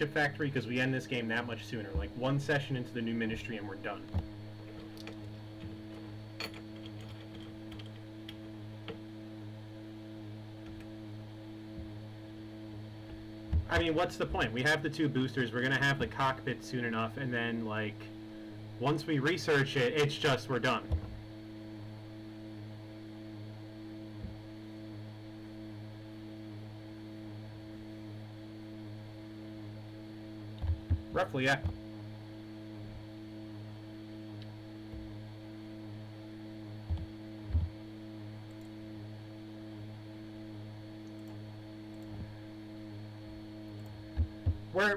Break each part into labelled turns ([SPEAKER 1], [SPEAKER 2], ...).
[SPEAKER 1] factory because we end this game that much sooner. Like one session into the new ministry and we're done. I mean, what's the point? We have the 2 boosters, we're gonna have the cockpit soon enough, and then, like, once we research it, it's just, we're done. Roughly, yeah.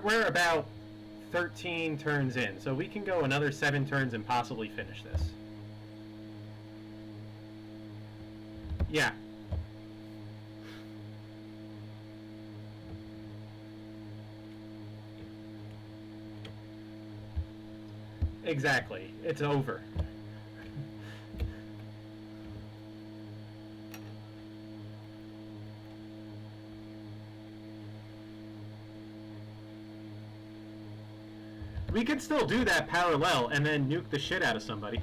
[SPEAKER 1] We're about 13 turns in, so we can go another 7 turns and possibly finish this. Yeah. Exactly. It's over. We could still do that parallel and then nuke the shit out of somebody.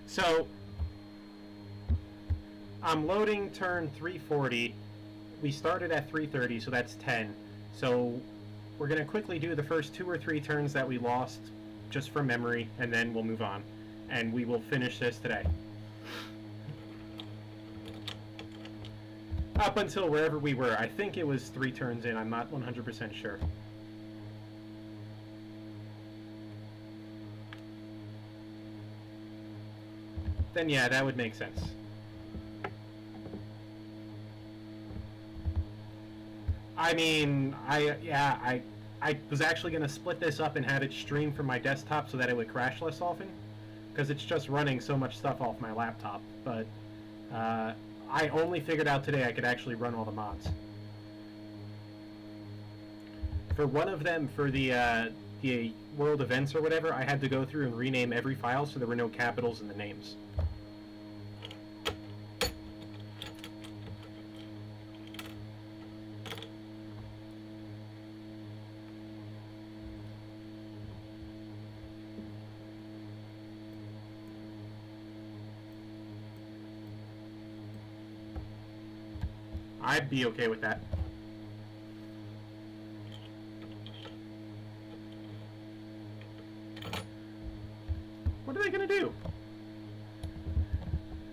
[SPEAKER 1] So, I'm loading turn 340. We started at 330, so that's 10. So we're going to quickly do the first 2 or 3 turns that we lost just from memory, and then we'll move on. And we will finish this today. Up until wherever we were. I think it was 3 turns in. I'm not 100% sure. Then yeah, that would make sense. I mean, I was actually going to split this up and have it stream from my desktop so that it would crash less often, because it's just running so much stuff off my laptop, but I only figured out today I could actually run all the mods. For one of them, for the world events or whatever, I had to go through and rename every file so there were no capitals in the names. I'd be okay with that. What are they gonna do?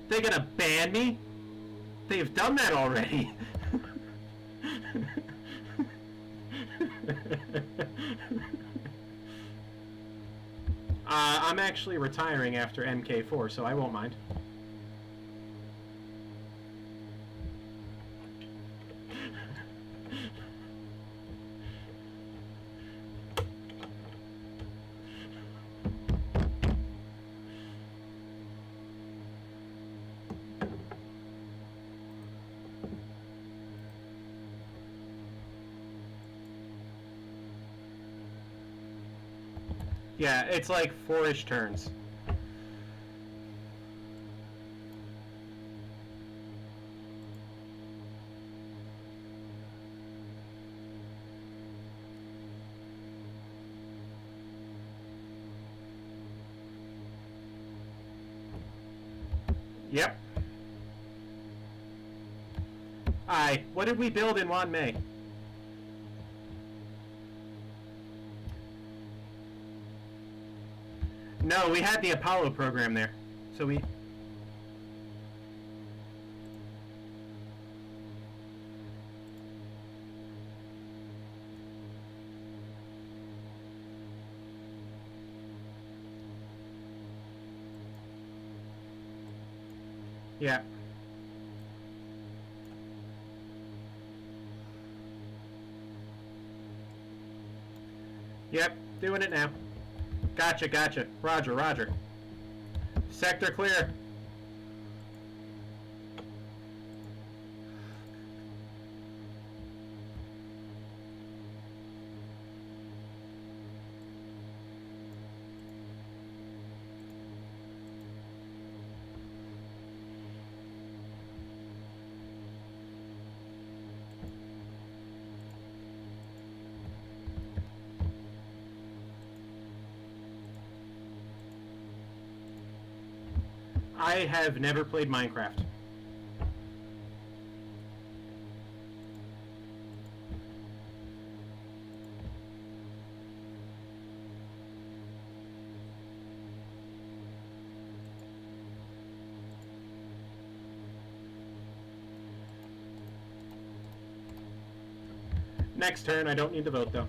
[SPEAKER 1] They're gonna ban me? They've done that already. I'm actually retiring after MK4, so I won't mind. Yeah, it's like 4-ish turns. Yep. Aye, what did we build in Wan Mei? No, we had the Apollo program there. So we... Yeah. Yep, doing it now. Gotcha, gotcha. Roger, roger. Sector clear. I have never played Minecraft. Next turn, I don't need to vote though.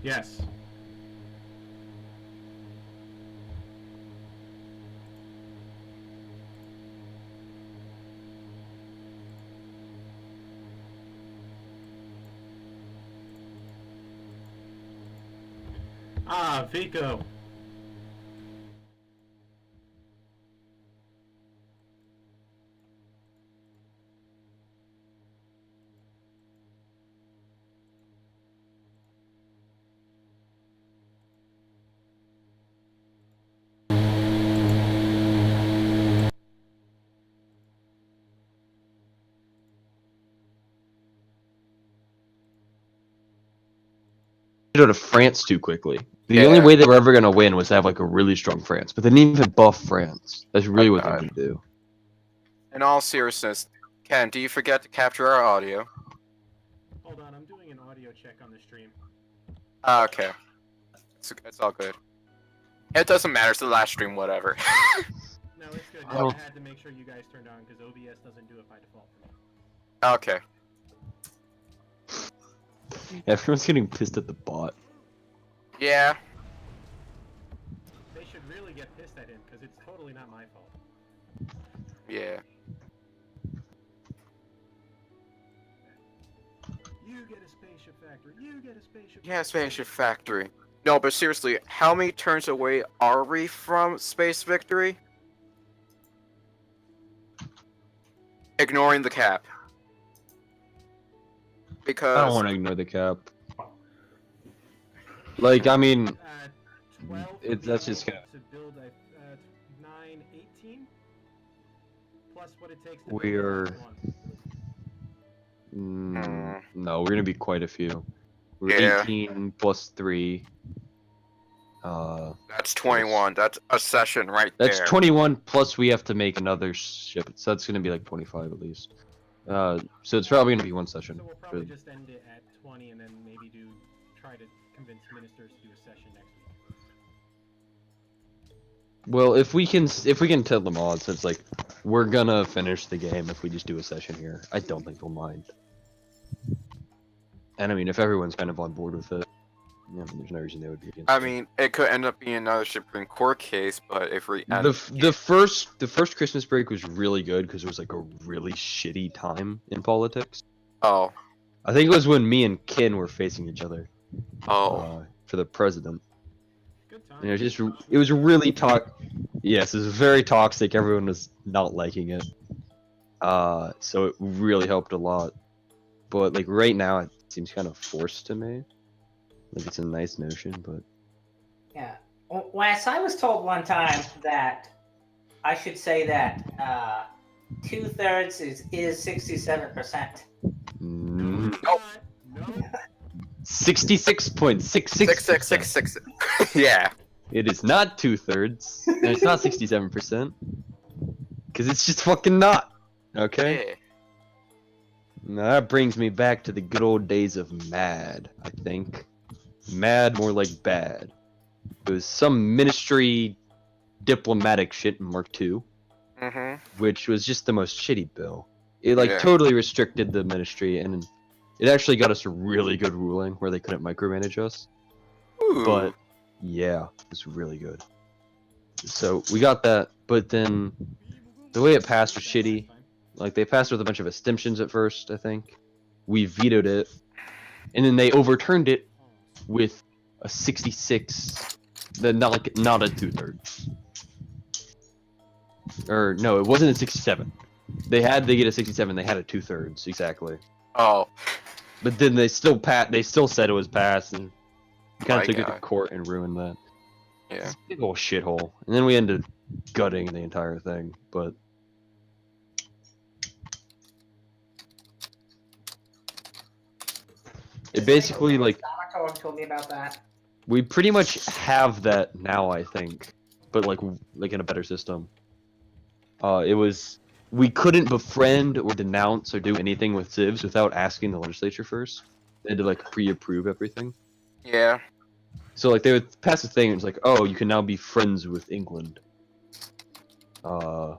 [SPEAKER 1] Yes. Ah, Vico.
[SPEAKER 2] Go to France too quickly. The only way they were ever gonna win was to have like a really strong France, but they didn't even buff France. That's really what they need to do.
[SPEAKER 3] In all seriousness, Ken, do you forget to capture our audio?
[SPEAKER 1] Hold on, I'm doing an audio check on the stream.
[SPEAKER 3] Okay. It's all good. It doesn't matter, it's the last stream, whatever.
[SPEAKER 1] No, it's good.
[SPEAKER 2] I don't-
[SPEAKER 1] I had to make sure you guys turned on because OBS doesn't do it by default for me.
[SPEAKER 3] Okay.
[SPEAKER 2] Everyone's getting pissed at the bot.
[SPEAKER 3] Yeah.
[SPEAKER 1] They should really get pissed at him because it's totally not my fault.
[SPEAKER 3] Yeah.
[SPEAKER 1] You get a spaceship factory. You get a spaceship.
[SPEAKER 3] Yeah, Spaceship Factory. No, but seriously, how many turns away are we from Space Victory? Ignoring the cap. Because
[SPEAKER 2] I don't want to ignore the cap. Like, I mean,
[SPEAKER 1] 12
[SPEAKER 2] that's just
[SPEAKER 1] people
[SPEAKER 2] kind
[SPEAKER 1] to build a 918 plus what it takes to
[SPEAKER 2] We're-
[SPEAKER 1] build one.
[SPEAKER 2] no, we're gonna be quite a few. We're
[SPEAKER 3] Yeah.
[SPEAKER 2] 18 plus 3.
[SPEAKER 3] that's 21. That's a session right
[SPEAKER 2] That's
[SPEAKER 3] there.
[SPEAKER 2] 21 plus we have to make another ship, so that's gonna be like 25 at least. So it's probably gonna be one session.
[SPEAKER 1] So we'll probably
[SPEAKER 2] Good.
[SPEAKER 1] just end it at 20 and then maybe try to convince ministers to do a session next week.
[SPEAKER 2] Well, if we can tell the mods, it's like we're gonna finish the game if we just do a session here. I don't think they'll mind. And I mean, if everyone's kind of on board with it, yeah, there's no reason they would be against
[SPEAKER 3] I
[SPEAKER 2] it.
[SPEAKER 3] mean, it could end up being another Supreme Court case, but if we end
[SPEAKER 2] the first Christmas break was really good because it was like a really shitty time in politics.
[SPEAKER 3] Oh.
[SPEAKER 2] I think it was when me and Kin were facing each other
[SPEAKER 3] Oh.
[SPEAKER 2] for the president.
[SPEAKER 1] Good time.
[SPEAKER 2] And it was really Yes, it was very toxic. Everyone was not liking it. So it really helped a lot. But like right now, it seems kind of forced to me. Like it's a nice notion, but
[SPEAKER 4] Yeah. Wes, I was told one time that I should say that 2/3 is 67%.
[SPEAKER 2] mm,
[SPEAKER 3] Nope.
[SPEAKER 2] 66.66%.
[SPEAKER 3] 6. Yeah.
[SPEAKER 2] It is not 2/3, and it's not 67%. Because it's just fucking not. Okay?
[SPEAKER 3] Yeah.
[SPEAKER 2] Now that brings me back to the good old days of MAD, I think. MAD, more like bad. It was some ministry diplomatic shit in Mark II, which was just the most shitty bill. It like
[SPEAKER 3] Yeah.
[SPEAKER 2] totally restricted the ministry, and it actually got us a really good ruling where they couldn't micromanage us.
[SPEAKER 3] Ooh.
[SPEAKER 2] But yeah, it was really good. So we got that, but then the way it passed was shitty. Like they passed with a bunch of abstentions at first, I think. We vetoed it, and then they overturned it with a 66. Not a 2/3. Or no, it wasn't a 67. They had to get a 67. They had a 2/3 exactly.
[SPEAKER 3] Oh.
[SPEAKER 2] But then they still said it was passed, and kind
[SPEAKER 3] My
[SPEAKER 2] of took it to
[SPEAKER 3] God.
[SPEAKER 2] court and ruined that.
[SPEAKER 3] Yeah.
[SPEAKER 2] It's a big old shithole. And then we ended up gutting the entire thing, but it basically like
[SPEAKER 4] told me about that.
[SPEAKER 2] we pretty much have that now, I think, but like in a better system. It was we couldn't befriend or denounce or do anything with civs without asking the legislature first. They had to like pre-approve everything.
[SPEAKER 3] Yeah.
[SPEAKER 2] So like they would pass a thing and it's like, oh, you can now be friends with England. Or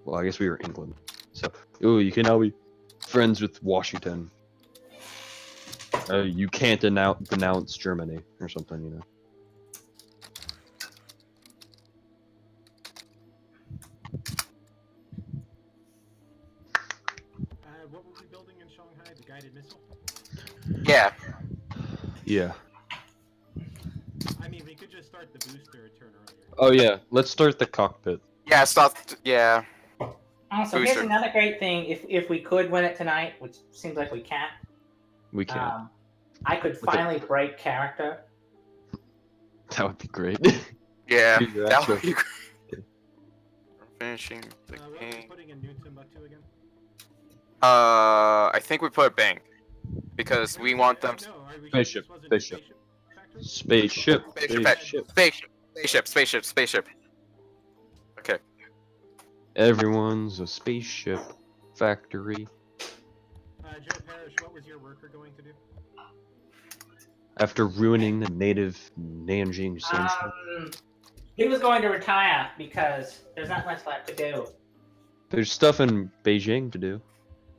[SPEAKER 2] well, I guess we were England. So oh, you can now be friends with Washington. You can't denounce Germany or something, you know.
[SPEAKER 1] What were we building in Shanghai? The guided missile?
[SPEAKER 3] Yeah.
[SPEAKER 2] Yeah.
[SPEAKER 1] I mean, we could just start the booster a turn earlier.
[SPEAKER 2] Oh yeah, let's start the cockpit.
[SPEAKER 3] Yeah. Stop. Yeah.
[SPEAKER 4] Also,
[SPEAKER 3] Booster.
[SPEAKER 4] here's another great thing. If we could win it tonight, which seems like we can't,
[SPEAKER 2] We can't.
[SPEAKER 4] I could finally break character.
[SPEAKER 2] That would be great.
[SPEAKER 3] Yeah.
[SPEAKER 2] Dude,
[SPEAKER 3] That
[SPEAKER 2] that's
[SPEAKER 3] would be
[SPEAKER 2] right.
[SPEAKER 3] great. Finishing the
[SPEAKER 1] What are we
[SPEAKER 3] game.
[SPEAKER 1] putting in New Timbuktu again?
[SPEAKER 3] I think we put bank because we want them.
[SPEAKER 1] No, are we
[SPEAKER 2] Spaceship,
[SPEAKER 1] this wasn't
[SPEAKER 2] spaceship.
[SPEAKER 1] factory?
[SPEAKER 3] Spaceship. Okay.
[SPEAKER 2] Everyone's a spaceship factory.
[SPEAKER 1] Joe Parrish, what was your worker going to do?
[SPEAKER 2] After ruining the native Nanjing sunshine.
[SPEAKER 4] He was going to retire because there's not much left to do.
[SPEAKER 2] There's stuff in Beijing to do.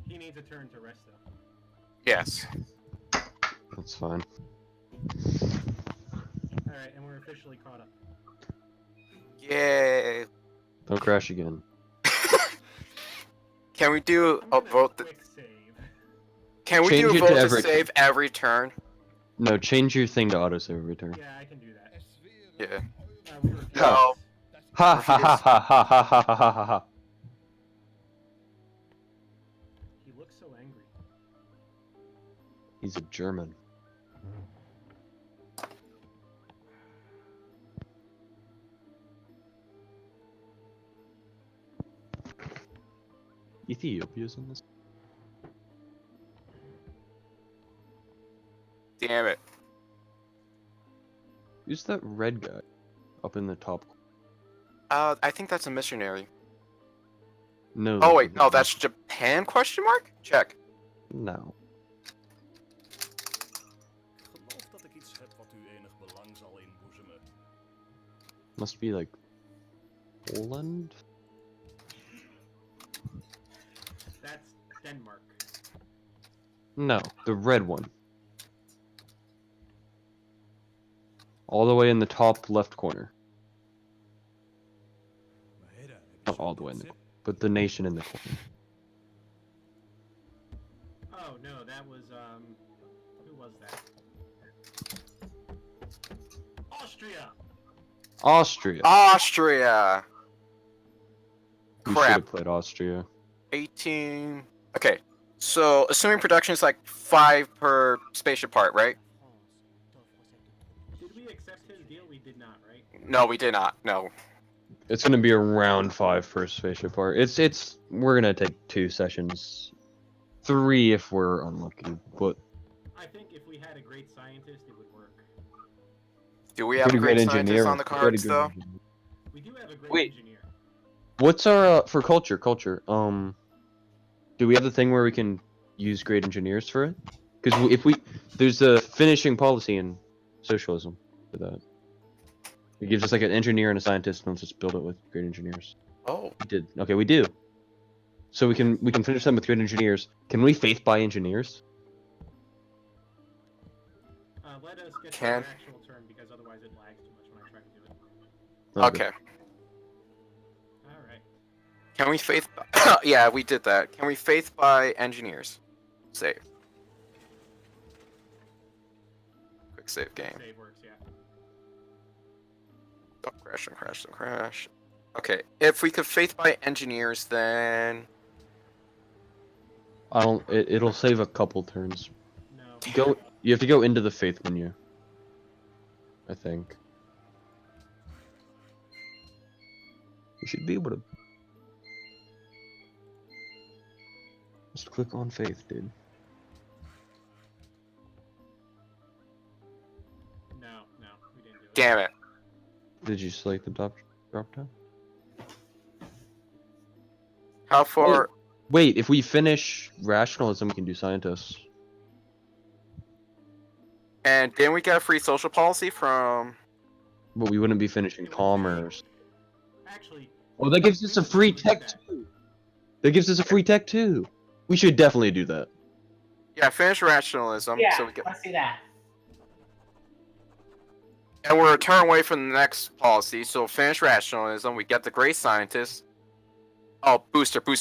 [SPEAKER 1] He needs a turn to rest though.
[SPEAKER 3] Yes.
[SPEAKER 2] That's fine.
[SPEAKER 1] Alright, and we're officially caught up.
[SPEAKER 3] Yay.
[SPEAKER 2] Don't crash again.
[SPEAKER 3] Can we do
[SPEAKER 1] I'm
[SPEAKER 3] a
[SPEAKER 1] gonna
[SPEAKER 3] vote?
[SPEAKER 1] quick save.
[SPEAKER 3] Can we
[SPEAKER 2] Change
[SPEAKER 3] do a
[SPEAKER 2] it to
[SPEAKER 3] vote to
[SPEAKER 2] every-
[SPEAKER 3] save every turn?
[SPEAKER 2] No, change your thing to autosave every turn.
[SPEAKER 1] Yeah, I can do that.
[SPEAKER 3] Yeah.
[SPEAKER 1] We refuse.
[SPEAKER 3] No.
[SPEAKER 2] Ha ha ha ha ha ha ha ha ha ha.
[SPEAKER 1] He looks so angry.
[SPEAKER 2] He's a German. Ethiopia's in this.
[SPEAKER 3] Damn it.
[SPEAKER 2] Who's that red guy up in the top?
[SPEAKER 3] I think that's a missionary.
[SPEAKER 2] No.
[SPEAKER 3] Oh wait, no, that's Japan? Question mark? Check.
[SPEAKER 2] No.
[SPEAKER 5] Geloof dat ik iets heb wat u enig belang zal inboezemen.
[SPEAKER 2] Must be like Poland.
[SPEAKER 1] That's Denmark.
[SPEAKER 2] No, the red one. All the way in the top left corner.
[SPEAKER 5] Meier, heb je
[SPEAKER 2] Not
[SPEAKER 5] zo
[SPEAKER 2] all the way in the
[SPEAKER 5] tip?
[SPEAKER 2] corner, but the nation in the corner.
[SPEAKER 1] Oh no, that was who was that? Austria.
[SPEAKER 2] Austria.
[SPEAKER 3] Austria!
[SPEAKER 2] We should
[SPEAKER 3] Crap.
[SPEAKER 2] have played Austria.
[SPEAKER 3] 18. Okay, so assuming production is like 5 per spaceship part, right?
[SPEAKER 1] Did we accept his deal? We did not, right?
[SPEAKER 3] No, we did not. No.
[SPEAKER 2] It's gonna be around 5 per spaceship part. We're gonna take 2 sessions. 3 if we're unlucky, but
[SPEAKER 1] I think if we had a great scientist, it would work.
[SPEAKER 3] Do we
[SPEAKER 2] if
[SPEAKER 3] have
[SPEAKER 2] we
[SPEAKER 3] a
[SPEAKER 2] had
[SPEAKER 3] great
[SPEAKER 2] engineer,
[SPEAKER 3] scientist on the
[SPEAKER 2] if we had a
[SPEAKER 3] cards
[SPEAKER 2] good
[SPEAKER 3] though?
[SPEAKER 2] engineer.
[SPEAKER 1] We do have a great
[SPEAKER 2] Wait.
[SPEAKER 1] engineer.
[SPEAKER 2] What's our for culture? Do we have the thing where we can use great engineers for it? Because if we there's a finishing policy in socialism for that. It gives us like an engineer and a scientist, and let's just build it with great engineers.
[SPEAKER 3] Oh,
[SPEAKER 2] We did. Okay, we do. So we can finish them with great engineers. Can we faith by engineers?
[SPEAKER 1] Let us get to
[SPEAKER 3] Can.
[SPEAKER 1] our actual turn because otherwise it lags too much when I try to do it.
[SPEAKER 3] okay.
[SPEAKER 1] All right.
[SPEAKER 3] Can we faith? Yeah, we did that. Can we faith by engineers? Save. Quick save game.
[SPEAKER 1] Save works, yeah.
[SPEAKER 3] Don't crash, don't crash, don't crash. Okay, if we could faith by engineers, then
[SPEAKER 2] I don't. It'll save a couple turns.
[SPEAKER 1] No.
[SPEAKER 2] Go. You have to go into the faith menu. I think. You should be able to. Just click on faith, dude.
[SPEAKER 1] No, we didn't do it.
[SPEAKER 3] damn it.
[SPEAKER 2] Did you select the drop down?
[SPEAKER 3] How far?
[SPEAKER 2] Wait, if we finish rationalism, we can do scientists.
[SPEAKER 3] And then we got a free social policy from.
[SPEAKER 2] But we wouldn't be finishing commerce.
[SPEAKER 1] Actually.
[SPEAKER 2] Oh, that gives us a free tech too. That gives us a free tech too. We should definitely do that.
[SPEAKER 3] Yeah, finish rationalism.
[SPEAKER 4] Yeah,
[SPEAKER 3] So we get,
[SPEAKER 4] let's do that.
[SPEAKER 3] and we're a turn away from the next policy. So finish rationalism. We get the great scientist. Oh, booster. So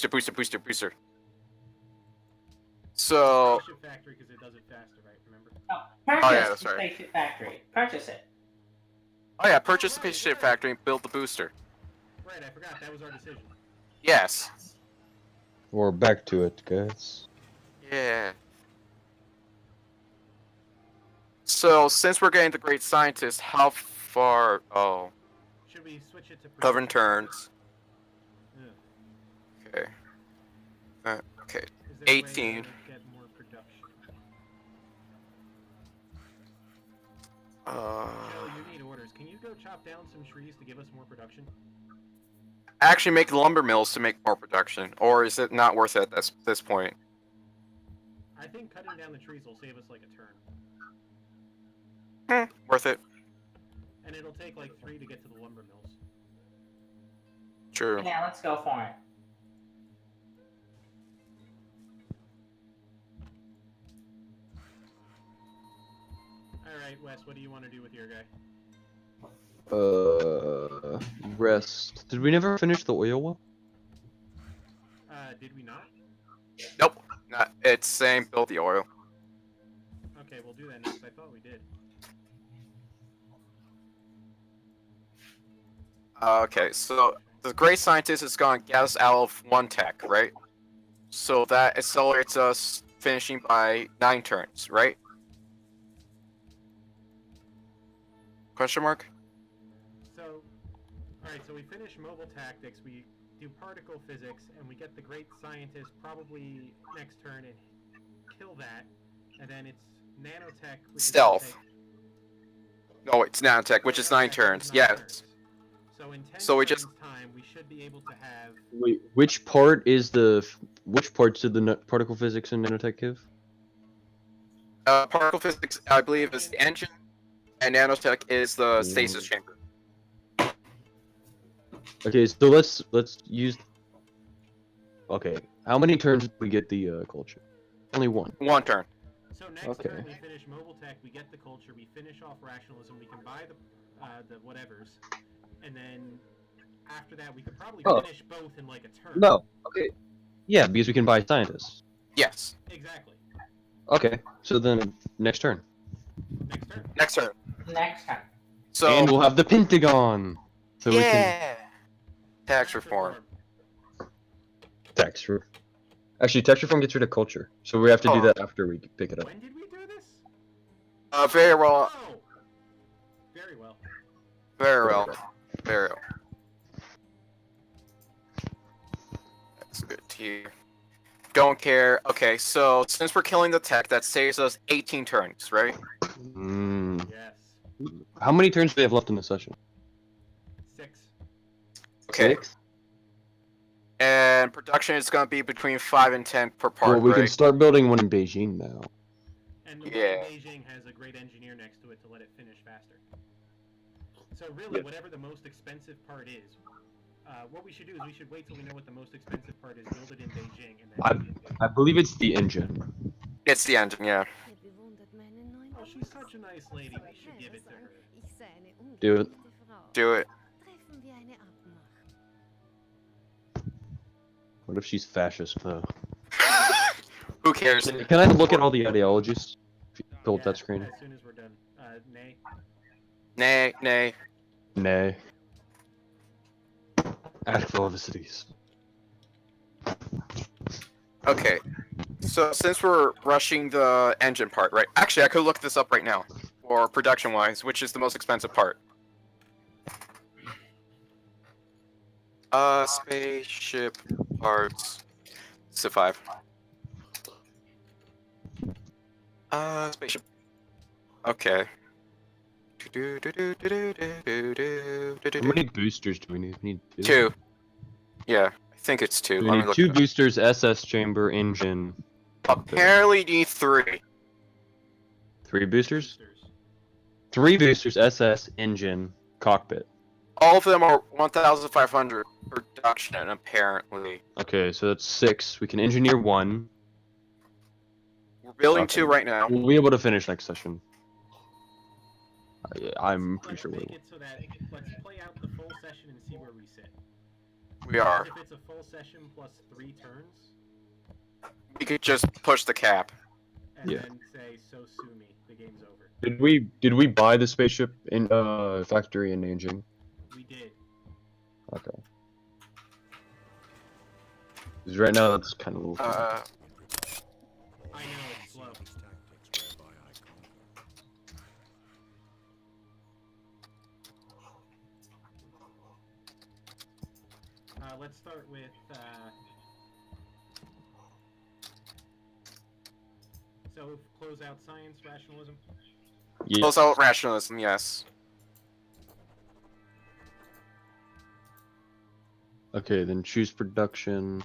[SPEAKER 1] Spaceship factory because it does it faster, right? Remember?
[SPEAKER 4] Oh, purchase
[SPEAKER 3] yeah, that's
[SPEAKER 4] the
[SPEAKER 3] right.
[SPEAKER 4] spaceship factory. Purchase it.
[SPEAKER 3] oh yeah, purchase the spaceship factory and build the booster.
[SPEAKER 1] Right, I forgot. That was our decision.
[SPEAKER 3] Yes.
[SPEAKER 2] We're back to it, guys.
[SPEAKER 3] Yeah. So since we're getting the great scientist, how far? Oh,
[SPEAKER 1] Should we switch it to
[SPEAKER 3] 11 turns.
[SPEAKER 1] Ugh.
[SPEAKER 3] Okay. Okay.
[SPEAKER 1] Is there a way
[SPEAKER 3] 18.
[SPEAKER 1] to get more production? Joe, you need orders. Can you go chop down some trees to give us more production?
[SPEAKER 3] Actually, make lumber mills to make more production, or is it not worth it at this point?
[SPEAKER 1] I think cutting down the trees will save us like a turn.
[SPEAKER 3] Worth it.
[SPEAKER 1] And it'll take like 3 to get to the lumber mills.
[SPEAKER 3] True.
[SPEAKER 4] Yeah, let's go for it.
[SPEAKER 1] Alright, Wes, what do you want to do with your guy?
[SPEAKER 2] Rest. Did we never finish the oil one?
[SPEAKER 1] Did we not?
[SPEAKER 3] Nope. Not. It's same. Build the oil.
[SPEAKER 1] Okay, we'll do that next. I thought we did.
[SPEAKER 3] Okay, so the great scientist is going to get us out of 1 tech, right? So that accelerates us finishing by 9 turns, right? Question mark?
[SPEAKER 1] So, alright, so we finish mobile tactics, we do particle physics, and we get the great scientist probably next turn and kill that, and then it's nanotech, which
[SPEAKER 3] Stealth.
[SPEAKER 1] is gonna
[SPEAKER 3] No, it's nanotech, which is 9
[SPEAKER 1] take-
[SPEAKER 3] turns.
[SPEAKER 1] 9
[SPEAKER 3] Yes.
[SPEAKER 1] turns. So in 10
[SPEAKER 3] So we
[SPEAKER 1] turns
[SPEAKER 3] just-
[SPEAKER 1] time, we should be able to have...
[SPEAKER 2] Wait, which part is which parts did the particle physics and nanotech give?
[SPEAKER 3] Particle physics, I believe, is the engine, and nanotech is the stasis chamber.
[SPEAKER 2] Okay, so let's use. Okay, how many turns did we get the culture? Only 1.
[SPEAKER 3] 1 turn.
[SPEAKER 1] So next
[SPEAKER 2] Okay.
[SPEAKER 1] turn we finish mobile tech, we get the culture, we finish off rationalism, we can buy the whatevers, and then after that we could probably
[SPEAKER 2] Oh.
[SPEAKER 1] finish both in like a turn.
[SPEAKER 2] No. Okay. Yeah, because we can buy scientists.
[SPEAKER 3] Yes.
[SPEAKER 1] Exactly.
[SPEAKER 2] Okay, so then next turn.
[SPEAKER 1] Next turn.
[SPEAKER 3] Next turn.
[SPEAKER 4] Next time.
[SPEAKER 3] So
[SPEAKER 2] And we'll have the Pentagon. So we can
[SPEAKER 3] yeah. Tax reform.
[SPEAKER 2] tax reform. Actually, tax reform gets rid of culture, so we have to do
[SPEAKER 3] Oh.
[SPEAKER 2] that after we pick it up.
[SPEAKER 1] When did we do this?
[SPEAKER 3] Very well.
[SPEAKER 1] Oh! Very well.
[SPEAKER 3] Very well. Very well. That's good tier. don't care. Okay, so since we're killing the tech, that saves us 18 turns, right?
[SPEAKER 2] Mm.
[SPEAKER 1] Yes.
[SPEAKER 2] How many turns do we have left in the session?
[SPEAKER 1] 6.
[SPEAKER 3] Okay.
[SPEAKER 2] 6?
[SPEAKER 3] And production is going to be between 5 and 10 per part,
[SPEAKER 2] Well, we
[SPEAKER 3] right?
[SPEAKER 2] can start building one in Beijing now.
[SPEAKER 1] And the
[SPEAKER 3] Yeah.
[SPEAKER 1] one in Beijing has a great engineer next to it to let it finish faster. So really,
[SPEAKER 2] Yeah.
[SPEAKER 1] whatever the most expensive part is, what we should do is we should wait till we know what the most expensive part is, build it in Beijing, and then...
[SPEAKER 2] I believe it's the engine.
[SPEAKER 3] It's the engine, yeah.
[SPEAKER 1] Oh, she's such a nice lady. We should give it to her.
[SPEAKER 2] Do it.
[SPEAKER 3] Do it.
[SPEAKER 2] What if she's fascist though?
[SPEAKER 3] Who cares?
[SPEAKER 2] Can I look at all the ideologies? If you build that screen.
[SPEAKER 1] As soon as we're done. Nay.
[SPEAKER 3] Nay, nay.
[SPEAKER 2] Nay. Actual cities.
[SPEAKER 3] Okay. So since we're rushing the engine part, right? Actually, I could look this up right now. For production-wise, which is the most expensive part. Spaceship parts. Civ 5. Spaceship. Okay.
[SPEAKER 2] How many boosters do we need? We need 2.
[SPEAKER 3] 2. Yeah, I think it's 2.
[SPEAKER 2] We
[SPEAKER 3] Let me
[SPEAKER 2] need
[SPEAKER 3] look
[SPEAKER 2] 2
[SPEAKER 3] it up.
[SPEAKER 2] boosters, SS chamber, engine.
[SPEAKER 3] Apparently, you need 3.
[SPEAKER 2] 3 boosters? 3 boosters, SS, engine, cockpit.
[SPEAKER 3] All of them are 1,500 production, apparently.
[SPEAKER 2] Okay, so that's 6. We can engineer 1.
[SPEAKER 3] We're building
[SPEAKER 2] Okay.
[SPEAKER 3] 2 right now.
[SPEAKER 2] We'll be able to finish next session. I'm pretty
[SPEAKER 1] Let's
[SPEAKER 2] sure we
[SPEAKER 1] make
[SPEAKER 2] will.
[SPEAKER 1] it so that let's play out the full session and see where we sit.
[SPEAKER 3] We are.
[SPEAKER 1] If it's a full session plus 3 turns,
[SPEAKER 3] We could just push the cap.
[SPEAKER 1] and
[SPEAKER 2] Yeah.
[SPEAKER 1] then say, so sue me, the game's over.
[SPEAKER 2] Did we buy the spaceship in factory in Nanjing?
[SPEAKER 1] We did.
[SPEAKER 2] Okay. Because right now that's kind of a little.
[SPEAKER 1] I know it's slow. Let's start with, so close out science, rationalism.
[SPEAKER 2] Yeah.
[SPEAKER 3] Close out rationalism, yes.
[SPEAKER 2] Okay, then choose production.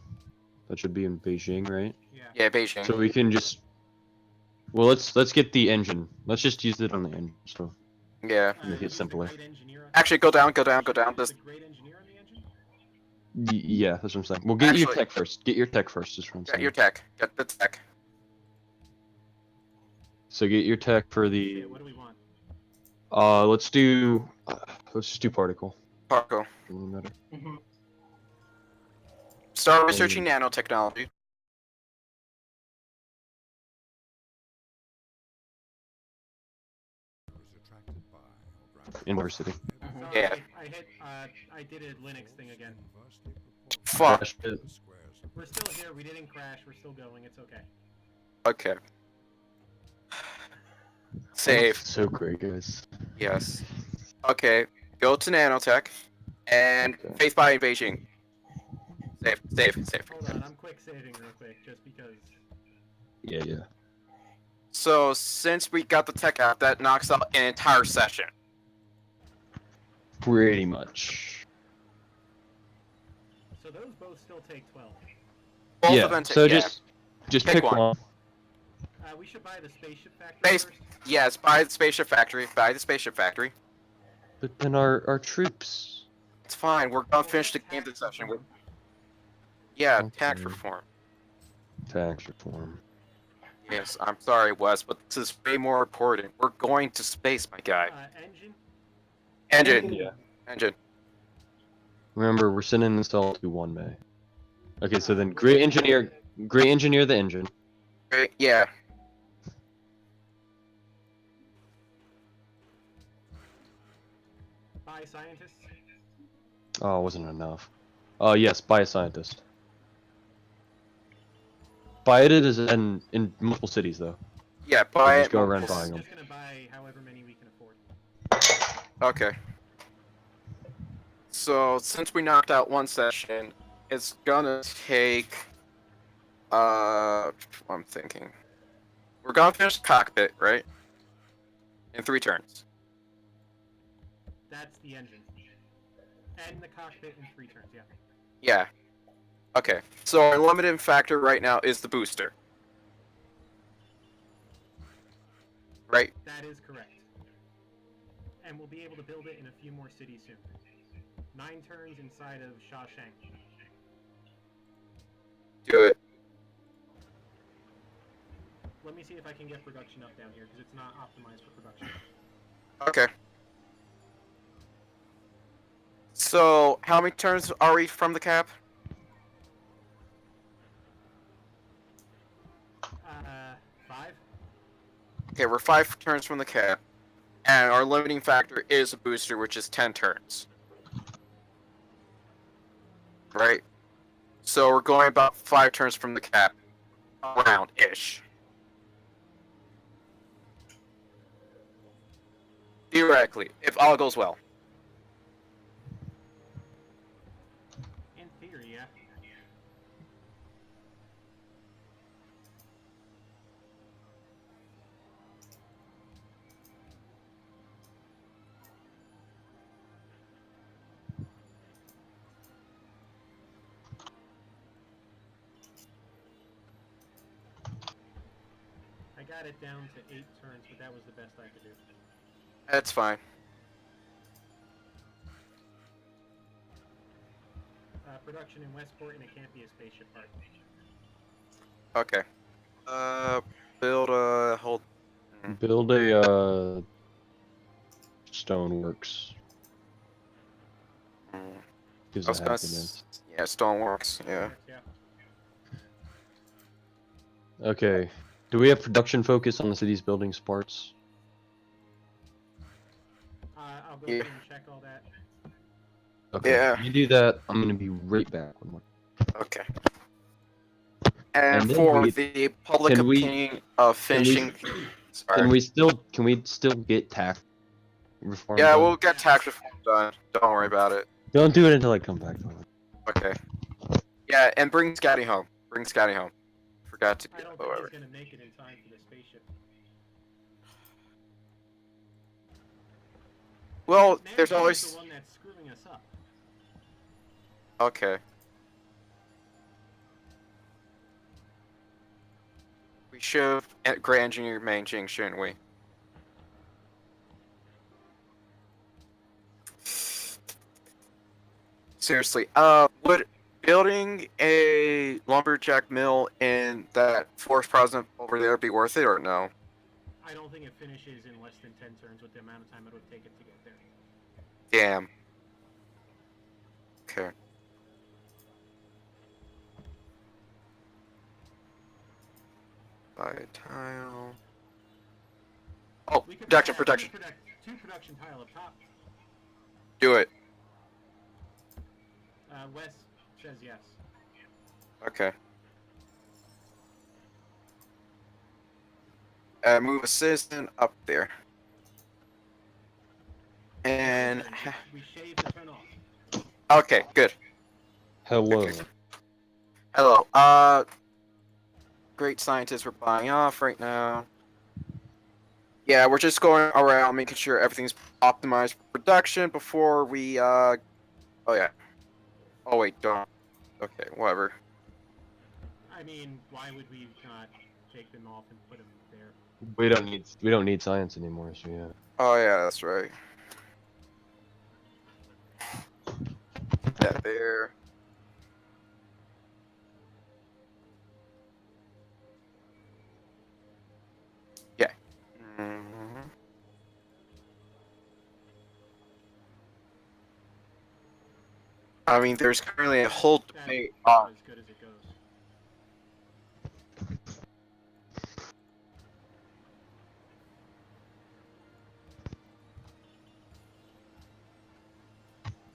[SPEAKER 2] That should be in Beijing, right?
[SPEAKER 1] Yeah.
[SPEAKER 3] Yeah, Beijing.
[SPEAKER 2] So we can just. Well, let's get the engine. Let's just use it on the engine. So
[SPEAKER 3] Yeah.
[SPEAKER 2] Make it
[SPEAKER 1] use the
[SPEAKER 2] simpler.
[SPEAKER 1] great engineer on-
[SPEAKER 3] Actually, go down, go down, go down.
[SPEAKER 1] Use
[SPEAKER 3] This.
[SPEAKER 1] the great engineer on the engine?
[SPEAKER 2] yeah, that's what I'm saying. Well, get your
[SPEAKER 3] Actually-
[SPEAKER 2] tech first. Get your tech first. Is what I'm
[SPEAKER 3] Get
[SPEAKER 2] saying.
[SPEAKER 3] your tech. Get the tech.
[SPEAKER 2] So get your tech for
[SPEAKER 1] Okay,
[SPEAKER 2] the.
[SPEAKER 1] what do we want?
[SPEAKER 2] Let's do. Let's just do particle.
[SPEAKER 3] Parco.
[SPEAKER 2] Doesn't matter.
[SPEAKER 4] Mhm.
[SPEAKER 3] Start researching nanotechnology.
[SPEAKER 2] University.
[SPEAKER 1] Sorry,
[SPEAKER 3] Yeah.
[SPEAKER 1] I did a Linux thing again.
[SPEAKER 3] Fuck.
[SPEAKER 2] Crash it.
[SPEAKER 1] We're still here, we didn't crash, we're still going, it's okay.
[SPEAKER 3] Okay. Save.
[SPEAKER 2] So great, guys.
[SPEAKER 3] Yes. Okay. Go to nanotech. And
[SPEAKER 2] Okay.
[SPEAKER 3] face by in Beijing. Save. Save. Save.
[SPEAKER 1] Hold on, I'm quick saving real quick, just because.
[SPEAKER 2] Yeah, yeah.
[SPEAKER 3] So, since we got the tech out, that knocks out an entire session.
[SPEAKER 2] Pretty much.
[SPEAKER 1] So those both still take 12.
[SPEAKER 3] Both
[SPEAKER 2] yeah.
[SPEAKER 3] of them
[SPEAKER 2] So
[SPEAKER 3] yeah.
[SPEAKER 2] just
[SPEAKER 3] Pick
[SPEAKER 2] pick
[SPEAKER 3] one.
[SPEAKER 2] one.
[SPEAKER 1] We should buy the spaceship factory
[SPEAKER 3] Base-
[SPEAKER 1] first.
[SPEAKER 3] Yes, buy the spaceship factory. Buy the spaceship factory.
[SPEAKER 2] But then our troops.
[SPEAKER 3] It's fine. We're gonna finish the game this session. Yeah, tax
[SPEAKER 2] Okay.
[SPEAKER 3] reform.
[SPEAKER 2] Tax reform.
[SPEAKER 3] Yes, I'm sorry, Wes, but this is way more important. We're going to space, my guy.
[SPEAKER 1] Engine.
[SPEAKER 3] Engine.
[SPEAKER 2] Yeah.
[SPEAKER 3] Engine.
[SPEAKER 2] Remember, we're sending this all to 1 May. Okay, so then great engineer the engine.
[SPEAKER 3] Great. Yeah.
[SPEAKER 1] Buy scientists.
[SPEAKER 2] Oh, it wasn't enough. Yes, buy a scientist. Buy it is in multiple cities though.
[SPEAKER 3] Yeah, buy
[SPEAKER 2] just
[SPEAKER 3] it.
[SPEAKER 2] go around
[SPEAKER 3] multiple-
[SPEAKER 2] buying them.
[SPEAKER 1] Just gonna buy however many we can afford.
[SPEAKER 3] Okay. So, since we knocked out one session, it's gonna take I'm thinking. We're gonna finish the cockpit, right? In 3 turns.
[SPEAKER 1] That's the engine. And the cockpit in 3 turns, yeah.
[SPEAKER 3] Yeah. Okay. So our limiting factor right now is the booster. Right?
[SPEAKER 1] That is correct. And we'll be able to build it in a few more cities soon. 9 turns inside of Shawshank.
[SPEAKER 3] Do it.
[SPEAKER 1] Let me see if I can get production up down here, because it's not optimized for production.
[SPEAKER 3] Okay. So, how many turns are we from the cap?
[SPEAKER 1] 5?
[SPEAKER 3] Okay, we're 5 turns from the cap. And our limiting factor is a booster, which is 10 turns. Right? So we're going about 5 turns from the cap. Around-ish. Theoretically, if all goes well.
[SPEAKER 1] In theory, yeah. I got it down to 8 turns, but that was the best I could do.
[SPEAKER 3] That's fine.
[SPEAKER 1] Production in Westport, and it can't be a spaceship part.
[SPEAKER 3] Okay. Build a hold.
[SPEAKER 2] Build a stoneworks. Gives
[SPEAKER 3] I was
[SPEAKER 2] it
[SPEAKER 3] gonna
[SPEAKER 2] happiness.
[SPEAKER 3] yeah, Stoneworks. Yeah.
[SPEAKER 1] Yeah.
[SPEAKER 2] Okay. Do we have production focus on the city's buildings parts?
[SPEAKER 1] I'll go
[SPEAKER 3] Yeah.
[SPEAKER 1] through and check all that.
[SPEAKER 2] Okay.
[SPEAKER 3] Yeah.
[SPEAKER 2] You do that. I'm gonna be right back.
[SPEAKER 3] Okay. And
[SPEAKER 2] then
[SPEAKER 3] for
[SPEAKER 2] we-
[SPEAKER 3] the public
[SPEAKER 2] can we-
[SPEAKER 3] opinion of finishing. Sorry.
[SPEAKER 2] Can we still get tax reform?
[SPEAKER 3] Yeah,
[SPEAKER 2] done?
[SPEAKER 3] we'll get tax reform done. Don't worry about it.
[SPEAKER 2] Don't do it until I come back.
[SPEAKER 3] Okay. Yeah, and bring Scotty home. Bring Scotty home. Forgot to.
[SPEAKER 1] I don't think
[SPEAKER 3] Whatever.
[SPEAKER 1] he's gonna make it in time for the spaceship.
[SPEAKER 3] Well, there's
[SPEAKER 1] Nancy is
[SPEAKER 3] always.
[SPEAKER 1] the one that's screwing us up.
[SPEAKER 3] Okay. We should have Grand Engineer Manjing, shouldn't we? Seriously, would building a lumberjack mill in that forest president over there be worth it or no?
[SPEAKER 1] I don't think it finishes in less than 10 turns with the amount of time it would take it to get there.
[SPEAKER 3] Damn. Okay. By tile. Oh,
[SPEAKER 1] We could
[SPEAKER 3] production,
[SPEAKER 1] put
[SPEAKER 3] production.
[SPEAKER 1] 2 production tile up top.
[SPEAKER 3] Do it.
[SPEAKER 1] Wes says yes.
[SPEAKER 3] Okay. Move assistant up there. And
[SPEAKER 1] We shaved the turn off.
[SPEAKER 3] okay, good.
[SPEAKER 2] Hello.
[SPEAKER 3] Okay. Hello. Great scientists we're buying off right now. Yeah, we're just going around making sure everything's optimized for production before we oh yeah. Oh wait, don't. Okay, whatever.
[SPEAKER 1] I mean, why would we not take them off and put them there?
[SPEAKER 2] We don't need science anymore, so yeah.
[SPEAKER 3] Oh yeah, that's right. That there. Yeah. Mhm. I mean, there's currently a whole
[SPEAKER 1] That's
[SPEAKER 3] debate
[SPEAKER 1] about
[SPEAKER 3] on.
[SPEAKER 1] as good as it goes.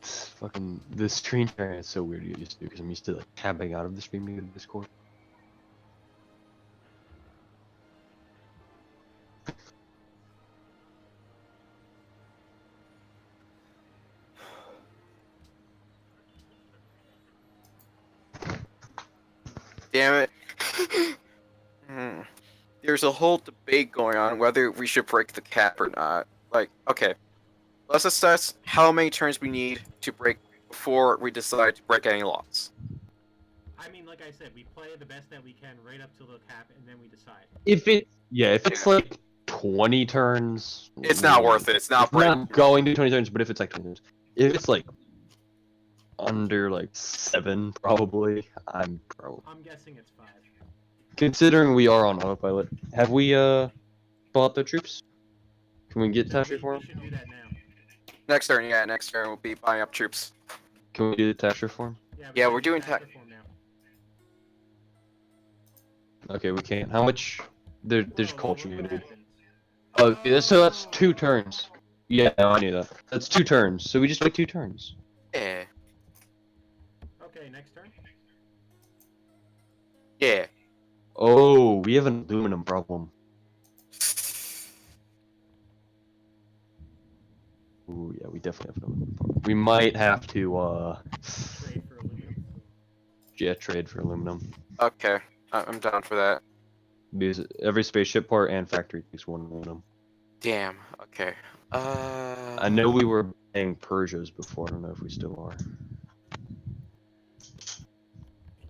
[SPEAKER 2] Fucking the screen sharing is so weird to get used to because I'm used to like tabbing out of the stream to go to Discord.
[SPEAKER 3] Damn it. Hmm. There's a whole debate going on whether we should break the cap or not. Like, okay, let's assess how many turns we need to break before we decide to break any laws.
[SPEAKER 1] I mean, like I said, we play the best that we can right up till the cap, and then we decide.
[SPEAKER 2] If it's like 20 turns,
[SPEAKER 3] It's not worth it. It's not
[SPEAKER 2] we're
[SPEAKER 3] break.
[SPEAKER 2] not going to 20 turns, but if it's like 20 turns, if it's like under like 7, probably, I'm pro.
[SPEAKER 1] I'm guessing it's 5.
[SPEAKER 2] Considering we are on autopilot, have we bought the troops? Can we get tax
[SPEAKER 1] We
[SPEAKER 2] reform?
[SPEAKER 1] should do that now.
[SPEAKER 3] Next turn, yeah, next turn we'll be buying up troops.
[SPEAKER 2] Can we do the tax reform?
[SPEAKER 3] Yeah,
[SPEAKER 1] should
[SPEAKER 3] we're
[SPEAKER 1] do
[SPEAKER 3] doing
[SPEAKER 1] tax
[SPEAKER 3] ta-
[SPEAKER 1] reform now.
[SPEAKER 2] Okay, we can't. How much? There's
[SPEAKER 1] Whoa,
[SPEAKER 2] culture
[SPEAKER 1] look what
[SPEAKER 2] needed.
[SPEAKER 1] happened.
[SPEAKER 2] Oh, yeah, so that's 2 turns. Yeah, I knew that. That's 2 turns. So we just wait 2 turns.
[SPEAKER 3] Yeah.
[SPEAKER 1] Okay, next turn.
[SPEAKER 3] Yeah.
[SPEAKER 2] Oh, we have an aluminum problem. Ooh, yeah, we definitely have an aluminum problem. We might have to
[SPEAKER 1] Trade for aluminum.
[SPEAKER 2] yeah, trade for aluminum.
[SPEAKER 3] Okay, I'm down for that.
[SPEAKER 2] Because every spaceship part and factory takes 1 aluminum.
[SPEAKER 3] Damn. Okay.
[SPEAKER 2] I know we were paying Persias before. I don't know if we still are.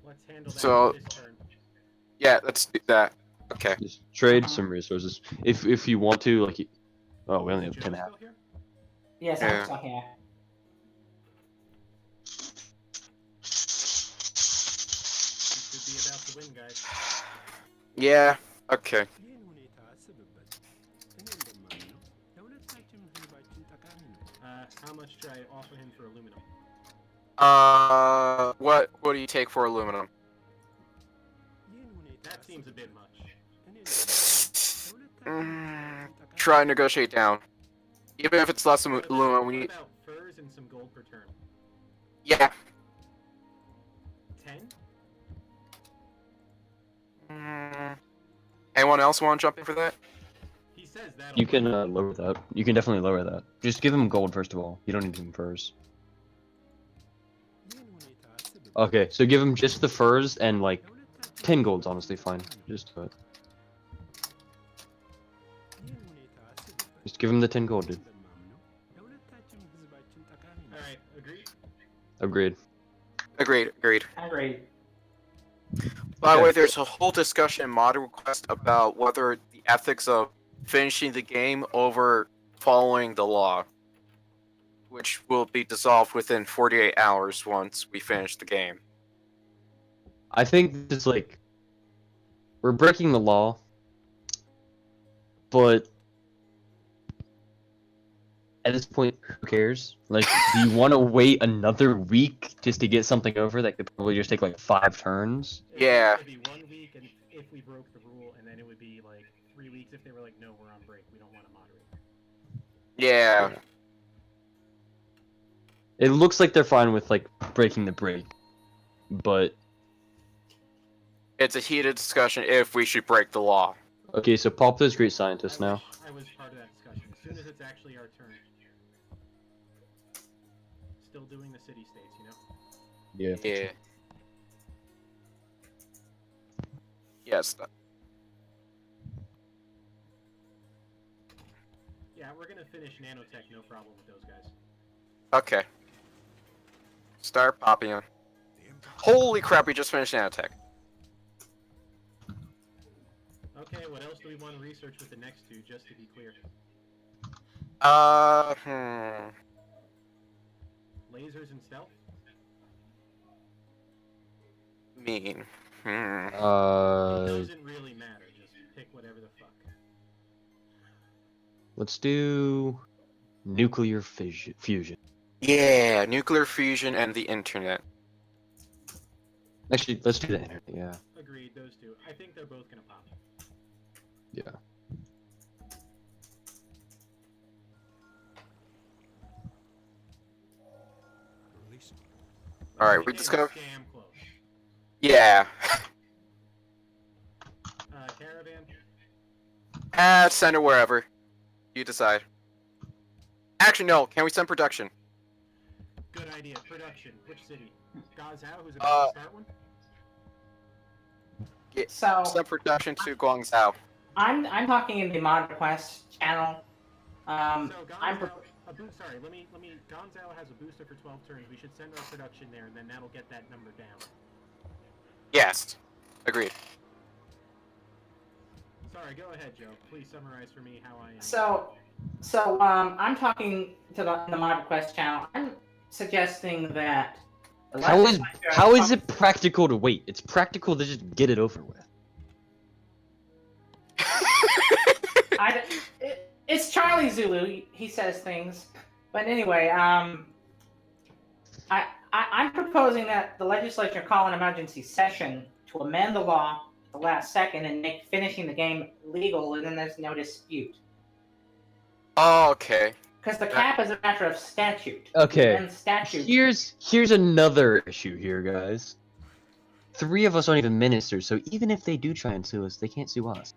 [SPEAKER 1] Let's handle that
[SPEAKER 3] So-
[SPEAKER 1] this turn.
[SPEAKER 3] Yeah, let's do that. Okay.
[SPEAKER 2] Just trade some resources if you want to. Like, oh, we only have
[SPEAKER 1] Joe
[SPEAKER 2] 10 half.
[SPEAKER 1] still here?
[SPEAKER 4] Yes,
[SPEAKER 3] Yeah.
[SPEAKER 4] I'm still here.
[SPEAKER 1] We should be about to win, guys.
[SPEAKER 3] Yeah. Okay.
[SPEAKER 1] How much should I offer him for aluminum?
[SPEAKER 3] What do you take for aluminum?
[SPEAKER 1] That seems a bit much.
[SPEAKER 3] Try and negotiate down. Even if it's less than aluminum, we
[SPEAKER 1] What
[SPEAKER 3] need.
[SPEAKER 1] about furs and some gold per turn?
[SPEAKER 3] Yeah.
[SPEAKER 1] 10?
[SPEAKER 3] Anyone else want to jump in for that?
[SPEAKER 1] He says that.
[SPEAKER 2] You can lower that. You can definitely lower that. Just give him gold first of all. You don't need him furs. Okay, so give him just the furs and like 10 gold's honestly fine. Just do it. Just give him the 10 gold, dude.
[SPEAKER 1] Alright, agreed?
[SPEAKER 2] Agreed.
[SPEAKER 3] Agreed. Agreed.
[SPEAKER 4] Agreed.
[SPEAKER 3] By the
[SPEAKER 2] Okay.
[SPEAKER 3] way, there's a whole discussion in mod request about whether the ethics of finishing the game over following the law, which will be dissolved within 48 hours once we finish the game.
[SPEAKER 2] I think it's like we're breaking the law, but at this point, who cares? Like, do you want to wait another week just to get something over that could probably just take like 5 turns?
[SPEAKER 3] Yeah.
[SPEAKER 1] It'd be 1 week and if we broke the rule, and then it would be like 3 weeks if they were like, no, we're on break, we don't want to moderate.
[SPEAKER 3] Yeah.
[SPEAKER 2] It looks like they're fine with like breaking the break, but
[SPEAKER 3] It's a heated discussion if we should break the law.
[SPEAKER 2] okay. So pop those great scientists now.
[SPEAKER 1] I was part of that discussion. As soon as it's actually our turn. Still doing the city states, you know?
[SPEAKER 2] Yeah.
[SPEAKER 3] Yeah. Yes.
[SPEAKER 1] Yeah, we're gonna finish nanotech, no problem with those guys.
[SPEAKER 3] Okay. Start popping them. Holy crap, we just finished nanotech.
[SPEAKER 1] Okay, what else do we want to research with the next two, just to be clear? Lasers and stealth?
[SPEAKER 3] Mean.
[SPEAKER 1] It doesn't really matter, just pick whatever the fuck.
[SPEAKER 2] Let's do nuclear fusion.
[SPEAKER 3] Yeah, nuclear fusion and the internet.
[SPEAKER 2] Actually, let's do the internet. Yeah.
[SPEAKER 1] Agreed, those two. I think they're both gonna pop.
[SPEAKER 2] Yeah.
[SPEAKER 3] Alright, we
[SPEAKER 1] Became
[SPEAKER 3] just go.
[SPEAKER 1] Scam close.
[SPEAKER 3] Yeah.
[SPEAKER 1] Caravan?
[SPEAKER 3] Send it wherever. You decide. Actually, no. Can we send production?
[SPEAKER 1] Good idea. Production. Which city? Gazao, who's about to start one?
[SPEAKER 4] So
[SPEAKER 3] Send production to Guangzhou.
[SPEAKER 4] I'm talking in the mod request channel.
[SPEAKER 1] So
[SPEAKER 4] I'm
[SPEAKER 1] Gonzalo, sorry, let me. Gonzalo has a booster for 12 turns. We should send our production there, and then that'll get that number down.
[SPEAKER 3] Yes. Agreed.
[SPEAKER 1] Sorry, go ahead, Joe. Please summarize for me how I am.
[SPEAKER 4] So I'm talking to the mod request channel. I'm suggesting that the legislature
[SPEAKER 2] How is it practical to wait? It's practical to just get it over with.
[SPEAKER 4] It's Charlie Zulu. He says things, but anyway, I'm proposing that the legislature call an emergency session to amend the law at the last second and make finishing the game legal, and then there's no dispute.
[SPEAKER 3] Oh, okay.
[SPEAKER 4] Because the cap is a matter of statute.
[SPEAKER 2] Okay.
[SPEAKER 4] And statute.
[SPEAKER 2] Here's another issue here, guys. 3 of us aren't even ministers, so even if they do try and sue us, they can't sue us.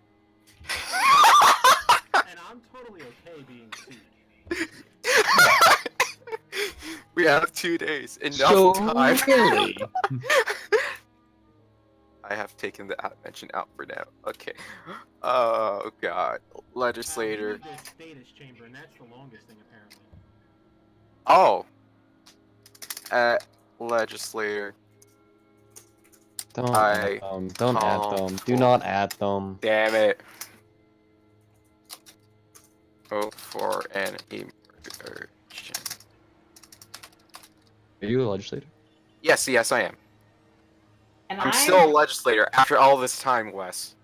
[SPEAKER 1] And I'm totally okay being sued.
[SPEAKER 3] We have 2 days. Enough
[SPEAKER 2] So
[SPEAKER 3] time.
[SPEAKER 2] really,
[SPEAKER 3] I have taken the mention out for now. Okay. Oh god. Legislator.
[SPEAKER 1] We need the status chamber, and that's the longest thing apparently.
[SPEAKER 3] Oh. Legislator.
[SPEAKER 2] don't
[SPEAKER 3] I
[SPEAKER 2] add them. Don't add
[SPEAKER 3] call
[SPEAKER 2] them. Do not add them.
[SPEAKER 3] Damn it. Vote for an emergency.
[SPEAKER 2] Are you a legislator?
[SPEAKER 3] Yes, I am.
[SPEAKER 4] And
[SPEAKER 3] I'm still a legislator after all this time, Wes.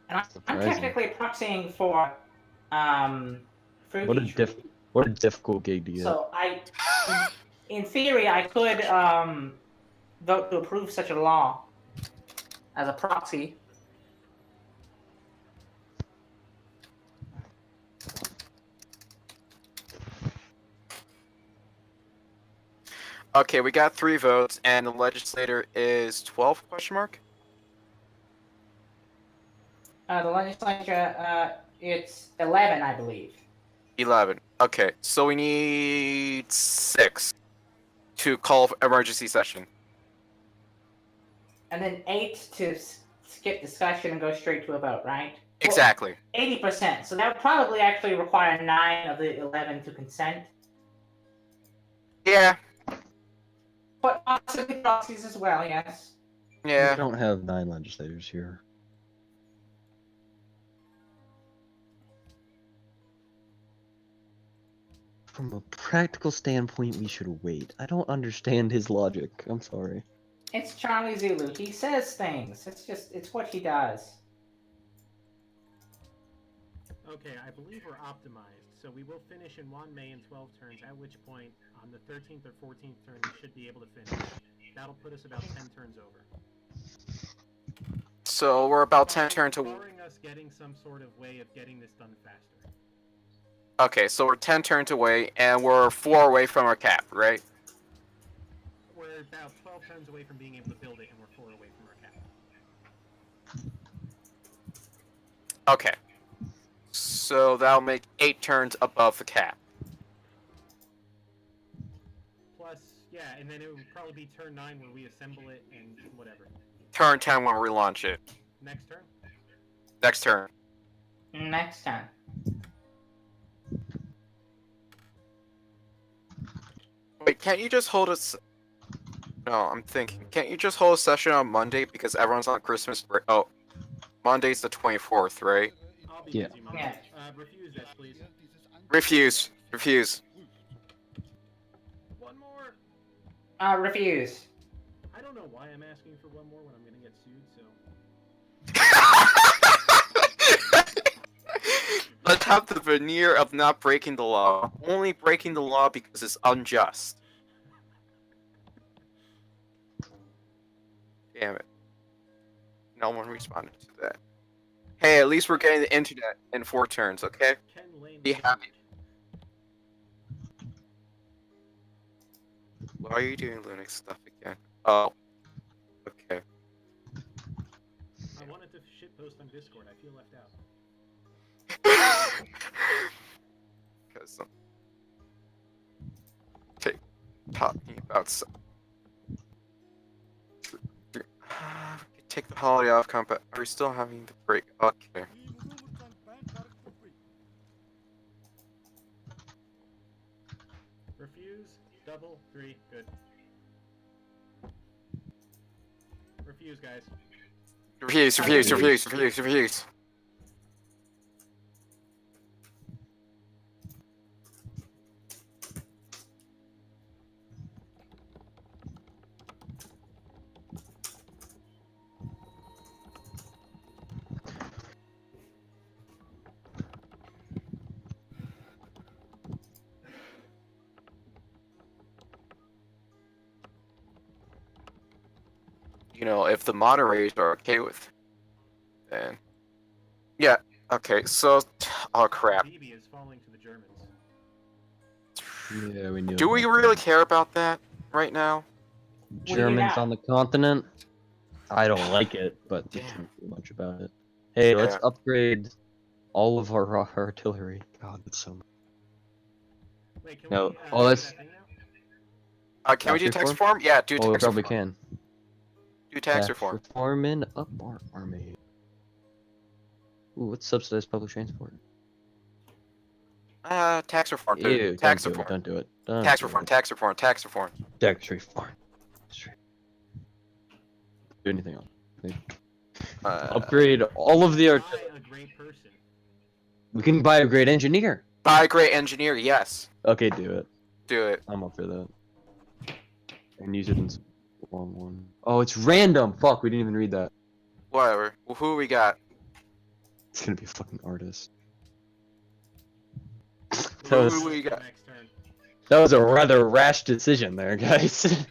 [SPEAKER 4] I'm
[SPEAKER 2] Surprising.
[SPEAKER 4] technically proxying for Fruity Tree.
[SPEAKER 2] What a difficult gig to get.
[SPEAKER 4] So in theory, I could vote to approve such a law as a proxy.
[SPEAKER 3] Okay, we got 3 votes, and the legislator is 12 question mark?
[SPEAKER 4] The legislature, it's 11, I believe.
[SPEAKER 3] 11. Okay, so we need 6 to call emergency session.
[SPEAKER 4] And then 8 to skip discussion and go straight to a vote, right?
[SPEAKER 3] Exactly.
[SPEAKER 4] 80%. So that would probably actually require 9 of the 11 to consent.
[SPEAKER 3] Yeah.
[SPEAKER 4] But possibly proxies as well, yes.
[SPEAKER 2] We
[SPEAKER 3] Yeah.
[SPEAKER 2] don't have 9 legislators here. From a practical standpoint, we should wait. I don't understand his logic. I'm sorry.
[SPEAKER 4] It's Charlie Zulu. He says things. It's what he does.
[SPEAKER 1] Okay, I believe we're optimized, so we will finish in 1 May in 12 turns, at which point, on the 13th or 14th turn, we should be able to finish. That'll put us about 10 turns over.
[SPEAKER 3] So we're about 10 turns to...
[SPEAKER 1] Barring us getting some sort of way of getting this done faster.
[SPEAKER 3] Okay, so we're 10 turns away, and we're 4 away from our cap, right?
[SPEAKER 1] We're about 12 turns away from being able to build it, and we're 4 away from our cap.
[SPEAKER 3] Okay. So that'll make 8 turns above the cap.
[SPEAKER 1] Plus, yeah, and then it would probably be turn 9 where we assemble it and whatever.
[SPEAKER 3] Turn 10 when we launch it.
[SPEAKER 1] Next turn?
[SPEAKER 3] Next turn.
[SPEAKER 4] Next time.
[SPEAKER 3] Wait, can't you just hold us... No, I'm thinking. Can't you just hold a session on Monday because everyone's on Christmas break? Oh, Monday's the 24th, right?
[SPEAKER 1] I'll be
[SPEAKER 2] Yeah.
[SPEAKER 1] busy, Mom.
[SPEAKER 4] Yeah.
[SPEAKER 1] Refuse that, please.
[SPEAKER 3] Refuse. Refuse.
[SPEAKER 1] One more!
[SPEAKER 4] Refuse.
[SPEAKER 1] I don't know why I'm asking for one more when I'm gonna get sued, so...
[SPEAKER 3] Let's have the veneer of not breaking the law. Only breaking the law because it's unjust. Damn it. No one responded to that. Hey, at least we're getting the internet in 4 turns, okay?
[SPEAKER 1] Ken Lane...
[SPEAKER 3] Be happy. Why are you doing Linux stuff again? Oh. Okay.
[SPEAKER 1] I wanted to shitpost on Discord, I feel left out.
[SPEAKER 3] Because talking about some... Take the holiday off combat. Are we still having the break? Okay.
[SPEAKER 1] Refuse. Double. 3. Good. Refuse, guys.
[SPEAKER 3] Refuse. You know, if the moderators are okay with it, then yeah. Okay, so oh crap.
[SPEAKER 1] BB is falling to the Germans.
[SPEAKER 2] Yeah, we knew.
[SPEAKER 3] Do we
[SPEAKER 2] about
[SPEAKER 3] really
[SPEAKER 2] that.
[SPEAKER 3] care about that right now?
[SPEAKER 4] do
[SPEAKER 2] Germans
[SPEAKER 4] now?
[SPEAKER 2] on the continent? I don't like it, but we
[SPEAKER 3] Damn.
[SPEAKER 2] can't do much about it. Hey, let's
[SPEAKER 3] Yeah.
[SPEAKER 2] upgrade all of our artillery. God, that's so much.
[SPEAKER 1] Wait, can
[SPEAKER 2] No.
[SPEAKER 1] we
[SPEAKER 2] Oh,
[SPEAKER 1] do
[SPEAKER 2] that's.
[SPEAKER 1] that thing now?
[SPEAKER 3] Can we do
[SPEAKER 2] Tax
[SPEAKER 3] tax
[SPEAKER 2] reform?
[SPEAKER 3] reform? Yeah, do
[SPEAKER 2] Oh, we
[SPEAKER 3] tax
[SPEAKER 2] probably
[SPEAKER 3] reform.
[SPEAKER 2] can.
[SPEAKER 3] Do tax reform.
[SPEAKER 2] Reforming up our army. Ooh, what's subsidized public transport?
[SPEAKER 3] Tax reform.
[SPEAKER 2] Ew,
[SPEAKER 3] Tax
[SPEAKER 2] don't do
[SPEAKER 3] reform.
[SPEAKER 2] it. Don't do it. Don't
[SPEAKER 3] Tax
[SPEAKER 2] do
[SPEAKER 3] reform.
[SPEAKER 2] it.
[SPEAKER 3] Tax reform. Tax reform.
[SPEAKER 2] Tax reform. Do anything else. Upgrade all of the artillery.
[SPEAKER 1] Buy a great person.
[SPEAKER 2] We can buy a great engineer.
[SPEAKER 3] Buy a great engineer. Yes.
[SPEAKER 2] Okay, do it.
[SPEAKER 3] Do it.
[SPEAKER 2] I'm up for that. And use it in long one. Oh, it's random. Fuck, we didn't even read that.
[SPEAKER 3] Whatever. Well, who we got?
[SPEAKER 2] It's gonna be a fucking artist.
[SPEAKER 3] Who
[SPEAKER 2] was-
[SPEAKER 3] we got?
[SPEAKER 1] Next turn.
[SPEAKER 2] That was a rather rash decision there, guys.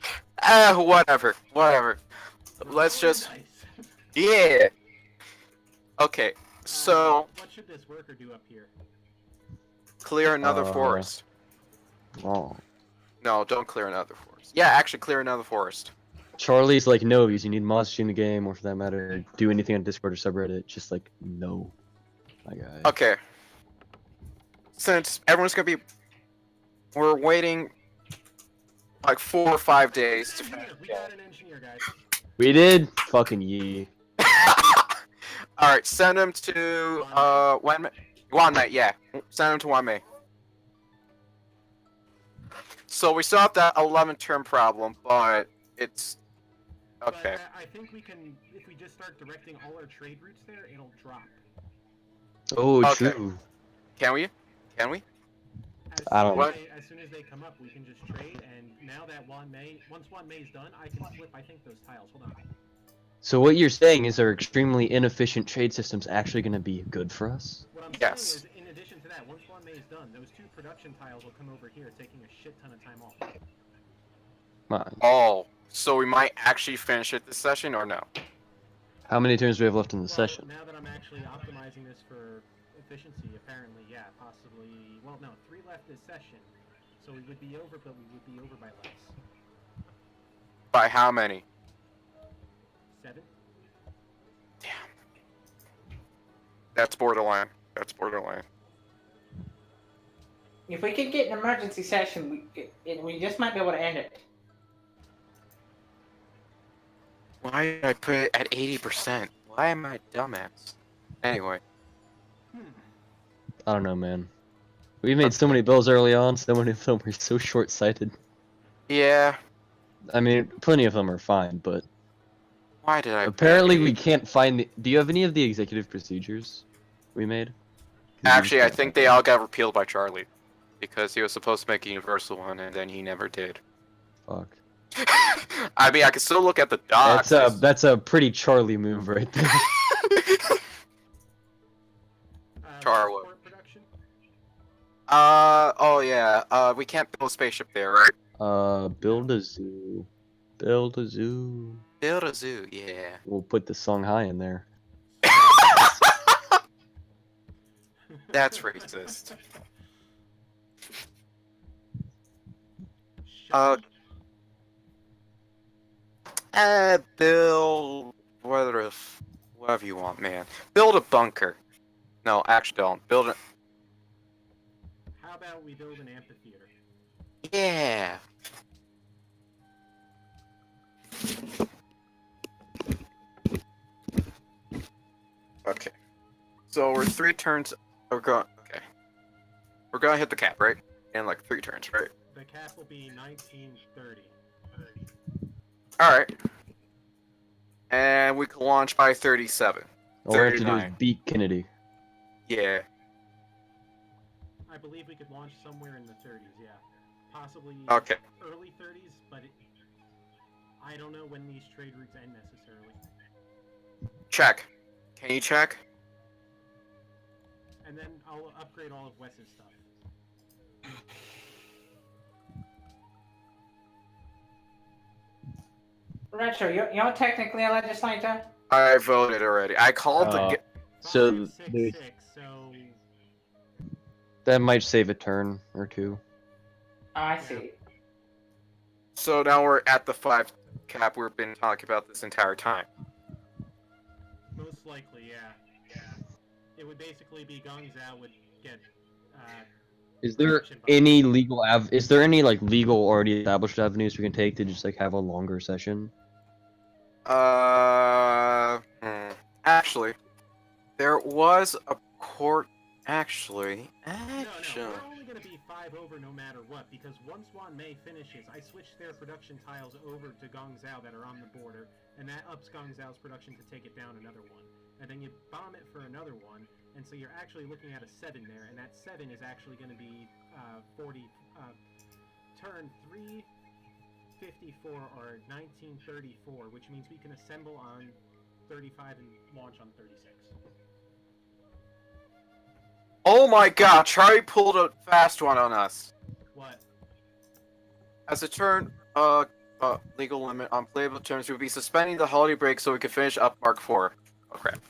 [SPEAKER 3] Whatever. Whatever. Let's just.
[SPEAKER 1] Nice.
[SPEAKER 3] Yeah. Okay. So
[SPEAKER 1] what should this worker do up here?
[SPEAKER 3] clear another
[SPEAKER 2] Uh,
[SPEAKER 3] forest.
[SPEAKER 2] Oh.
[SPEAKER 3] No, don't clear another forest. Yeah, actually clear another forest.
[SPEAKER 2] Charlie's like, no, because you need mods to in the game, or for that matter, do anything on Discord or subreddit. Just like, no. My guy.
[SPEAKER 3] Okay. Since everyone's gonna be, we're waiting like 4 or 5 days to
[SPEAKER 1] Engineer. We got an engineer, guys.
[SPEAKER 2] We did? Fucking yee.
[SPEAKER 3] All right, send him to Wanmei. Yeah, send him to Wanmei. So we still have that 11-term problem, but it's okay.
[SPEAKER 1] But I think we can, if we just start directing all our trade routes there, it'll drop.
[SPEAKER 2] Oh,
[SPEAKER 3] Okay.
[SPEAKER 2] true.
[SPEAKER 3] Can we? Can we?
[SPEAKER 2] I don't
[SPEAKER 3] know.
[SPEAKER 1] As soon as they come up, we can just trade. And now that once Wanmei's done, I can flip. I think those tiles. Hold on.
[SPEAKER 2] So what you're saying is our extremely inefficient trade system's actually going to be good for us?
[SPEAKER 1] What I'm
[SPEAKER 3] Yes.
[SPEAKER 1] saying is, in addition to that, once Wanmei is done, those 2 production tiles will come over here, taking a shit ton of time off.
[SPEAKER 2] Come on.
[SPEAKER 3] Oh, so we might actually finish it this session or no?
[SPEAKER 2] How many turns do we have left in the
[SPEAKER 1] Well,
[SPEAKER 2] session?
[SPEAKER 1] now that I'm actually optimizing this for efficiency, apparently, yeah, possibly. Well, no, 3 left this session, so we would be over, but we would be over by less.
[SPEAKER 3] By how many?
[SPEAKER 1] 7.
[SPEAKER 3] That's borderline. That's borderline.
[SPEAKER 4] If we could get an emergency session, we just might be able to end it.
[SPEAKER 3] Why did I put it at 80%? Why am I a dumbass? Anyway.
[SPEAKER 2] I don't know, man. We made so many bills early on, so many of them were so short-sighted.
[SPEAKER 3] Yeah.
[SPEAKER 2] I mean, plenty of them are fine, but
[SPEAKER 3] Why did I?
[SPEAKER 2] apparently we can't find the... Do you have any of the executive procedures we made? 'Cause we just
[SPEAKER 3] Actually, I
[SPEAKER 2] can't
[SPEAKER 3] think
[SPEAKER 2] find
[SPEAKER 3] they all got repealed by Charlie, because he was supposed to make a universal one, and then he never did.
[SPEAKER 2] them. Fuck.
[SPEAKER 3] I mean, I can still look at the docs.
[SPEAKER 2] That's a pretty Charlie move right there.
[SPEAKER 3] Charwood.
[SPEAKER 1] Transport production?
[SPEAKER 3] Oh yeah. We can't build a spaceship there, right?
[SPEAKER 2] Build a zoo. Build a zoo.
[SPEAKER 3] Build a zoo, yeah.
[SPEAKER 2] We'll put the song high in there.
[SPEAKER 3] That's racist. Build whatever you want, man. Build a bunker. No, actually don't. Build it.
[SPEAKER 1] How about we build an amphitheater?
[SPEAKER 3] Yeah. So we're 3 turns. We're going. Okay. We're gonna hit the cap, right? In like 3 turns, right?
[SPEAKER 1] The cap will be 1930.
[SPEAKER 3] All right. And we can launch by 37.
[SPEAKER 2] All we have to do is
[SPEAKER 3] 39.
[SPEAKER 2] beat Kennedy.
[SPEAKER 3] Yeah.
[SPEAKER 1] I believe we could launch somewhere in the 30s, yeah. Possibly
[SPEAKER 3] Okay.
[SPEAKER 1] early 30s, but I don't know when these trade routes end necessarily.
[SPEAKER 3] Check. Can you check?
[SPEAKER 1] And then I'll upgrade all of Wes's stuff.
[SPEAKER 4] Retro, you're technically a legislator?
[SPEAKER 3] I voted already. I called the.
[SPEAKER 2] So
[SPEAKER 1] 566, so
[SPEAKER 2] that might save a turn or two.
[SPEAKER 4] Oh, I see.
[SPEAKER 3] So now we're at the 5 cap we've been talking about this entire time.
[SPEAKER 1] most likely, yeah. It would basically be Gong Zhao would get.
[SPEAKER 2] Is there
[SPEAKER 1] Production bonus.
[SPEAKER 2] any legal is there any like legal already established avenues we can take to just like have a longer session?
[SPEAKER 3] Actually, there was a court. Actually,
[SPEAKER 1] No, we're only going to be 5 over no matter what, because once Wan Mei finishes, I switch their production tiles over to Gong Zhao that are on the border, and that ups Gong Zhao's production to take it down another one. And then you bomb it for another one, and so you're actually looking at a 7 there, and that 7 is actually going to be 40, turn 354 or 1934, which means we can assemble on 35 and launch on 36.
[SPEAKER 3] Oh my god, Charlie pulled a fast one on us.
[SPEAKER 1] What?
[SPEAKER 3] As a turn, legal limit on playable terms, we would be suspending the holiday break so we could finish up Mark 4. Oh crap.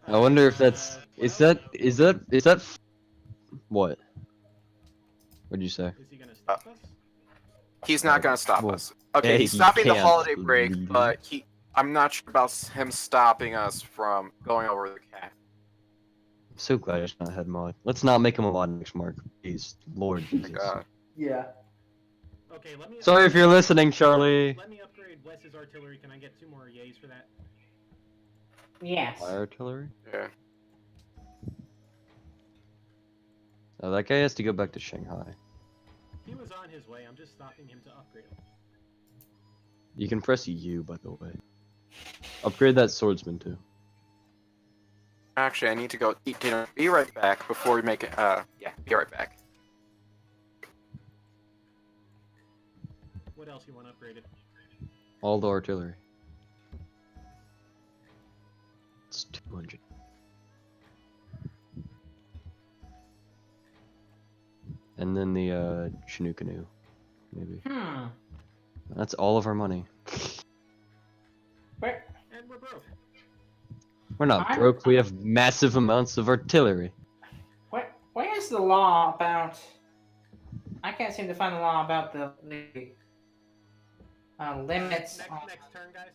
[SPEAKER 2] I wonder if that's is that what? What'd you say?
[SPEAKER 1] Is he gonna stop us?
[SPEAKER 3] He's not gonna stop
[SPEAKER 2] Well,
[SPEAKER 3] us. Okay,
[SPEAKER 2] yeah,
[SPEAKER 3] he's
[SPEAKER 2] he
[SPEAKER 3] stopping the
[SPEAKER 2] can't
[SPEAKER 3] holiday break,
[SPEAKER 2] legally.
[SPEAKER 3] but I'm not sure about him stopping us from going over the cap.
[SPEAKER 2] I'm so glad it's not head mod. Let's not make him a mod next Mark, please. Lord
[SPEAKER 3] Oh my
[SPEAKER 2] Jesus.
[SPEAKER 3] god.
[SPEAKER 4] Yeah.
[SPEAKER 1] Okay, let me.
[SPEAKER 2] Sorry if you're listening, Charlie.
[SPEAKER 1] Let me upgrade Wes's artillery. Can I get 2 more yays for that?
[SPEAKER 4] Yes.
[SPEAKER 2] Fire artillery?
[SPEAKER 3] Yeah.
[SPEAKER 2] Oh, that guy has to go back to Shanghai.
[SPEAKER 1] He was on his way. I'm just stopping him to upgrade him.
[SPEAKER 2] You can press U, by the way. Upgrade that swordsman too.
[SPEAKER 3] Actually, I need to go eat dinner. Be right back before we make it. Yeah, be right back.
[SPEAKER 1] What else you want upgraded?
[SPEAKER 2] All the artillery. It's 200. And then the Chinook canoe, maybe. That's all of our money.
[SPEAKER 4] Where?
[SPEAKER 1] And we're broke.
[SPEAKER 2] We're not
[SPEAKER 4] I'm-
[SPEAKER 2] broke. We have massive amounts of artillery.
[SPEAKER 4] Where's the law about? I can't seem to find the law about the limits.
[SPEAKER 1] Next
[SPEAKER 4] on-
[SPEAKER 1] turn, guys.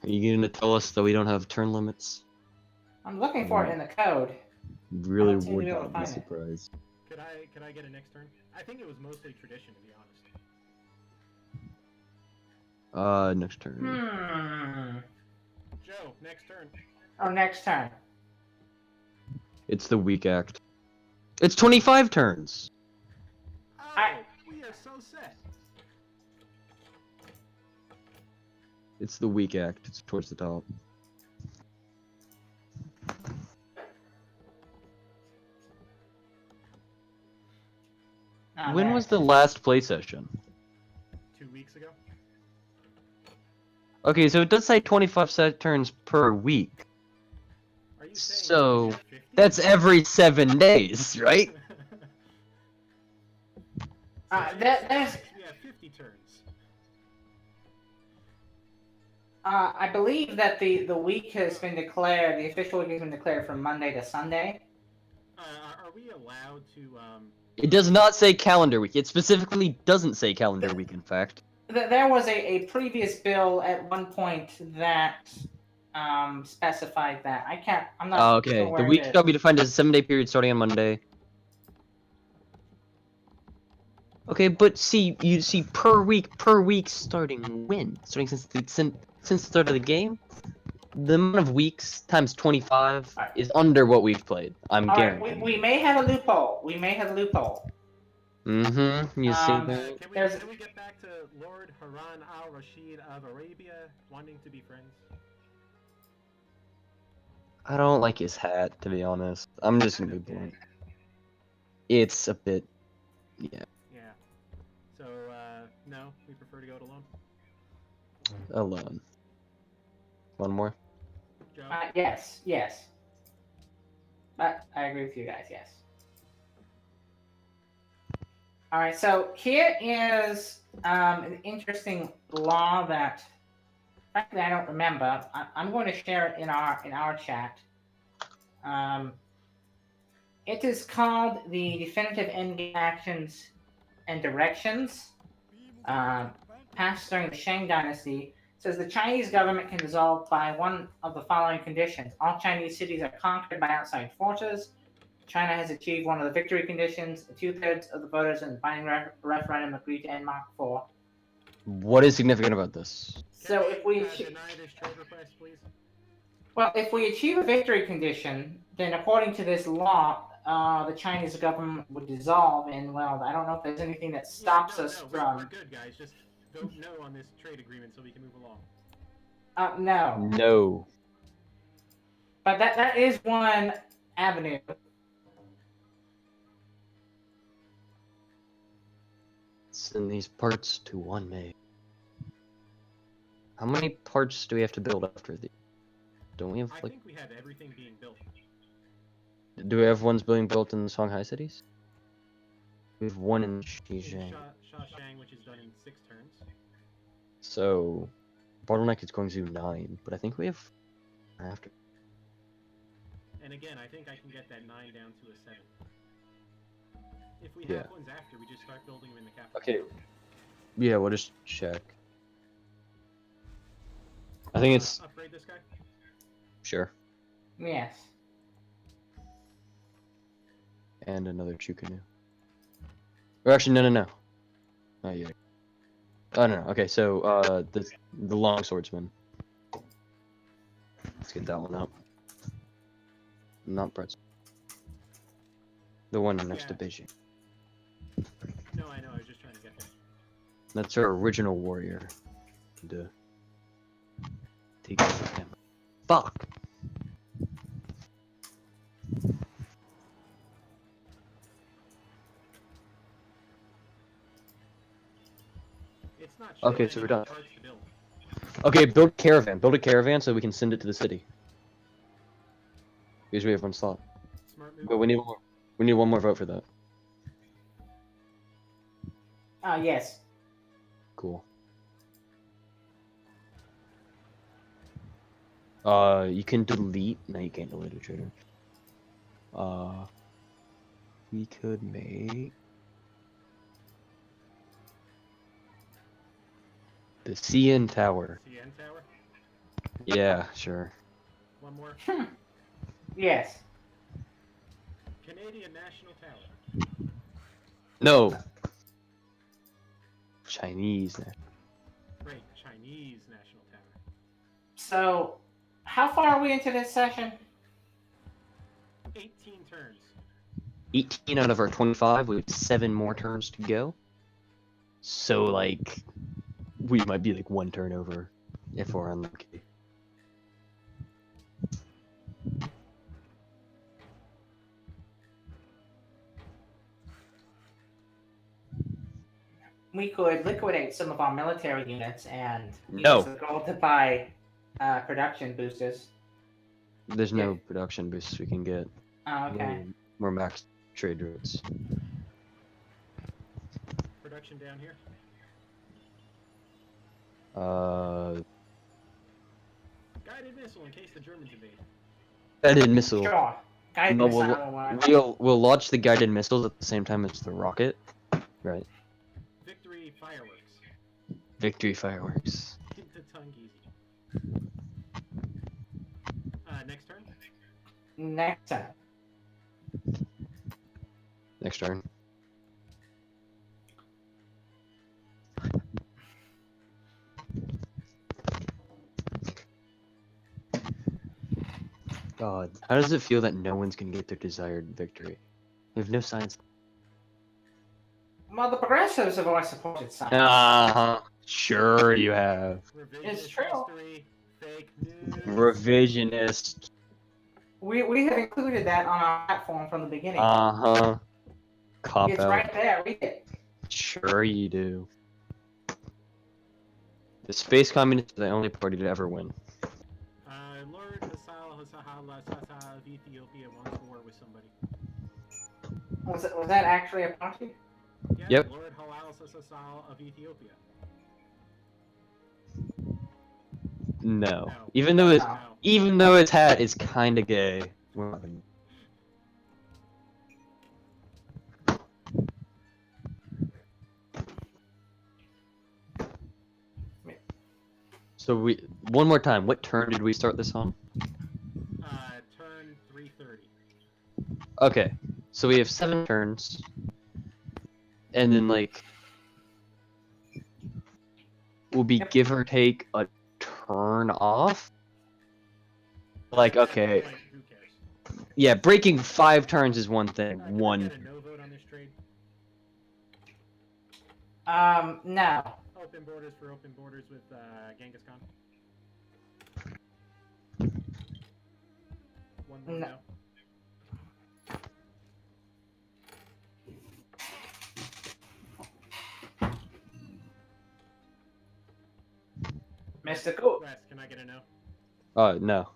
[SPEAKER 2] Are you gonna tell us that we don't have turn limits?
[SPEAKER 4] I'm looking for it in the code.
[SPEAKER 2] Really
[SPEAKER 4] don't seem to
[SPEAKER 2] would
[SPEAKER 4] be able to
[SPEAKER 2] not be
[SPEAKER 4] find it.
[SPEAKER 2] surprised.
[SPEAKER 1] Could I get a next turn? I think it was mostly tradition, to be honest.
[SPEAKER 2] Next turn.
[SPEAKER 1] Joe, next turn.
[SPEAKER 4] Oh, next turn.
[SPEAKER 2] It's the weak act. It's 25 turns.
[SPEAKER 1] Oh,
[SPEAKER 4] I-
[SPEAKER 1] we are so set.
[SPEAKER 2] It's the weak act. It's towards the top.
[SPEAKER 4] Oh,
[SPEAKER 2] When
[SPEAKER 4] there.
[SPEAKER 2] was the last play session?
[SPEAKER 1] 2 weeks ago.
[SPEAKER 2] Okay, so it does say 25 set turns per week.
[SPEAKER 1] Are you saying
[SPEAKER 2] So,
[SPEAKER 1] we have 50?
[SPEAKER 2] That's every 7 days, right?
[SPEAKER 4] There's.
[SPEAKER 1] We have 50 turns.
[SPEAKER 4] I believe that the week has been declared. The official week has been declared from Monday to Sunday.
[SPEAKER 1] Are we allowed to
[SPEAKER 2] It does not say calendar week. It specifically doesn't say calendar week, in fact.
[SPEAKER 4] There was a previous bill at one point that specified that. I'm not
[SPEAKER 2] Oh, okay.
[SPEAKER 4] sure
[SPEAKER 2] The
[SPEAKER 4] where
[SPEAKER 2] week
[SPEAKER 4] it
[SPEAKER 2] shall
[SPEAKER 4] is.
[SPEAKER 2] be defined as a 7-day period starting on Monday. Okay, but see, you see per week starting when? Starting since the start of the game, the amount of weeks times 25
[SPEAKER 4] Alright.
[SPEAKER 2] is under what we've played. I'm
[SPEAKER 4] All right,
[SPEAKER 2] guaranteed.
[SPEAKER 4] we may have a loophole. We may have a loophole.
[SPEAKER 2] Mm-hmm. You see
[SPEAKER 4] Um,
[SPEAKER 2] that?
[SPEAKER 1] Can we get back to Lord Harun al-Rashid of Arabia wanting to be friends?
[SPEAKER 2] I don't like his hat, to be honest. I'm just gonna be blunt. It's a bit, yeah,
[SPEAKER 1] Yeah. So, no, we prefer to go it alone.
[SPEAKER 2] alone. One more.
[SPEAKER 1] Joe?
[SPEAKER 4] Yes, yes. But I agree with you guys, yes. All right, so here is an interesting law that, frankly, I don't remember. I'm going to share it in our chat. It is called the Definitive Endgame Actions and Directions, passed during the Shang Dynasty. It says the Chinese government can dissolve by one of the following conditions: all Chinese cities are conquered by outside forces. China has achieved one of the victory conditions. 2/3 of the voters in the binding referendum agreed to end MK4.
[SPEAKER 2] What is significant about this?
[SPEAKER 4] So
[SPEAKER 1] Can
[SPEAKER 4] if we
[SPEAKER 1] deny this trade request, please?
[SPEAKER 4] Well, if we achieve a victory condition, then according to this law, the Chinese government would dissolve, and well, I don't know if there's anything that stops us
[SPEAKER 1] We're
[SPEAKER 4] from.
[SPEAKER 1] good, guys. Just vote no on this trade agreement so we can move along.
[SPEAKER 4] No,
[SPEAKER 2] No.
[SPEAKER 4] but that is one avenue.
[SPEAKER 2] Send these parts to one May. How many parts do we have to build after the? Don't we have
[SPEAKER 1] I
[SPEAKER 2] like?
[SPEAKER 1] think we have everything being built.
[SPEAKER 2] Do we have ones being built in the Shanghai cities? We have one in
[SPEAKER 1] In
[SPEAKER 2] Xizang.
[SPEAKER 1] Shang, which is done in 6 turns.
[SPEAKER 2] So, bottleneck is going to 9, but I think we have after.
[SPEAKER 1] And again, I think I can get that 9 down to a 7. If we
[SPEAKER 2] Yeah.
[SPEAKER 1] have ones after, we just start building them in the capital.
[SPEAKER 2] Okay. Yeah, we'll just check. I think it's
[SPEAKER 1] upgrade this guy.
[SPEAKER 2] sure.
[SPEAKER 4] Yes.
[SPEAKER 2] And another Chukanu. Or actually, no. Not yet. Oh no. Okay, so the long swordsman. Let's get that one up. Not Brett's. The one next to
[SPEAKER 1] Yeah.
[SPEAKER 2] Beijing.
[SPEAKER 1] No, I know. I was just trying to get there.
[SPEAKER 2] That's our original warrior. Duh. Take it from him. Fuck.
[SPEAKER 1] It's not
[SPEAKER 2] Okay,
[SPEAKER 1] showing
[SPEAKER 2] so we're
[SPEAKER 1] any
[SPEAKER 2] done.
[SPEAKER 1] parts to build.
[SPEAKER 2] Okay, build a caravan. Build a caravan so we can send it to the city. Because we have one slot.
[SPEAKER 1] Smart move.
[SPEAKER 2] But we need one more. We need one more vote for that.
[SPEAKER 4] Yes.
[SPEAKER 2] Cool. You can delete. No, you can't delete a trader. We could make the CN Tower.
[SPEAKER 1] CN Tower.
[SPEAKER 2] Yeah, sure.
[SPEAKER 1] One more.
[SPEAKER 4] Yes.
[SPEAKER 1] Canadian National Tower.
[SPEAKER 2] No. Chinese.
[SPEAKER 1] Great. Chinese National Tower.
[SPEAKER 4] So, how far are we into this session?
[SPEAKER 1] 18 turns.
[SPEAKER 2] 18 out of our 25. We have 7 more turns to go. So, like, we might be like 1 turn over if we're unlucky.
[SPEAKER 4] We could liquidate some of our military units and
[SPEAKER 2] No.
[SPEAKER 4] use the gold to buy production boosters.
[SPEAKER 2] There's no production boosts we can get.
[SPEAKER 4] Oh, okay.
[SPEAKER 2] We're max trade routes.
[SPEAKER 1] Production down here. Guided missile in case the Germans invade.
[SPEAKER 2] Guided missile.
[SPEAKER 4] Sure. Guided
[SPEAKER 2] No,
[SPEAKER 4] missile will work.
[SPEAKER 2] we'll launch the guided missiles at the same time as the rocket. Right.
[SPEAKER 1] Victory fireworks.
[SPEAKER 2] Victory fireworks.
[SPEAKER 1] Keep the tongue easy. Next turn.
[SPEAKER 4] Next time.
[SPEAKER 2] Next turn. God, how does it feel that no one's gonna get their desired victory? We have no science.
[SPEAKER 4] Well, the progressives have always supported science.
[SPEAKER 2] Uh-huh. Sure you have.
[SPEAKER 4] It's
[SPEAKER 1] Revisionist
[SPEAKER 4] true.
[SPEAKER 1] history, fake news.
[SPEAKER 2] Revisionist.
[SPEAKER 4] We have included that on our platform from the beginning.
[SPEAKER 2] Uh-huh. Cop
[SPEAKER 4] It's
[SPEAKER 2] out.
[SPEAKER 4] right there. Read it.
[SPEAKER 2] Sure you do. The space communists are the only party to ever win.
[SPEAKER 1] Lord Hassahala Sasa of Ethiopia wants war with somebody.
[SPEAKER 4] Was that actually a party?
[SPEAKER 1] Yeah,
[SPEAKER 2] Yep.
[SPEAKER 1] Lord Halal Sasasal of Ethiopia.
[SPEAKER 2] No.
[SPEAKER 1] No.
[SPEAKER 2] Even though
[SPEAKER 4] No.
[SPEAKER 2] even though its hat is kinda gay. We're not gonna- So one more time, what turn did we start this on?
[SPEAKER 1] Turn 330.
[SPEAKER 2] Okay. So we have 7 turns. And then like will be
[SPEAKER 4] Yep.
[SPEAKER 2] give or take a turn off. Like, okay,
[SPEAKER 1] Wait, who cares?
[SPEAKER 2] yeah, breaking 5 turns is one thing.
[SPEAKER 1] Can I
[SPEAKER 2] One.
[SPEAKER 1] get a no vote on this trade?
[SPEAKER 4] No.
[SPEAKER 1] Open borders for open borders with Genghis Khan. One vote
[SPEAKER 4] No.
[SPEAKER 1] no.
[SPEAKER 4] Mr. Cool.
[SPEAKER 1] Wes, can I get a no?
[SPEAKER 2] No.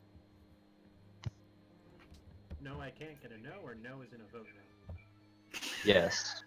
[SPEAKER 1] No, I can't get a no, or no isn't a vote no?
[SPEAKER 2] Yes.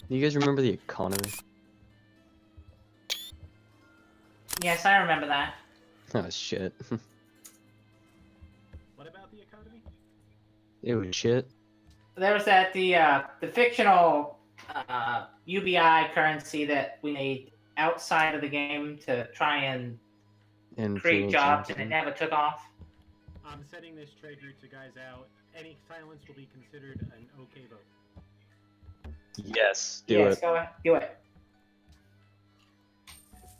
[SPEAKER 2] Do you guys remember the economy?
[SPEAKER 4] Yes, I remember that.
[SPEAKER 2] Oh shit.
[SPEAKER 1] What about the economy?
[SPEAKER 2] It was shit.
[SPEAKER 4] There was that the fictional UBI currency that we made outside of the game to try and
[SPEAKER 2] And
[SPEAKER 4] create jobs, and it
[SPEAKER 2] and
[SPEAKER 4] never took off.
[SPEAKER 1] I'm setting this trade route to guys out. Any silence will be considered an okay vote.
[SPEAKER 2] yes, do
[SPEAKER 4] Yes,
[SPEAKER 2] it.
[SPEAKER 4] go ahead, do it.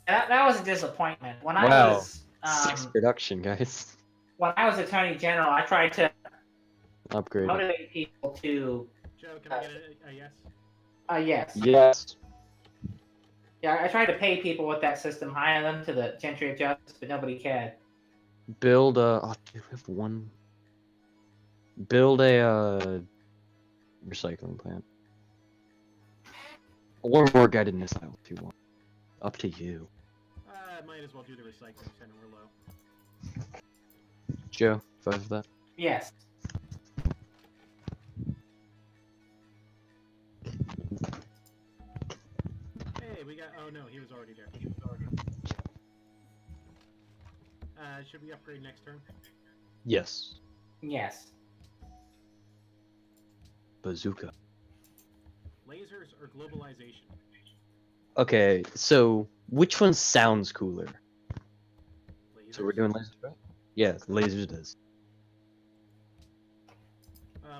[SPEAKER 4] That was a disappointment. When I
[SPEAKER 2] Wow.
[SPEAKER 4] was
[SPEAKER 2] 6 production, guys.
[SPEAKER 4] when I was Attorney General, I tried to
[SPEAKER 2] Upgrade it.
[SPEAKER 4] motivate people to
[SPEAKER 1] Joe, can I get a yes?
[SPEAKER 4] yes.
[SPEAKER 2] Yes.
[SPEAKER 4] Yeah, I tried to pay people with that system, hire them to the Gentry of Justice, but nobody cared.
[SPEAKER 2] Build a oh, dude, we have one. Build a recycling plant. Or more guided missile if you want. Up to you.
[SPEAKER 1] Might as well do the recycling center. We're low.
[SPEAKER 2] Joe, 5 of that.
[SPEAKER 4] Yes.
[SPEAKER 1] Hey, we got. Oh no, he was already there. Should we upgrade next turn?
[SPEAKER 2] Yes.
[SPEAKER 4] Yes.
[SPEAKER 2] Bazooka.
[SPEAKER 1] Lasers or globalization?
[SPEAKER 2] Okay, so which one sounds cooler?
[SPEAKER 1] Lasers.
[SPEAKER 2] So we're doing lasers, right? Yeah, lasers does.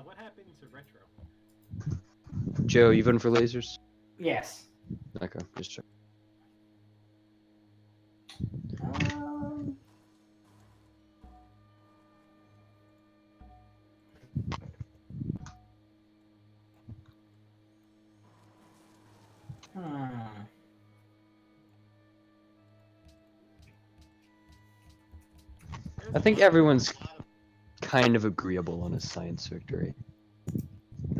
[SPEAKER 1] What happened to retro?
[SPEAKER 2] Joe, you voting for lasers?
[SPEAKER 4] Yes.
[SPEAKER 2] Okay, just check. I think everyone's kind of agreeable on a science victory.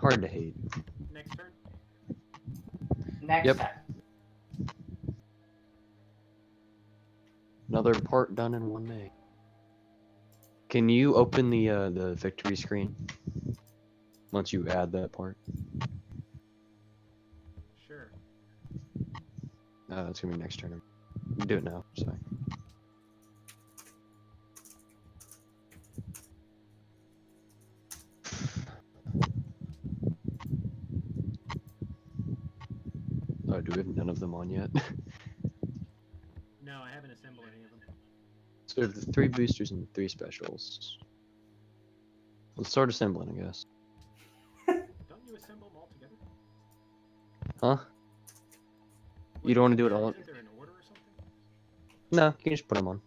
[SPEAKER 2] Hard to hate.
[SPEAKER 1] Next turn.
[SPEAKER 4] Next
[SPEAKER 2] Yep.
[SPEAKER 4] time.
[SPEAKER 2] Another part done in 1 day. Can you open the victory screen once you add that part?
[SPEAKER 1] Sure.
[SPEAKER 2] That's gonna be next turn. Do it now. Sorry. do we have none of them on yet?
[SPEAKER 1] No, I haven't assembled any of them.
[SPEAKER 2] So the 3 boosters and 3 specials. Let's start assembling, I guess.
[SPEAKER 1] Don't you assemble them all together?
[SPEAKER 2] Huh? You don't want to do it all?
[SPEAKER 1] Isn't there an order or something?
[SPEAKER 2] No, you can just put them on.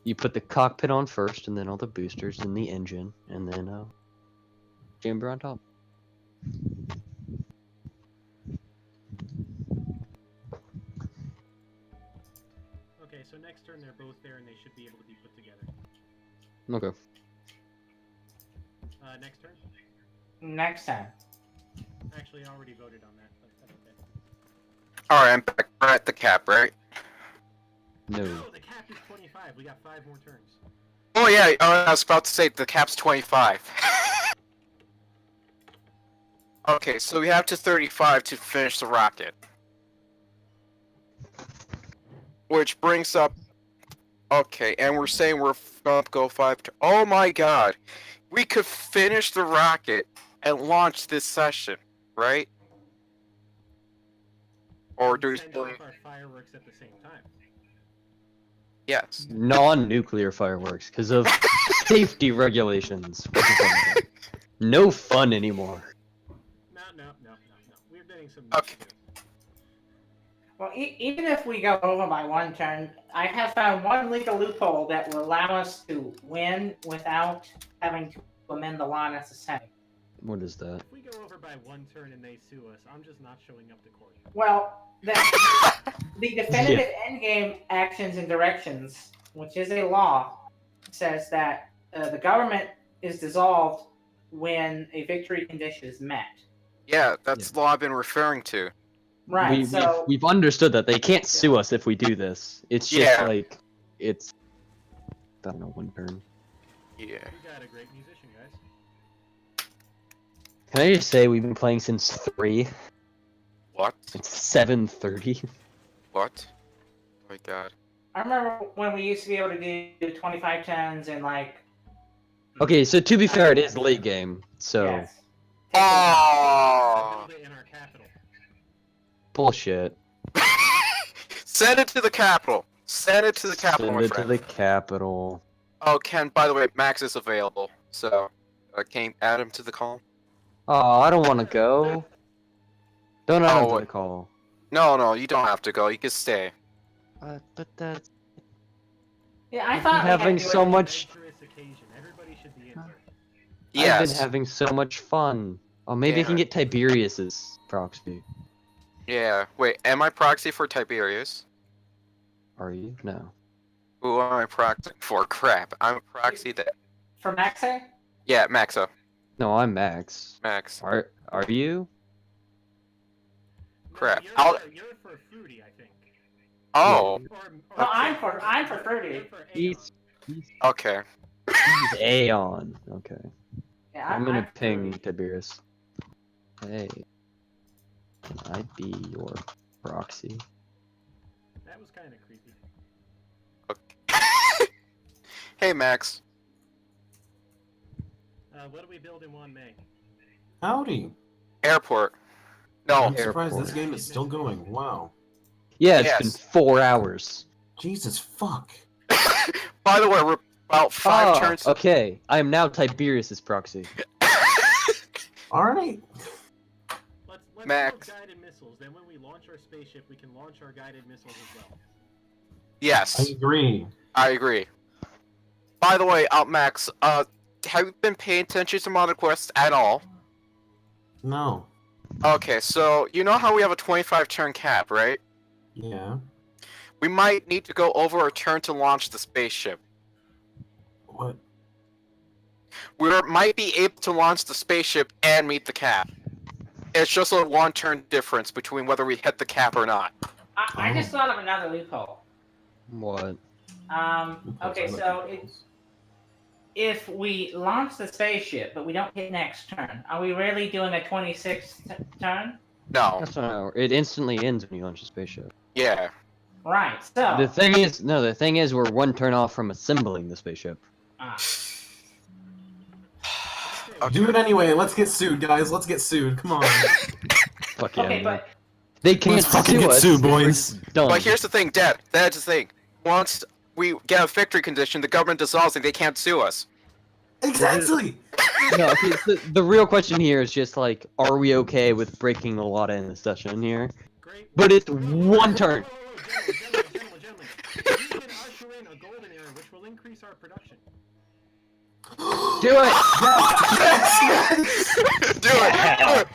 [SPEAKER 2] You put the cockpit on first, and then all the boosters, and the engine, and then chamber on top.
[SPEAKER 1] Okay, so next turn they're both there and they should be able to be put together.
[SPEAKER 2] Okay.
[SPEAKER 1] Next turn?
[SPEAKER 4] Next time.
[SPEAKER 1] Actually, I already voted on that, but that's okay.
[SPEAKER 3] Alright, I'm back. We're at the cap, right?
[SPEAKER 2] No.
[SPEAKER 1] Oh, the cap is 25. We got 5 more turns.
[SPEAKER 3] Oh yeah, I was about to say the cap's 25. Okay, so we have to 35 to finish the rocket. Which brings up... Okay, and we're saying we're gonna go 5... Oh my god! We could finish the rocket and launch this session, right? Or do we
[SPEAKER 1] Send
[SPEAKER 3] still...
[SPEAKER 1] off our fireworks at the same time.
[SPEAKER 3] Yes.
[SPEAKER 2] Non-nuclear fireworks, because of safety regulations. No fun anymore.
[SPEAKER 1] No. We're getting some...
[SPEAKER 3] Okay.
[SPEAKER 4] Well, even if we go over by 1 turn, I have found one legal loophole that will allow us to win without having to amend the law necessarily.
[SPEAKER 2] What is that?
[SPEAKER 1] If we go over by 1 turn and they sue us, I'm just not showing up to court.
[SPEAKER 4] Well, the definitive endgame actions and directions, which is a law, says that the government is dissolved when a victory condition is met.
[SPEAKER 3] Yeah, that's the law I've been referring to.
[SPEAKER 4] Right,
[SPEAKER 2] We've understood that they can't sue us if we do this. It's just like, it's... I don't know, 1 turn.
[SPEAKER 3] Yeah.
[SPEAKER 1] We got a great musician, guys.
[SPEAKER 2] Can I just say we've been playing since 3?
[SPEAKER 3] What?
[SPEAKER 2] It's 7:30.
[SPEAKER 3] What? Oh my god.
[SPEAKER 4] I remember when we used to be able to do 25 turns and like...
[SPEAKER 2] Okay, so to be fair, it is late game, so...
[SPEAKER 4] Yes.
[SPEAKER 3] Oh!
[SPEAKER 1] Build it in our capital.
[SPEAKER 2] Bullshit.
[SPEAKER 3] Send it to the capital. Send it to the capital,
[SPEAKER 2] Send
[SPEAKER 3] my
[SPEAKER 2] it to
[SPEAKER 3] friend.
[SPEAKER 2] the capital.
[SPEAKER 3] Oh, Ken, by the way, Max is available. So, can you add him to the call?
[SPEAKER 2] Oh, I don't want to go. Don't add him to
[SPEAKER 3] what?
[SPEAKER 2] the call.
[SPEAKER 3] No, you don't have to go. You can stay.
[SPEAKER 2] But that's...
[SPEAKER 4] Yeah, I
[SPEAKER 2] I've
[SPEAKER 4] thought
[SPEAKER 2] been having
[SPEAKER 4] we had to do
[SPEAKER 2] so
[SPEAKER 4] it-
[SPEAKER 2] much...
[SPEAKER 1] Adventurous occasion. Everybody should be in there.
[SPEAKER 2] I've
[SPEAKER 3] Yes.
[SPEAKER 2] been having so much fun. Oh, maybe I can
[SPEAKER 3] Yeah.
[SPEAKER 2] get Tiberius's proxy.
[SPEAKER 3] Yeah. Wait, am I proxy for Tiberius?
[SPEAKER 2] Are you? No.
[SPEAKER 3] Who am I proxy for? Crap. I'm a proxy that...
[SPEAKER 4] For Maxe?
[SPEAKER 3] Yeah, Maxo.
[SPEAKER 2] No, I'm Max.
[SPEAKER 3] Max.
[SPEAKER 2] Are you?
[SPEAKER 3] Crap.
[SPEAKER 1] No,
[SPEAKER 3] I'll-
[SPEAKER 1] you're for Fruity, I think.
[SPEAKER 3] Oh,
[SPEAKER 4] No, I'm for Fruity.
[SPEAKER 1] You're for
[SPEAKER 2] He's
[SPEAKER 3] okay.
[SPEAKER 2] Aeon. Okay.
[SPEAKER 4] Yeah,
[SPEAKER 2] I'm gonna
[SPEAKER 4] for
[SPEAKER 2] ping
[SPEAKER 4] Fruity.
[SPEAKER 2] Tiberius. Hey. Can I be your proxy?
[SPEAKER 1] That was kind of creepy.
[SPEAKER 3] Okay. Hey, Max.
[SPEAKER 1] What do we build in 1 May?
[SPEAKER 6] Howdy.
[SPEAKER 3] Airport. No.
[SPEAKER 6] I'm surprised
[SPEAKER 2] Airport.
[SPEAKER 6] this game is still going. Wow.
[SPEAKER 2] Yeah, it's been
[SPEAKER 3] Yes.
[SPEAKER 2] 4 hours.
[SPEAKER 6] Jesus fuck.
[SPEAKER 3] By the way, we're about 5 turns.
[SPEAKER 2] Okay, I am now Tiberius's proxy.
[SPEAKER 6] Alright.
[SPEAKER 1] Let's
[SPEAKER 3] Max.
[SPEAKER 1] build guided missiles. Then when we launch our spaceship, we can launch our guided missiles as well.
[SPEAKER 3] Yes.
[SPEAKER 6] I agree.
[SPEAKER 3] I agree. By the way, Max, have you been paying attention to Modern Quest at all?
[SPEAKER 6] No.
[SPEAKER 3] Okay, so you know how we have a 25 turn cap, right?
[SPEAKER 6] Yeah.
[SPEAKER 3] We might need to go over a turn to launch the spaceship.
[SPEAKER 6] What?
[SPEAKER 3] We might be able to launch the spaceship and meet the cap. It's just a 1 turn difference between whether we hit the cap or not.
[SPEAKER 4] I just thought of another loophole.
[SPEAKER 2] What?
[SPEAKER 4] Okay, so if we launch the spaceship, but we don't hit next turn, are we really doing a 26th turn?
[SPEAKER 3] No.
[SPEAKER 2] That's not how it instantly ends when you launch a spaceship.
[SPEAKER 3] Yeah.
[SPEAKER 4] Right, so...
[SPEAKER 2] The thing is, we're 1 turn off from assembling the spaceship.
[SPEAKER 4] Ah.
[SPEAKER 6] Do it anyway. Let's get sued, guys. Let's get sued. Come on.
[SPEAKER 2] Fuck yeah,
[SPEAKER 4] Okay,
[SPEAKER 2] man.
[SPEAKER 4] but
[SPEAKER 2] They can't
[SPEAKER 6] Let's fucking
[SPEAKER 2] sue
[SPEAKER 6] get
[SPEAKER 2] us.
[SPEAKER 6] sued,
[SPEAKER 2] We're
[SPEAKER 6] boys.
[SPEAKER 2] just done.
[SPEAKER 3] But here's the thing, Dad. That's the thing. Once we get a victory condition, the government dissolves and they can't sue us.
[SPEAKER 6] Exactly.
[SPEAKER 2] No, okay, the real question here is just like, are we okay with breaking the law in the session here?
[SPEAKER 1] Great.
[SPEAKER 2] But it's one turn.
[SPEAKER 1] Gentlemen. We can usher in a golden era, which will increase our production.
[SPEAKER 2] Do it!
[SPEAKER 3] Do it!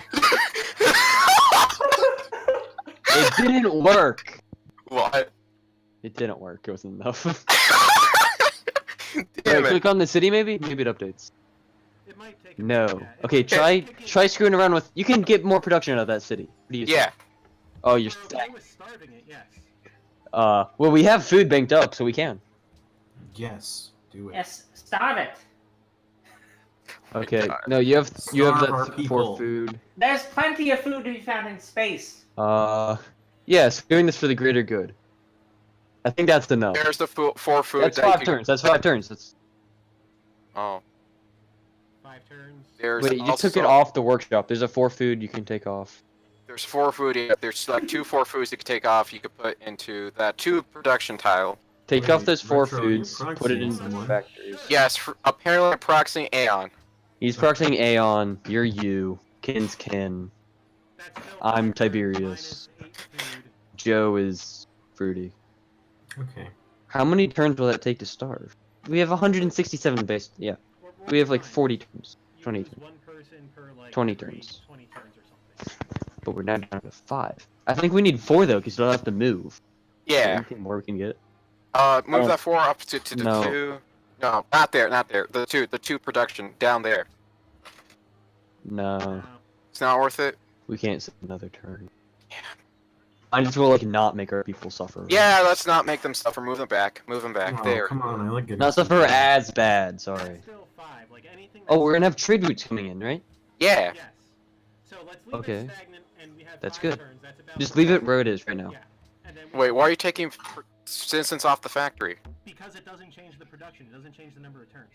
[SPEAKER 2] It didn't work.
[SPEAKER 3] What?
[SPEAKER 2] It didn't work. It wasn't enough.
[SPEAKER 3] Damn it.
[SPEAKER 2] Click on the city, maybe. Maybe it updates.
[SPEAKER 1] It might take.
[SPEAKER 2] No. Okay, try screwing around with. You can get more production out of that city. What do you
[SPEAKER 3] Yeah.
[SPEAKER 2] think? Oh, you're.
[SPEAKER 1] I was starving it. Yes.
[SPEAKER 2] Well, we have food banked up, so we can.
[SPEAKER 6] Yes. Do it.
[SPEAKER 4] yes, start it.
[SPEAKER 2] Okay. No, you have
[SPEAKER 6] Starve our
[SPEAKER 2] that
[SPEAKER 6] people.
[SPEAKER 2] for food.
[SPEAKER 4] There's plenty of food to be found in space.
[SPEAKER 2] Yes, doing this for the greater good. I think that's enough.
[SPEAKER 3] There's the 4 food.
[SPEAKER 2] That's
[SPEAKER 3] that you
[SPEAKER 2] 5
[SPEAKER 3] can-
[SPEAKER 2] turns. That's 5 turns. That's.
[SPEAKER 3] Oh.
[SPEAKER 1] 5 turns.
[SPEAKER 3] There's
[SPEAKER 2] Wait, you
[SPEAKER 3] also,
[SPEAKER 2] took it off the workshop. There's a 4 food you can take off.
[SPEAKER 3] There's 4 food. Yeah, there's like 2 4 foods you can take off. You could put into that 2 production tile.
[SPEAKER 2] Take
[SPEAKER 6] Wait,
[SPEAKER 2] off those 4
[SPEAKER 6] Retro, are you
[SPEAKER 2] foods. Put it
[SPEAKER 6] proxying
[SPEAKER 2] in
[SPEAKER 6] someone?
[SPEAKER 2] factories.
[SPEAKER 3] Yes, apparently I'm proxying Aeon.
[SPEAKER 2] He's proxying Aeon. You're you. Kin's Kin.
[SPEAKER 1] That's still
[SPEAKER 2] I'm
[SPEAKER 1] 5 turns
[SPEAKER 2] Tiberius.
[SPEAKER 1] minus 8 food.
[SPEAKER 2] Joe is fruity.
[SPEAKER 6] Okay.
[SPEAKER 2] How many turns will that take to starve? We have 167 base. Yeah, we have like 40 turns.
[SPEAKER 1] You
[SPEAKER 2] 20
[SPEAKER 1] lose
[SPEAKER 2] turns.
[SPEAKER 1] 1 person per like
[SPEAKER 2] 20
[SPEAKER 1] every
[SPEAKER 2] turns.
[SPEAKER 1] 20 turns or something.
[SPEAKER 2] But we're now down to 5. I think we need 4 though, because we don't have to move.
[SPEAKER 3] Yeah.
[SPEAKER 2] Anything more we can get?
[SPEAKER 3] Move
[SPEAKER 2] Oh.
[SPEAKER 3] that 4 up to the
[SPEAKER 2] No.
[SPEAKER 3] 2. No, not there, not there. The 2 production down there.
[SPEAKER 2] No,
[SPEAKER 3] It's not worth it.
[SPEAKER 2] we can't sit another turn. I just will like not make our people suffer.
[SPEAKER 3] Yeah, let's not make them suffer. Move them back. Move them back.
[SPEAKER 6] Oh,
[SPEAKER 3] There.
[SPEAKER 6] come on, I like good.
[SPEAKER 2] Not suffer as bad. Sorry.
[SPEAKER 1] That's still 5. Like anything.
[SPEAKER 2] Oh,
[SPEAKER 1] that's-
[SPEAKER 2] we're gonna have trade routes coming in, right?
[SPEAKER 3] Yeah.
[SPEAKER 1] Yes. So let's leave
[SPEAKER 2] Okay.
[SPEAKER 1] it stagnant, and we have
[SPEAKER 2] That's
[SPEAKER 1] 5
[SPEAKER 2] good.
[SPEAKER 1] turns. That's about
[SPEAKER 2] Just leave it where it is right now.
[SPEAKER 1] Yeah. And then we
[SPEAKER 3] Wait, why are you taking citizens off the factory?
[SPEAKER 1] Because it doesn't change the production. It doesn't change the number of turns.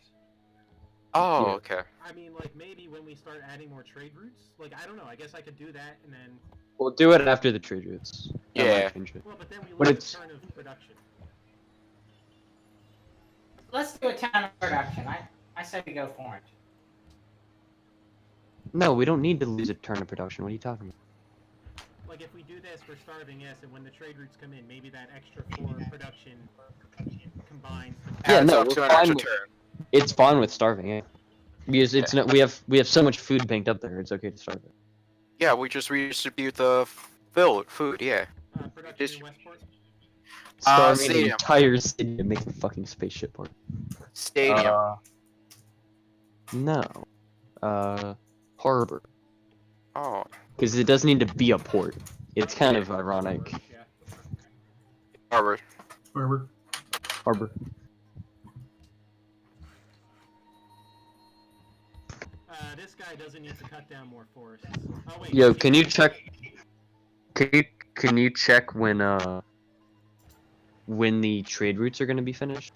[SPEAKER 3] Oh,
[SPEAKER 2] Yeah.
[SPEAKER 3] okay.
[SPEAKER 1] I mean, like maybe when we start adding more trade routes. Like I don't know. I guess I could do that, and then.
[SPEAKER 2] We'll do it after the trade routes. That might
[SPEAKER 3] Yeah.
[SPEAKER 2] change it.
[SPEAKER 1] Well, but then we
[SPEAKER 2] But
[SPEAKER 1] lose
[SPEAKER 2] it's-
[SPEAKER 1] a turn of production.
[SPEAKER 4] Let's do a town of production. I say we go for it.
[SPEAKER 2] No, we don't need to lose a turn of production. What are you talking about?
[SPEAKER 1] Like if we do this, we're starving, yes, and when the trade routes come in, maybe that extra 4 production combines.
[SPEAKER 2] Yeah,
[SPEAKER 3] Adds
[SPEAKER 2] no,
[SPEAKER 3] up
[SPEAKER 2] we're
[SPEAKER 3] to an
[SPEAKER 2] fine
[SPEAKER 3] extra
[SPEAKER 2] with-
[SPEAKER 3] turn.
[SPEAKER 2] It's fine with starving, yeah. Because it's not. We have so much food banked up there. It's okay to starve it.
[SPEAKER 3] Yeah, we just redistribute the food. Yeah.
[SPEAKER 1] Production
[SPEAKER 3] Just-
[SPEAKER 1] in Westport.
[SPEAKER 2] Starving the
[SPEAKER 3] stadium.
[SPEAKER 2] entire city to make a fucking spaceship port.
[SPEAKER 3] Stadium.
[SPEAKER 2] No. Harbor.
[SPEAKER 3] Oh.
[SPEAKER 2] Because it doesn't need to be a port. It's kind of ironic.
[SPEAKER 1] Yeah.
[SPEAKER 3] Harvard.
[SPEAKER 6] Herbert.
[SPEAKER 2] Harbor.
[SPEAKER 1] This guy doesn't need to cut down more forests. Oh wait.
[SPEAKER 2] Yo, can you check? Can you check when the trade routes are gonna be finished?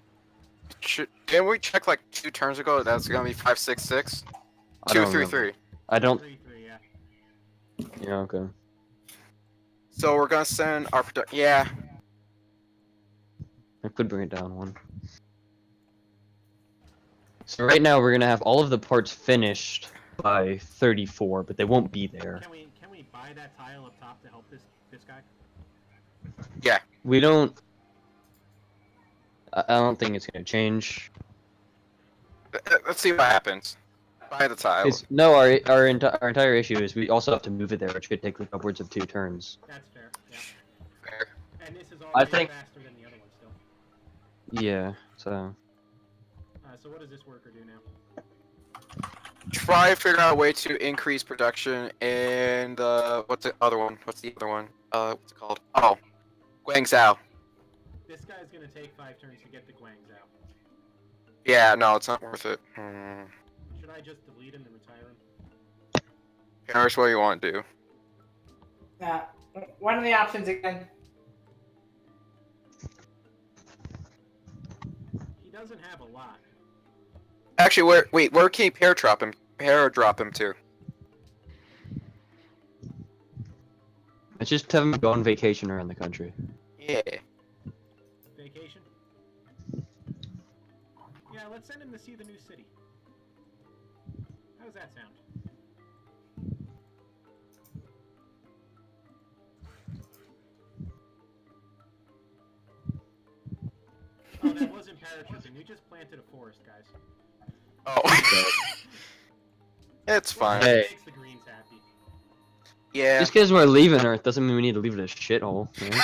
[SPEAKER 3] Didn't we check like 2 turns ago? That's gonna be 5 6 6.
[SPEAKER 2] I
[SPEAKER 3] 2
[SPEAKER 2] don't
[SPEAKER 3] 3
[SPEAKER 2] remember.
[SPEAKER 3] 3.
[SPEAKER 2] I don't.
[SPEAKER 1] 3-3, yeah.
[SPEAKER 2] Yeah. Okay.
[SPEAKER 3] So we're gonna send our yeah.
[SPEAKER 2] I could bring it down 1. So right now we're gonna have all of the parts finished by 34, but they won't be there.
[SPEAKER 1] Can we buy that tile up top to help this guy?
[SPEAKER 2] We don't. I don't think it's gonna change.
[SPEAKER 3] Let's see what happens. Buy the tile.
[SPEAKER 2] No, our entire issue is we also have to move it there, which could take like upwards of 2 turns.
[SPEAKER 1] That's fair. Yeah.
[SPEAKER 3] Fair.
[SPEAKER 1] And this is
[SPEAKER 2] I
[SPEAKER 1] already
[SPEAKER 2] think-
[SPEAKER 1] faster than the other one still.
[SPEAKER 2] Yeah. So.
[SPEAKER 1] So what does this worker do now?
[SPEAKER 3] Try to figure out a way to increase production in the what's the other one? What's the other one? What's it called? Oh, Guangzhou.
[SPEAKER 1] This guy's gonna take 5 turns to get the Guangzhou.
[SPEAKER 3] Yeah, no, it's not worth it.
[SPEAKER 1] Should I just delete him and retire him?
[SPEAKER 3] Here's what you want to do.
[SPEAKER 4] What are the options again?
[SPEAKER 1] He doesn't have a lot.
[SPEAKER 3] Actually, where can you pair trap him? Paradrop him too.
[SPEAKER 2] Let's just have him go on vacation around the country.
[SPEAKER 3] Yeah.
[SPEAKER 1] Vacation? Yeah, let's send him to see the new city. How does that sound? Oh, that wasn't paratrooping. We just planted a forest, guys.
[SPEAKER 3] Oh. It's fine.
[SPEAKER 2] Hey.
[SPEAKER 1] It makes the Greens happy.
[SPEAKER 3] Yeah.
[SPEAKER 2] Just because we're leaving Earth doesn't mean we need to leave it a shithole. Right?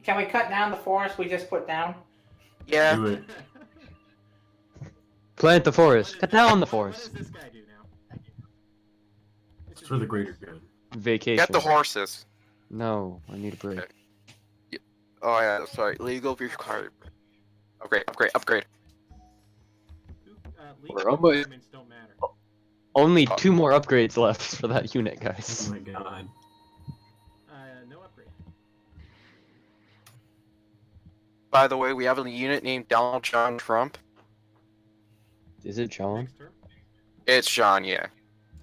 [SPEAKER 4] Can we cut down the forest we just put down?
[SPEAKER 3] Yeah.
[SPEAKER 6] Do it.
[SPEAKER 2] Plant the forest.
[SPEAKER 1] What
[SPEAKER 2] Cut
[SPEAKER 1] is-
[SPEAKER 2] down the
[SPEAKER 1] what
[SPEAKER 2] forest.
[SPEAKER 1] does this guy do now?
[SPEAKER 6] It's for the greater good.
[SPEAKER 2] Vacation.
[SPEAKER 3] Get the horses.
[SPEAKER 2] No, I need a break.
[SPEAKER 3] Okay. Oh yeah, sorry. Legal required. Upgrade.
[SPEAKER 1] Legal
[SPEAKER 2] We're almost-
[SPEAKER 1] requirements don't matter.
[SPEAKER 2] Only 2 more upgrades left for that unit,
[SPEAKER 6] Oh
[SPEAKER 2] guys.
[SPEAKER 6] my god.
[SPEAKER 1] No upgrade.
[SPEAKER 3] By the way, we have a unit named Donald John Trump.
[SPEAKER 2] Is it John?
[SPEAKER 1] Next turn.
[SPEAKER 3] It's John, yeah.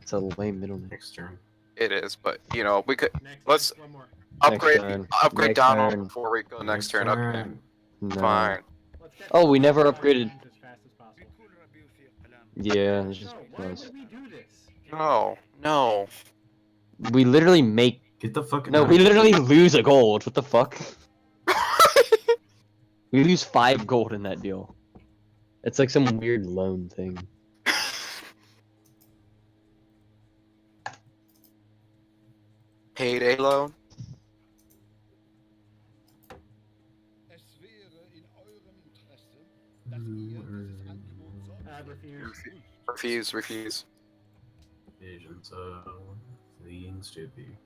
[SPEAKER 2] It's a lame middle name.
[SPEAKER 6] Next turn.
[SPEAKER 3] It is, but you know, we could
[SPEAKER 1] Next
[SPEAKER 3] Let's-
[SPEAKER 1] one more.
[SPEAKER 3] upgrade
[SPEAKER 2] turn.
[SPEAKER 3] upgrade
[SPEAKER 2] Next
[SPEAKER 3] Donald
[SPEAKER 2] turn.
[SPEAKER 3] before we go next turn. Okay.
[SPEAKER 2] No.
[SPEAKER 3] Fine.
[SPEAKER 1] Let's get
[SPEAKER 2] Oh, we never
[SPEAKER 1] five
[SPEAKER 2] upgraded-
[SPEAKER 1] times as fast as possible.
[SPEAKER 2] Yeah, it's just
[SPEAKER 1] No, why
[SPEAKER 2] because.
[SPEAKER 1] would we do this?
[SPEAKER 3] No.
[SPEAKER 2] We literally make.
[SPEAKER 6] Get the fuck
[SPEAKER 2] No,
[SPEAKER 6] out.
[SPEAKER 2] we literally lose a gold. What the fuck? We lose 5 gold in that deal. It's like some weird loan thing.
[SPEAKER 3] Payday loan.
[SPEAKER 7] Es wäre in eurem Interesse, dass ihr dieses Angebot
[SPEAKER 1] Refuse.
[SPEAKER 3] Refuse.
[SPEAKER 6] Visions of fleeing stupid.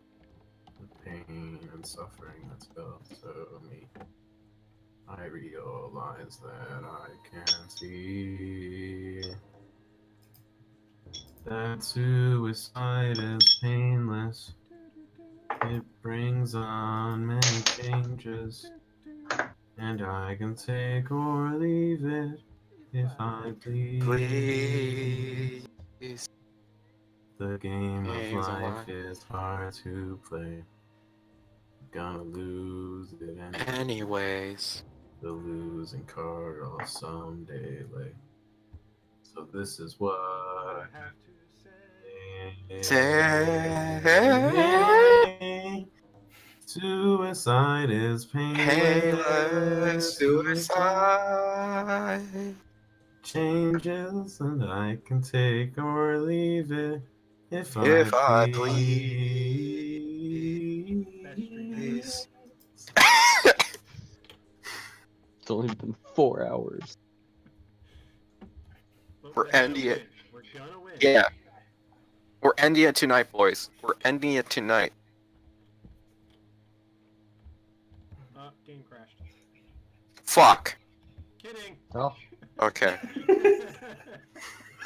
[SPEAKER 6] The pain and suffering that's felt so me. I realize that I can see that suicide is painless. It brings on many changes, and I can take or leave it if I please.
[SPEAKER 3] Please.
[SPEAKER 6] The game
[SPEAKER 3] Game's
[SPEAKER 6] of
[SPEAKER 3] a
[SPEAKER 6] life
[SPEAKER 3] lie.
[SPEAKER 6] is hard to play. Gonna lose it anyway.
[SPEAKER 3] Anyways.
[SPEAKER 6] The losing card I'll someday lay. So this is what I
[SPEAKER 1] I have to say.
[SPEAKER 3] Say.
[SPEAKER 6] Suicide is painless.
[SPEAKER 3] Painless suicide.
[SPEAKER 6] Changes, and I can take or leave it if
[SPEAKER 3] I
[SPEAKER 6] please.
[SPEAKER 2] It's only been 4 hours.
[SPEAKER 1] But
[SPEAKER 3] We're
[SPEAKER 1] gonna
[SPEAKER 3] ending it.
[SPEAKER 1] win. We're gonna win.
[SPEAKER 3] Yeah. We're ending it tonight, boys. We're ending it tonight.
[SPEAKER 1] Game crashed.
[SPEAKER 3] Fuck.
[SPEAKER 1] Kidding.
[SPEAKER 2] Oh.
[SPEAKER 3] Okay.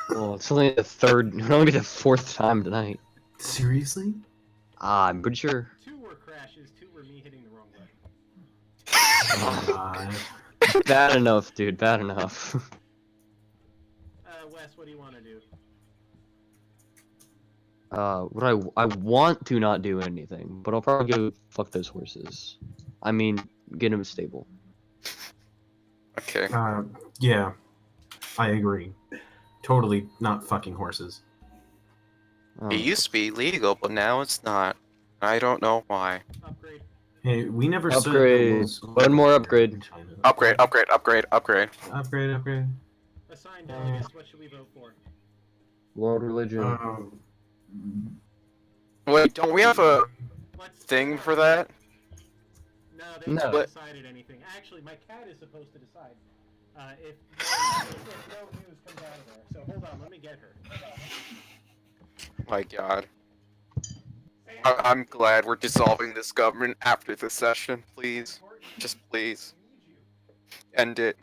[SPEAKER 2] Well, it's only the 4th time tonight.
[SPEAKER 6] Seriously?
[SPEAKER 2] I'm pretty sure.
[SPEAKER 1] 2 were crashes, 2 were me hitting the wrong button.
[SPEAKER 6] Oh my god.
[SPEAKER 2] Bad enough, dude. Bad enough.
[SPEAKER 1] Wes, what do you want to do?
[SPEAKER 2] What I want to not do anything, but I'll probably go fuck those horses. I mean, get them stable.
[SPEAKER 3] Okay.
[SPEAKER 6] Yeah, I agree. Totally not fucking horses.
[SPEAKER 3] It used to be legal, but now it's not. I don't know why.
[SPEAKER 1] Upgrade.
[SPEAKER 6] Hey, we never
[SPEAKER 2] Upgrade.
[SPEAKER 6] said
[SPEAKER 2] One more upgrade.
[SPEAKER 3] Upgrade.
[SPEAKER 6] Upgrade, upgrade.
[SPEAKER 1] Assigned delegates, what should we vote for?
[SPEAKER 2] World religion.
[SPEAKER 3] Wait, don't we have a
[SPEAKER 1] Let's
[SPEAKER 3] thing for that?
[SPEAKER 1] No, they
[SPEAKER 2] No.
[SPEAKER 1] haven't decided anything. Actually, my cat is supposed to decide. If no news comes out of there. So hold on, let me get her.
[SPEAKER 3] My god. I'm glad we're dissolving this government after this session, please. Just please. End it.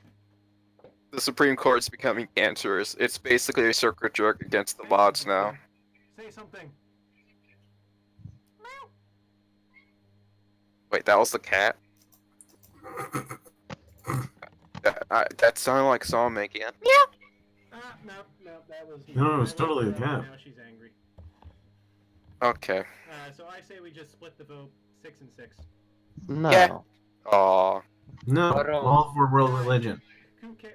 [SPEAKER 3] The Supreme Court's becoming cancerous. It's basically a circuit jerk against the mods now.
[SPEAKER 1] Say something.
[SPEAKER 3] Wait, that was the cat? That sounded like someone making a meow.
[SPEAKER 1] No, that was.
[SPEAKER 6] No, it was
[SPEAKER 1] that
[SPEAKER 6] totally the
[SPEAKER 1] no,
[SPEAKER 6] cap.
[SPEAKER 1] Now she's angry.
[SPEAKER 3] Okay.
[SPEAKER 1] So I say we just split the vote 6 and 6.
[SPEAKER 2] No.
[SPEAKER 3] Yeah. Aw.
[SPEAKER 6] No,
[SPEAKER 2] I don't-
[SPEAKER 6] all for world religion.
[SPEAKER 1] Who cares?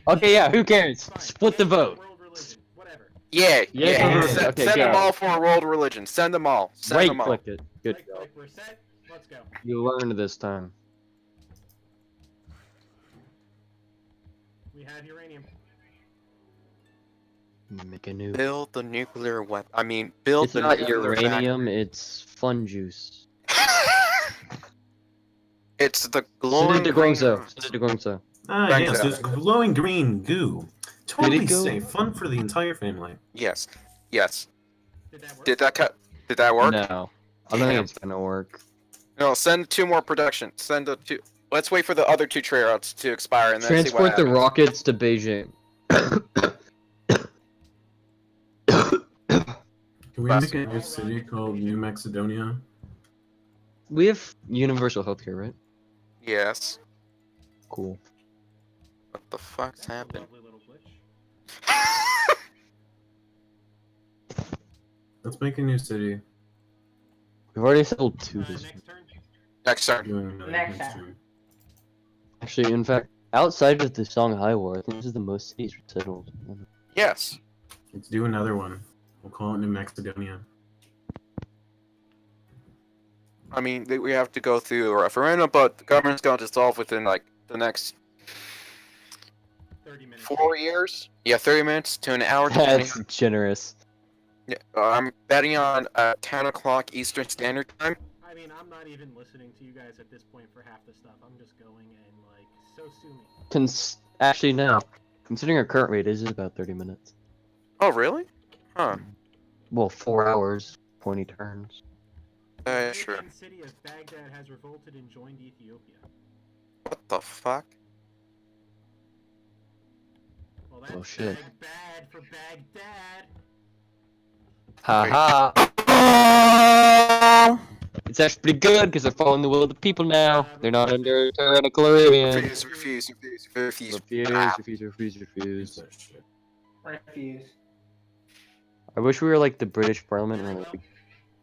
[SPEAKER 2] Okay, yeah, who cares?
[SPEAKER 1] Fine.
[SPEAKER 2] Split the
[SPEAKER 1] Yay for
[SPEAKER 2] vote.
[SPEAKER 1] World religion. Whatever.
[SPEAKER 3] Yeah.
[SPEAKER 2] Yeah,
[SPEAKER 3] Yeah.
[SPEAKER 6] yeah.
[SPEAKER 3] Send,
[SPEAKER 2] Okay,
[SPEAKER 3] send them
[SPEAKER 2] go.
[SPEAKER 3] all for a world religion. Send them all. Send
[SPEAKER 2] Right
[SPEAKER 3] them all.
[SPEAKER 2] click it. Good
[SPEAKER 1] Right
[SPEAKER 2] job.
[SPEAKER 1] click. We're set. Let's go.
[SPEAKER 2] You learned this time.
[SPEAKER 1] We have uranium.
[SPEAKER 2] Make a nuke.
[SPEAKER 3] Build the nuclear weapon. I mean, build
[SPEAKER 2] It's
[SPEAKER 3] the
[SPEAKER 2] not
[SPEAKER 3] nuclear
[SPEAKER 2] uranium, it's fun juice.
[SPEAKER 3] It's the
[SPEAKER 2] Send
[SPEAKER 3] glowing
[SPEAKER 2] it to
[SPEAKER 3] green.
[SPEAKER 2] Guangzhou. Send it to Guangzhou.
[SPEAKER 6] Ah,
[SPEAKER 3] Thanks,
[SPEAKER 6] yes,
[SPEAKER 3] Al.
[SPEAKER 6] there's glowing green goo. Totally
[SPEAKER 2] go?
[SPEAKER 6] safe. Fun for the entire family.
[SPEAKER 3] Yes. Yes.
[SPEAKER 1] Did that work?
[SPEAKER 3] Did that cut? Did that work?
[SPEAKER 2] No. I don't think
[SPEAKER 3] Damn.
[SPEAKER 2] it's gonna work.
[SPEAKER 3] No. Send 2 more production. Send the 2. Let's wait for the other 2 trade routes to expire and then see what
[SPEAKER 2] Transport the
[SPEAKER 3] happens.
[SPEAKER 2] rockets to Beijing.
[SPEAKER 6] Can we make a new city called New Macedonia?
[SPEAKER 2] We have universal healthcare, right?
[SPEAKER 3] Yes.
[SPEAKER 2] Cool.
[SPEAKER 3] What the fuck's
[SPEAKER 1] That's a
[SPEAKER 3] happened?
[SPEAKER 1] lovely little glitch.
[SPEAKER 6] Let's make a new city.
[SPEAKER 2] We've already settled 2 this
[SPEAKER 1] Next turn.
[SPEAKER 3] Next turn.
[SPEAKER 6] Doing another
[SPEAKER 4] Next
[SPEAKER 6] next
[SPEAKER 4] time.
[SPEAKER 6] turn.
[SPEAKER 2] Actually, in fact, outside of the Shanghai War, I think this is the most cities settled.
[SPEAKER 3] Yes.
[SPEAKER 6] Let's do another one. We'll call it New Macedonia.
[SPEAKER 3] I mean, we have to go through a referendum, but the government's going to dissolve within like the next
[SPEAKER 1] 30 minutes.
[SPEAKER 3] 4 years. Yeah, 30 minutes to an hour.
[SPEAKER 2] That's generous.
[SPEAKER 3] Yeah, I'm betting on 10 o'clock Eastern Standard Time.
[SPEAKER 1] I mean, I'm not even listening to you guys at this point for half the stuff. I'm just going and, like, so sue me.
[SPEAKER 2] Actually, no. Considering our current rate is about 30 minutes.
[SPEAKER 3] Oh, really? Huh.
[SPEAKER 2] Well, 4 hours, 20 turns.
[SPEAKER 1] The
[SPEAKER 3] Sure.
[SPEAKER 1] Egyptian city of Baghdad has revolted and joined Ethiopia.
[SPEAKER 3] What the fuck?
[SPEAKER 1] Well, that's
[SPEAKER 2] Oh, shit.
[SPEAKER 1] bad for Baghdad.
[SPEAKER 2] Haha. It's actually pretty good because they're following the will of the people now. They're not under tyrannical Arabian.
[SPEAKER 3] Refuse, refuse, refuse, refuse.
[SPEAKER 2] Refuse,
[SPEAKER 3] Ah.
[SPEAKER 2] refuse, refuse,
[SPEAKER 6] Use
[SPEAKER 2] refuse.
[SPEAKER 6] that shit.
[SPEAKER 4] Refuse.
[SPEAKER 2] I wish we were like the British Parliament. And like,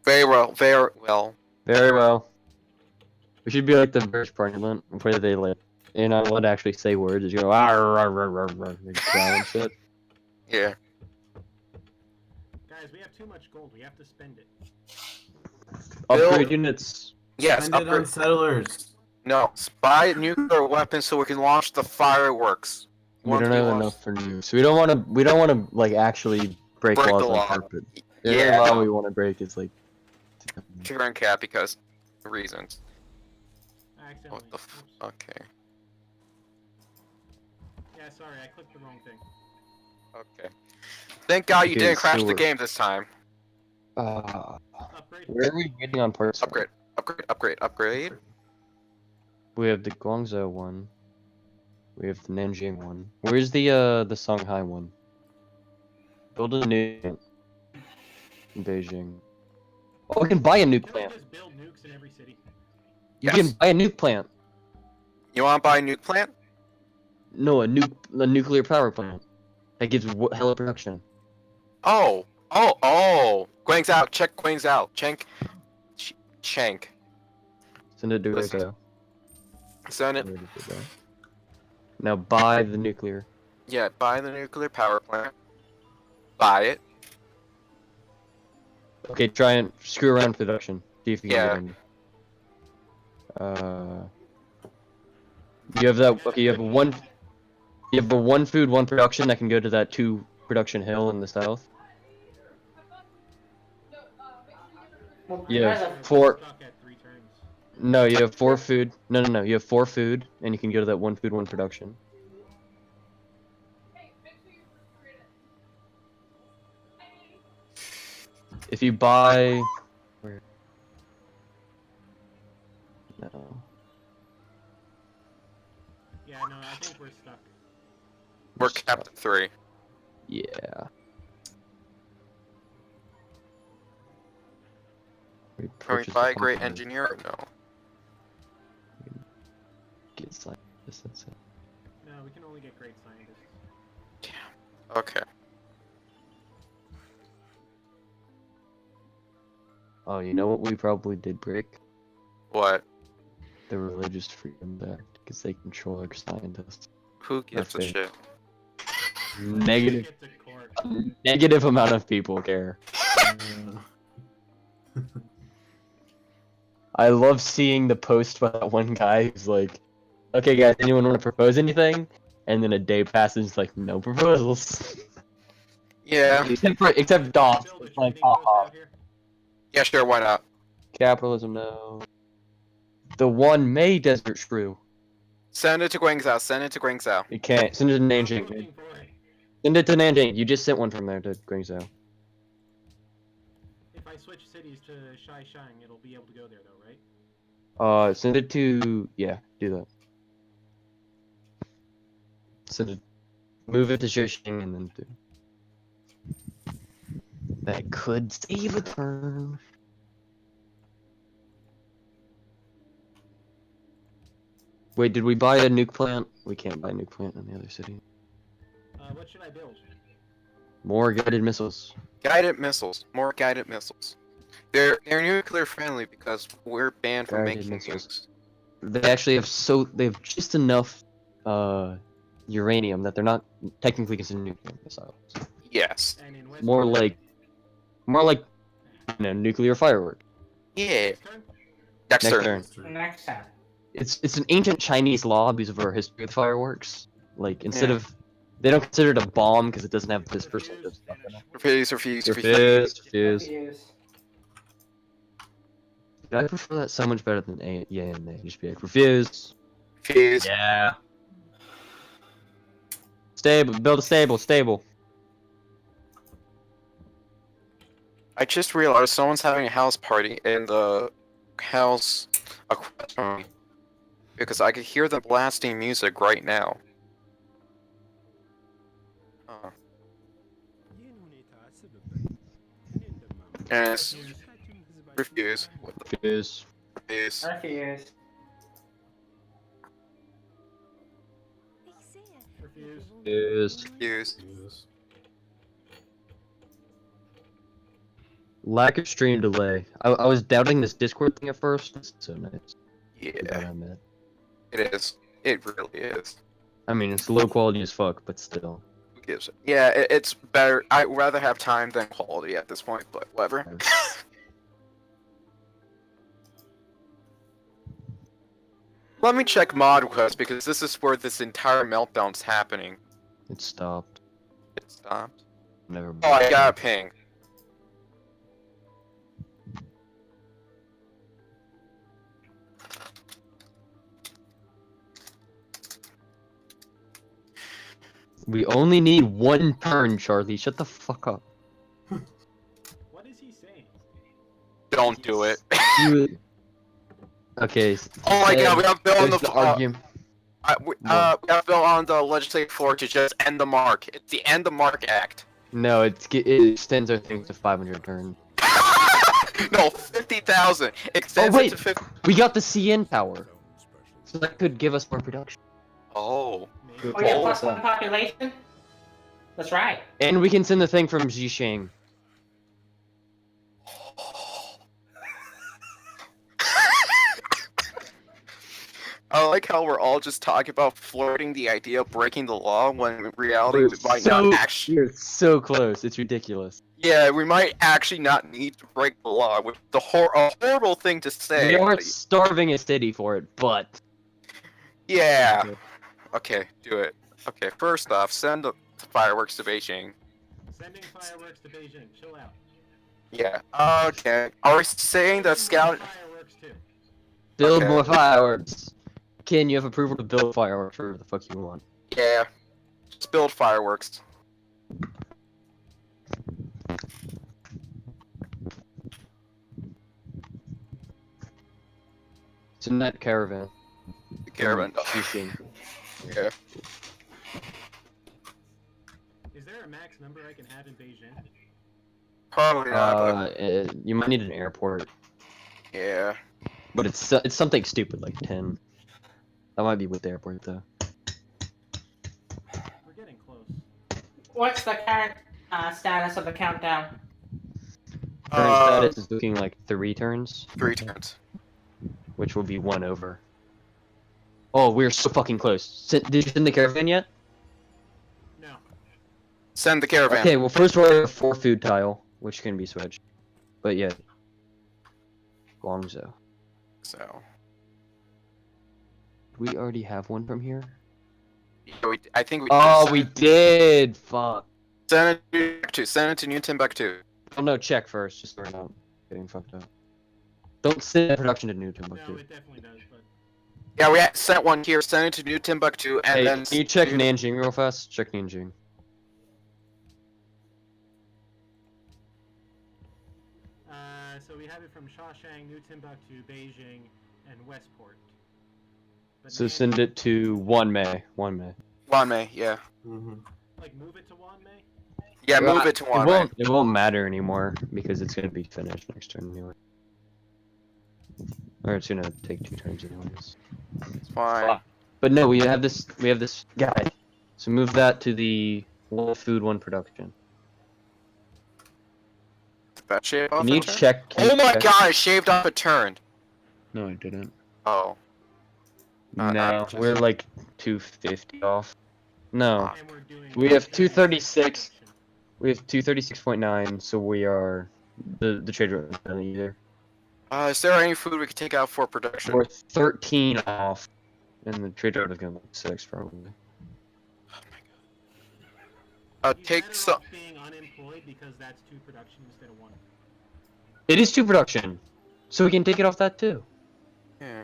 [SPEAKER 3] Very well, very well.
[SPEAKER 2] very well. We should be like the British Parliament, where they like, you're not allowed to actually say words. You go, "Arr, arr, arr, arr, arr," and growl and shit.
[SPEAKER 3] Yeah.
[SPEAKER 1] Guys, we have too much gold. We have to spend it.
[SPEAKER 2] Upgrade units.
[SPEAKER 3] Yes,
[SPEAKER 6] Spend it on
[SPEAKER 3] upgrade.
[SPEAKER 6] settlers.
[SPEAKER 3] No, buy nuclear weapons so we can launch the fireworks.
[SPEAKER 2] We
[SPEAKER 3] Once
[SPEAKER 2] don't have
[SPEAKER 3] launch-
[SPEAKER 2] enough for nukes. We don't want to. We don't want to like actually break
[SPEAKER 3] Break
[SPEAKER 2] laws
[SPEAKER 3] the
[SPEAKER 2] on
[SPEAKER 3] law.
[SPEAKER 2] purpose. The
[SPEAKER 3] Yeah.
[SPEAKER 2] only law we want to break is like.
[SPEAKER 3] Current cap because reasons.
[SPEAKER 1] Accidentally.
[SPEAKER 3] What the f?
[SPEAKER 1] Oops.
[SPEAKER 3] Okay.
[SPEAKER 1] Yeah, sorry, I clicked the wrong thing.
[SPEAKER 3] Okay. Thank God you
[SPEAKER 2] Okay,
[SPEAKER 3] didn't crash
[SPEAKER 2] so
[SPEAKER 3] the
[SPEAKER 2] we're-
[SPEAKER 3] game this time.
[SPEAKER 1] Upgrade.
[SPEAKER 2] Where are we waiting on parts? from?
[SPEAKER 3] Upgrade, upgrade, upgrade, upgrade.
[SPEAKER 2] We have the Guangzhou one. We have the Nanjing one. Where's the Shanghai one? Build a nuke in Beijing. Oh, we can buy a nuke
[SPEAKER 1] Can we
[SPEAKER 2] plant.
[SPEAKER 1] just build nukes in every city?
[SPEAKER 2] You
[SPEAKER 3] Yes.
[SPEAKER 2] can buy a nuke plant.
[SPEAKER 3] You want to buy a nuke plant?
[SPEAKER 2] No, a nuclear power plant. That gives hella production.
[SPEAKER 3] Oh, oh, oh. Guang's out. Check Guang's out. Shank.
[SPEAKER 2] Send it to
[SPEAKER 3] Listen.
[SPEAKER 2] Guangzhou.
[SPEAKER 3] Send it.
[SPEAKER 2] Now buy the nuclear.
[SPEAKER 3] Yeah, buy the nuclear power plant. Buy it.
[SPEAKER 2] Okay, try and screw around production. See if you
[SPEAKER 3] Yeah.
[SPEAKER 2] can get any. You have that. Okay, you have one. You have a one food, one production that can go to that 2 production hill in the south.
[SPEAKER 4] Well,
[SPEAKER 2] You
[SPEAKER 4] guys
[SPEAKER 2] have
[SPEAKER 4] have-
[SPEAKER 2] 4.
[SPEAKER 1] Stuck at 3 turns.
[SPEAKER 2] No, you have 4 food. No. You have 4 food, and you can go to that 1 food, 1 production. If you buy. Where? No.
[SPEAKER 1] Yeah, no, I think we're stuck.
[SPEAKER 3] We're capped at 3.
[SPEAKER 2] Yeah.
[SPEAKER 3] Can we
[SPEAKER 2] purchase
[SPEAKER 3] buy a
[SPEAKER 2] the
[SPEAKER 3] great
[SPEAKER 2] compound.
[SPEAKER 3] engineer or no?
[SPEAKER 2] Get scientists, that's it.
[SPEAKER 1] No, we can only get great scientists.
[SPEAKER 3] Okay.
[SPEAKER 2] Oh, you know what we probably did break?
[SPEAKER 3] What?
[SPEAKER 2] The Religious Freedom Act, because they control our scientists.
[SPEAKER 3] Who gives a
[SPEAKER 2] Okay.
[SPEAKER 3] shit?
[SPEAKER 2] Negative,
[SPEAKER 1] Get to court.
[SPEAKER 2] negative amount of people care. I love seeing the post by that one guy who's like, "Okay, guys, anyone want to propose anything?" And then a day passes, like, no proposals.
[SPEAKER 3] Yeah.
[SPEAKER 2] except DOS.
[SPEAKER 1] Build a
[SPEAKER 2] It's like,
[SPEAKER 1] trading post
[SPEAKER 2] haha.
[SPEAKER 1] out here.
[SPEAKER 3] Yeah, sure, why not?
[SPEAKER 2] Capitalism, no. The one May Desert Shrew.
[SPEAKER 3] Send it to Guangzhou, send it to Guangzhou.
[SPEAKER 2] You can't. Send it to
[SPEAKER 1] I'm
[SPEAKER 2] Nanjing.
[SPEAKER 1] looking for it.
[SPEAKER 2] Send it to Nanjing. You just sent one from there to Guangzhou.
[SPEAKER 1] If I switch cities to Shang, it'll be able to go there though, right?
[SPEAKER 2] Send it to, yeah, do that. Send it, move it to Shishing and then do. That could save a turn. Wait, did we buy a nuke plant? We can't buy a nuke plant in the other city.
[SPEAKER 1] What should I build?
[SPEAKER 2] More guided missiles.
[SPEAKER 3] Guided missiles. More guided missiles. They're nuclear friendly because we're banned from
[SPEAKER 2] Guided
[SPEAKER 3] making
[SPEAKER 2] missiles.
[SPEAKER 3] nukes.
[SPEAKER 2] They actually have they have just enough uranium that they're not technically considered nuclear missiles.
[SPEAKER 3] Yes.
[SPEAKER 1] And in West
[SPEAKER 2] More
[SPEAKER 1] Korea?
[SPEAKER 2] like nuclear firework.
[SPEAKER 3] Yeah.
[SPEAKER 1] Next turn?
[SPEAKER 3] Next turn.
[SPEAKER 4] Next time.
[SPEAKER 2] It's an ancient Chinese law because of our history with fireworks. Like instead
[SPEAKER 3] Yeah.
[SPEAKER 2] of they don't consider it a bomb because it doesn't have this percent of stuff in it.
[SPEAKER 3] Refuse, refuse, refuse.
[SPEAKER 2] Refuse.
[SPEAKER 4] Refuse.
[SPEAKER 2] I prefer that so much better than a yeah and nay. Just be like refuse.
[SPEAKER 3] Refuse.
[SPEAKER 2] Yeah. Stable. Build a stable.
[SPEAKER 3] I just realized someone's having a house party in the house across from me. Because I could hear them blasting music right now. And it's refuse. What the
[SPEAKER 2] Refuse.
[SPEAKER 3] refuse?
[SPEAKER 4] Refuse.
[SPEAKER 1] Refuse.
[SPEAKER 2] Refuse.
[SPEAKER 3] Refuse.
[SPEAKER 6] Yes.
[SPEAKER 2] Lack of stream delay. I was doubting this Discord thing at first. It's so nice.
[SPEAKER 3] Yeah,
[SPEAKER 2] Glad I'm in.
[SPEAKER 3] it is. It really is.
[SPEAKER 2] I mean, it's low quality as fuck, but still.
[SPEAKER 3] Who gives it? Yeah, it's better. I'd rather have time than quality at this point, but whatever. Let me check mod requests because this is where this entire meltdown's happening.
[SPEAKER 2] It stopped.
[SPEAKER 3] It stopped.
[SPEAKER 2] Never.
[SPEAKER 3] Oh, I got a ping.
[SPEAKER 2] We only need one turn, Charlie. Shut the fuck up.
[SPEAKER 1] What is he saying?
[SPEAKER 3] Don't do it.
[SPEAKER 2] You- Okay.
[SPEAKER 3] Oh my god, we have Bill on
[SPEAKER 2] there's
[SPEAKER 3] the
[SPEAKER 2] the argument.
[SPEAKER 3] we have Bill on the legislative floor to just end the mark. It's the End the Mark Act.
[SPEAKER 2] No, it extends our thing to 500 turn.
[SPEAKER 3] No, 50,000. Extends
[SPEAKER 2] wait.
[SPEAKER 3] it to 50.
[SPEAKER 2] We got the CN power, so that could give us more production.
[SPEAKER 3] Oh.
[SPEAKER 1] Maybe.
[SPEAKER 4] Oh yeah,
[SPEAKER 3] Oh,
[SPEAKER 4] plus one population? That's right.
[SPEAKER 2] And we can send the thing from Zhisheng.
[SPEAKER 3] I like how we're all just talking about flirting the idea of breaking the law when in reality
[SPEAKER 2] We're
[SPEAKER 3] we might
[SPEAKER 2] so,
[SPEAKER 3] not actually.
[SPEAKER 2] we're so close. It's ridiculous.
[SPEAKER 3] Yeah, we might actually not need to break the law, which is a horrible thing to say.
[SPEAKER 2] We aren't starving a city for it, but
[SPEAKER 3] Yeah. Okay, do it. Okay, first off, send the fireworks to Beijing.
[SPEAKER 1] Sending fireworks to Beijing. Chill out.
[SPEAKER 3] Yeah. Okay. Are we saying that scout?
[SPEAKER 1] Fireworks too.
[SPEAKER 2] build
[SPEAKER 3] Okay.
[SPEAKER 2] more fireworks. Ken, you have approval to build fireworks wherever the fuck you want.
[SPEAKER 3] Yeah. Just build fireworks.
[SPEAKER 2] It's in that caravan.
[SPEAKER 3] The caravan.
[SPEAKER 2] Zhisheng.
[SPEAKER 3] Yeah.
[SPEAKER 1] Is there a max number I can have in Beijing?
[SPEAKER 3] Probably not. But
[SPEAKER 2] You might need an airport,
[SPEAKER 3] yeah.
[SPEAKER 2] but it's something stupid like 10. That might be with the airport though.
[SPEAKER 1] We're getting close.
[SPEAKER 4] What's the current status of the countdown?
[SPEAKER 2] Current status is looking like 3 turns,
[SPEAKER 3] 3 turns.
[SPEAKER 2] which will be 1 over. Oh, we're so fucking close. Did you send the caravan yet?
[SPEAKER 1] No.
[SPEAKER 3] Send the caravan.
[SPEAKER 2] Okay, well first we're a 4 food tile, which can be switched. But yeah. Guangzhou.
[SPEAKER 3] So,
[SPEAKER 2] We already have one from here?
[SPEAKER 3] yeah, I think we.
[SPEAKER 2] Oh,
[SPEAKER 3] send
[SPEAKER 2] we
[SPEAKER 3] it-
[SPEAKER 2] did! Fuck.
[SPEAKER 3] Send it to Timbuktu. Send it to New Timbuktu.
[SPEAKER 2] Oh no, check first, just so we're not getting fucked up. Don't send production to New
[SPEAKER 1] No,
[SPEAKER 2] Timbuktu.
[SPEAKER 1] it definitely does, but
[SPEAKER 3] Yeah, we sent one here. Send it to New Timbuktu, and
[SPEAKER 2] Hey,
[SPEAKER 3] then.
[SPEAKER 2] can you check
[SPEAKER 3] New-
[SPEAKER 2] Nanjing real fast? Check Nanjing.
[SPEAKER 1] so we have it from Shawshang, New Timbuktu, Beijing, and Westport. But
[SPEAKER 2] So send it to 1 May. 1 May.
[SPEAKER 3] Wanmei, yeah.
[SPEAKER 6] Mm-hmm.
[SPEAKER 1] Like move it to Wanmei?
[SPEAKER 3] Yeah,
[SPEAKER 2] Well,
[SPEAKER 3] move it to
[SPEAKER 2] It
[SPEAKER 3] Wanmei.
[SPEAKER 2] won't matter anymore because it's gonna be finished next turn anyway. Or it's gonna take 2 turns anyways.
[SPEAKER 3] It's fine.
[SPEAKER 2] But no, we have this guy. So move that to the 1 food, 1 production.
[SPEAKER 3] Did that shave off
[SPEAKER 2] Can
[SPEAKER 3] a
[SPEAKER 2] you
[SPEAKER 3] turn?
[SPEAKER 2] check? can
[SPEAKER 3] Oh
[SPEAKER 2] you
[SPEAKER 3] my
[SPEAKER 2] check-
[SPEAKER 3] god, I shaved off a turn.
[SPEAKER 2] No, I didn't.
[SPEAKER 3] Oh.
[SPEAKER 2] No,
[SPEAKER 3] just-
[SPEAKER 2] we're like 250 off. No,
[SPEAKER 1] And we're doing
[SPEAKER 2] We have
[SPEAKER 1] 236
[SPEAKER 2] 236. we have 236.9, so we are the trade route is done either.
[SPEAKER 3] Is there any food we could take out for production?
[SPEAKER 2] We're 13 off, and the trade route is gonna be 6 probably.
[SPEAKER 1] He's
[SPEAKER 3] Take
[SPEAKER 1] better
[SPEAKER 3] some.
[SPEAKER 1] off being unemployed because that's 2 production instead of 1.
[SPEAKER 2] It is 2 production, so we can take it off that too.
[SPEAKER 3] Yeah.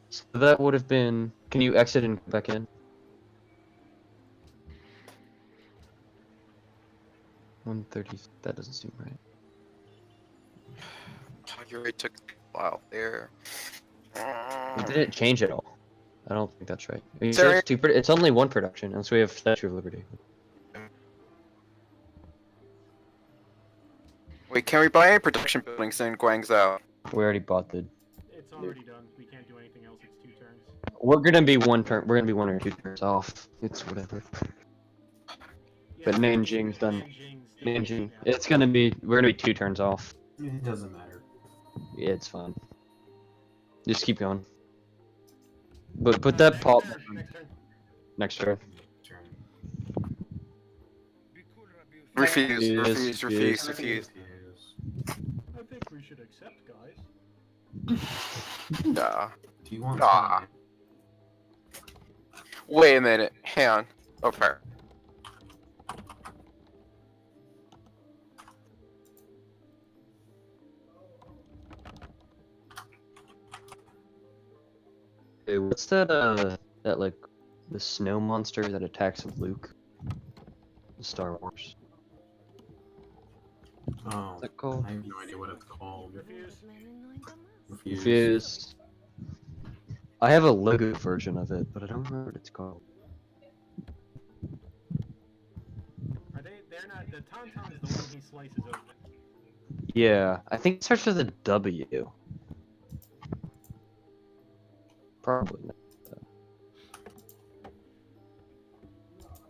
[SPEAKER 2] So that would have been. Can you exit and come back in? 130. That doesn't seem right.
[SPEAKER 3] You already took a while there.
[SPEAKER 2] It didn't change at all. I don't think that's right. You
[SPEAKER 3] Sorry.
[SPEAKER 2] said it's 2 it's only 1 production, and so we have Statue of Liberty.
[SPEAKER 3] Wait, can we buy any production buildings in Guangzhou?
[SPEAKER 2] We already bought the.
[SPEAKER 1] It's already done. We can't do anything else. It's 2 turns.
[SPEAKER 2] We're gonna be 1 turn. We're gonna be 1 or 2 turns off. It's whatever. But
[SPEAKER 1] Yeah,
[SPEAKER 2] Nanjing's done.
[SPEAKER 1] Nanjing's
[SPEAKER 2] Nanjing.
[SPEAKER 1] yeah.
[SPEAKER 2] It's gonna be. We're gonna be 2 turns off.
[SPEAKER 6] It doesn't matter.
[SPEAKER 2] Yeah, it's fine. Just keep going. But put that
[SPEAKER 1] Next
[SPEAKER 2] pop
[SPEAKER 1] turn, next turn.
[SPEAKER 2] next turn.
[SPEAKER 6] Turn.
[SPEAKER 3] Refuse,
[SPEAKER 2] Yes,
[SPEAKER 3] refuse, refuse,
[SPEAKER 2] yes.
[SPEAKER 3] refuse.
[SPEAKER 1] I think we should accept, guys.
[SPEAKER 3] Nah.
[SPEAKER 6] Do you want?
[SPEAKER 3] Ah. Wait a minute. Hang on. Okay.
[SPEAKER 2] Hey, what's that? That like the snow monster that attacks Luke? In Star Wars.
[SPEAKER 6] Oh,
[SPEAKER 2] What's that called?
[SPEAKER 6] I have no idea what it's called.
[SPEAKER 1] Refuse.
[SPEAKER 2] Fizz. I have a Lego version of it, but I don't remember what it's called.
[SPEAKER 1] Are they? They're not. The Tauntaun is the one he slices open.
[SPEAKER 2] Yeah, I think it starts with a W. Probably not.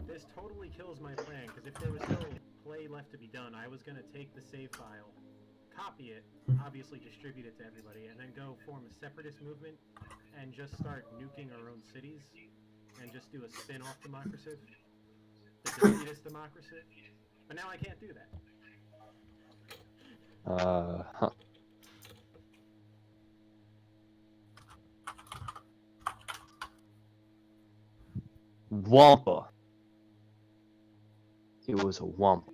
[SPEAKER 1] This totally kills my plan, because if there was still play left to be done, I was gonna take the save file, copy it, obviously distribute it to everybody, and then go form a separatist movement, and just start nuking our own cities, and just do a spin-off Democraciv, the defeatist Democraciv. But now I can't do that.
[SPEAKER 2] Huh. Wampa. It was a wampa.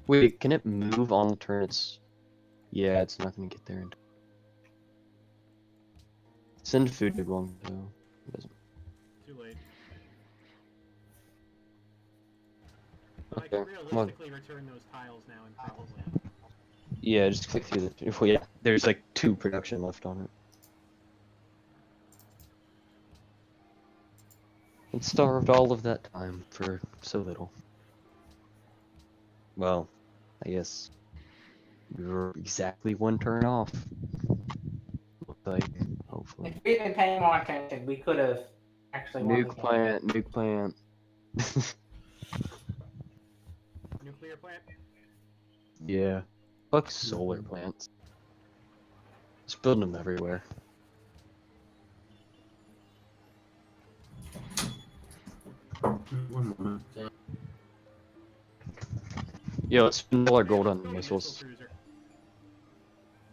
[SPEAKER 2] Wait, can it move on the turn? Yeah, it's not gonna get there. Send food to Guangzhou. It doesn't.
[SPEAKER 1] Too late. But I
[SPEAKER 2] Okay,
[SPEAKER 1] can
[SPEAKER 2] come on.
[SPEAKER 1] realistically return those tiles now and probably.
[SPEAKER 2] Yeah, just click through the. Well, yeah, there's like 2 production left on it. It starved all of that time for so little. Well, I guess we were exactly 1 turn off. Looks like, hopefully.
[SPEAKER 4] If we'd been paying more attention, we could have actually won the
[SPEAKER 2] Nuke
[SPEAKER 4] game.
[SPEAKER 2] plant, nuke plant.
[SPEAKER 1] Nuclear plant.
[SPEAKER 2] Yeah. Fuck solar plants. Just building them everywhere.
[SPEAKER 6] One moment.
[SPEAKER 2] Yo, let's spend all our gold on
[SPEAKER 1] Go to
[SPEAKER 2] missiles.
[SPEAKER 1] Missile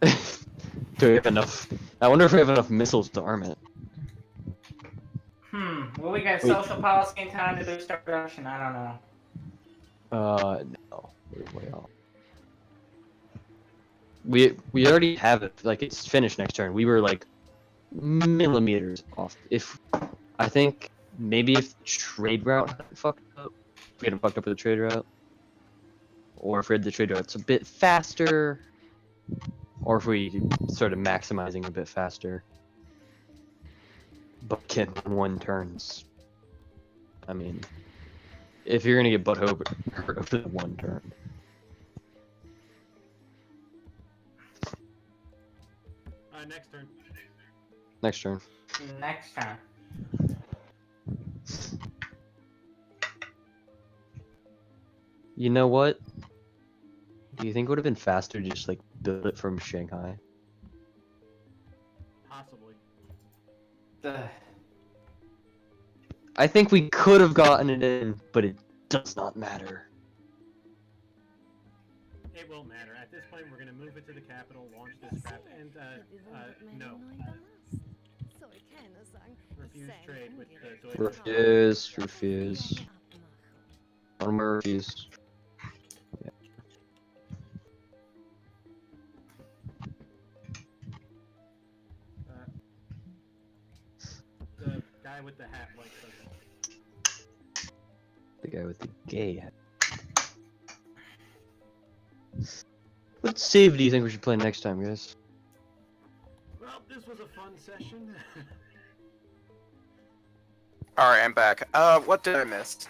[SPEAKER 1] cruiser.
[SPEAKER 2] Do we have enough? I wonder if we have enough missiles to arm it.
[SPEAKER 4] Will we get
[SPEAKER 2] Wait.
[SPEAKER 4] social policy in time to boost our production? I don't know.
[SPEAKER 2] No. We're way off. We already have it. Like, it's finished next turn. We were like millimeters off. I think maybe if trade route hadn't fucked up, if we hadn't fucked up with the trade route, or if we had the trade routes a bit faster, or if we started maximizing a bit faster. But can 1 turns. I mean, if you're gonna get butt hurt over the 1 turn.
[SPEAKER 1] Next turn.
[SPEAKER 2] Next turn.
[SPEAKER 4] Next time.
[SPEAKER 2] You know what? Do you think it would have been faster to just like build it from Shanghai?
[SPEAKER 1] Possibly.
[SPEAKER 2] I think we could have gotten it in, but it does not matter.
[SPEAKER 1] It won't matter. At this point, we're gonna move it to the capital, launch this crap, and no. Refuse trade with the Deutsche.
[SPEAKER 2] Refuse. On my refuse. Yeah.
[SPEAKER 1] The guy with the hat likes us.
[SPEAKER 2] The guy with the gay hat. What save do you think we should play next time, guys?
[SPEAKER 1] Well, this was a fun session.
[SPEAKER 3] Alright, I'm back. What did I miss?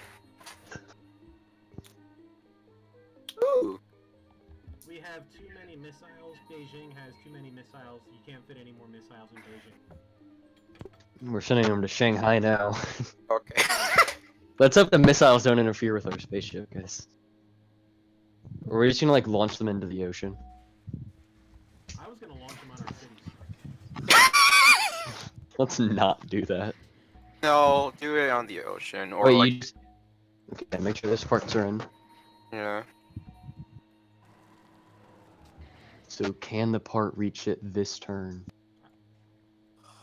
[SPEAKER 3] Ooh.
[SPEAKER 1] We have too many missiles. Beijing has too many missiles. You can't fit any more missiles in Beijing.
[SPEAKER 2] We're sending them to Shanghai now.
[SPEAKER 3] Okay.
[SPEAKER 2] Let's hope the missiles don't interfere with our spaceship, guys. Or we're just gonna like launch them into the ocean.
[SPEAKER 1] I was gonna launch them on our cities.
[SPEAKER 2] Let's not do that.
[SPEAKER 3] No, do it on the ocean or
[SPEAKER 2] Wait,
[SPEAKER 3] like
[SPEAKER 2] you just... Okay, make sure those parts are in.
[SPEAKER 3] yeah.
[SPEAKER 2] So can the part reach it this turn?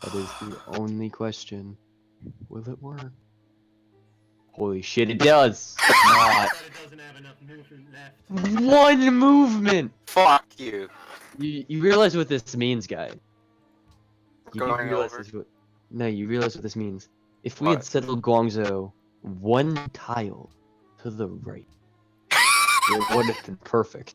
[SPEAKER 2] That is the only question. Will it work? Holy shit, it does! Not.
[SPEAKER 1] But it doesn't have enough movement left.
[SPEAKER 2] 1 movement!
[SPEAKER 3] Fuck you.
[SPEAKER 2] You realize what this means, guy. You do
[SPEAKER 3] Going
[SPEAKER 2] realize
[SPEAKER 3] over.
[SPEAKER 2] this what... No, you realize what this means. If we had
[SPEAKER 3] What?
[SPEAKER 2] settled Guangzhou 1 tile to the right, it would have been perfect.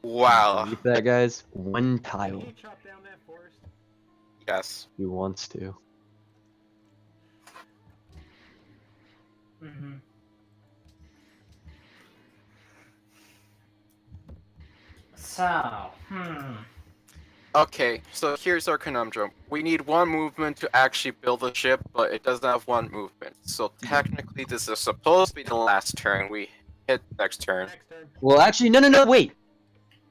[SPEAKER 3] Wow.
[SPEAKER 2] Get that, guys? 1
[SPEAKER 1] Can
[SPEAKER 2] tile.
[SPEAKER 1] he chop down that forest?
[SPEAKER 3] Yes.
[SPEAKER 2] He wants to.
[SPEAKER 4] Mm-hmm. So,
[SPEAKER 3] Okay, so here's our conundrum. We need 1 movement to actually build a ship, but it doesn't have 1 movement. So technically this is supposed to be the last turn. We hit next turn.
[SPEAKER 1] Next turn.
[SPEAKER 2] Well, actually, no, wait.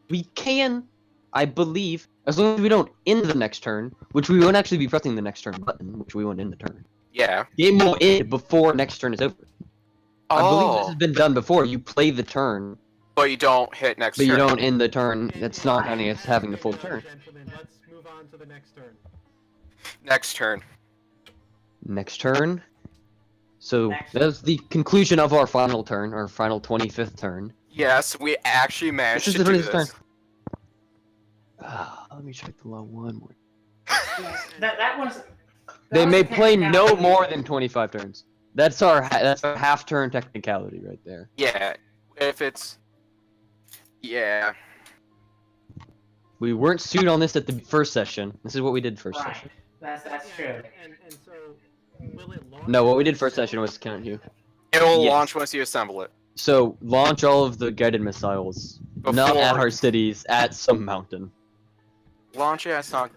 [SPEAKER 2] We can, I believe, as long as we don't end the next turn, which we won't actually be pressing the next turn button, which we won't end the turn.
[SPEAKER 3] Yeah.
[SPEAKER 2] Game will end before next turn is over. I believe this
[SPEAKER 3] Oh,
[SPEAKER 2] has been done before. You play the turn,
[SPEAKER 3] but you don't hit next
[SPEAKER 2] but
[SPEAKER 3] turn.
[SPEAKER 2] you don't end the turn. That's not counting as having the full turn.
[SPEAKER 1] Gentlemen, let's move on to the next turn.
[SPEAKER 3] Next turn.
[SPEAKER 2] Next turn. So
[SPEAKER 4] Next.
[SPEAKER 2] that's the conclusion of our final turn, our final 25th turn.
[SPEAKER 3] Yes, we actually managed
[SPEAKER 2] This is
[SPEAKER 3] to
[SPEAKER 2] the
[SPEAKER 3] do
[SPEAKER 2] 25th
[SPEAKER 3] this.
[SPEAKER 2] turn. Let me check the law one more.
[SPEAKER 4] that was.
[SPEAKER 2] They
[SPEAKER 4] was
[SPEAKER 2] may
[SPEAKER 4] a
[SPEAKER 2] play no
[SPEAKER 4] technicality.
[SPEAKER 2] more than 25 turns. That's our half turn technicality right there.
[SPEAKER 3] Yeah, if it's... Yeah.
[SPEAKER 2] We weren't sued on this at the first session. This is what we did first
[SPEAKER 4] Right.
[SPEAKER 2] session.
[SPEAKER 4] That's true.
[SPEAKER 1] And so, will it launch?
[SPEAKER 2] No, what we did first session was count you.
[SPEAKER 3] It'll
[SPEAKER 2] Yes.
[SPEAKER 3] launch once you assemble it.
[SPEAKER 2] So launch all of the guided missiles, not at
[SPEAKER 3] Before-
[SPEAKER 2] our cities, at some mountain.
[SPEAKER 3] Launch it at Song...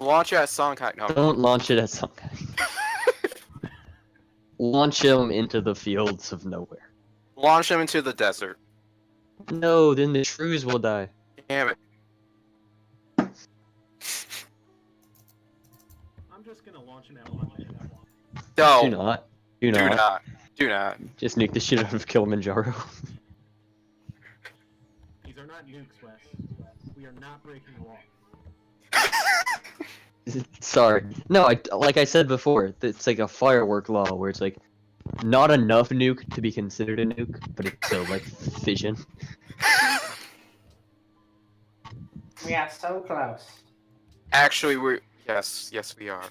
[SPEAKER 3] Launch it at Songhai. No.
[SPEAKER 2] Don't launch it at some Launch them into the fields of nowhere.
[SPEAKER 3] Launch them into the desert.
[SPEAKER 2] No, then the shrews will die.
[SPEAKER 3] Damn it.
[SPEAKER 1] I'm just gonna launch him at one.
[SPEAKER 3] No.
[SPEAKER 2] Do not. Do
[SPEAKER 3] Do
[SPEAKER 2] not.
[SPEAKER 3] not. Do not.
[SPEAKER 2] Just nuke the shit out of Kilimanjaro.
[SPEAKER 1] These are not nukes, Wes. We are not breaking the law.
[SPEAKER 2] Sorry. No, like I said before, it's like a firework law where it's like not enough nuke to be considered a nuke, but it's still like fission.
[SPEAKER 4] We got so close.
[SPEAKER 3] Actually, we're... Yes, we are.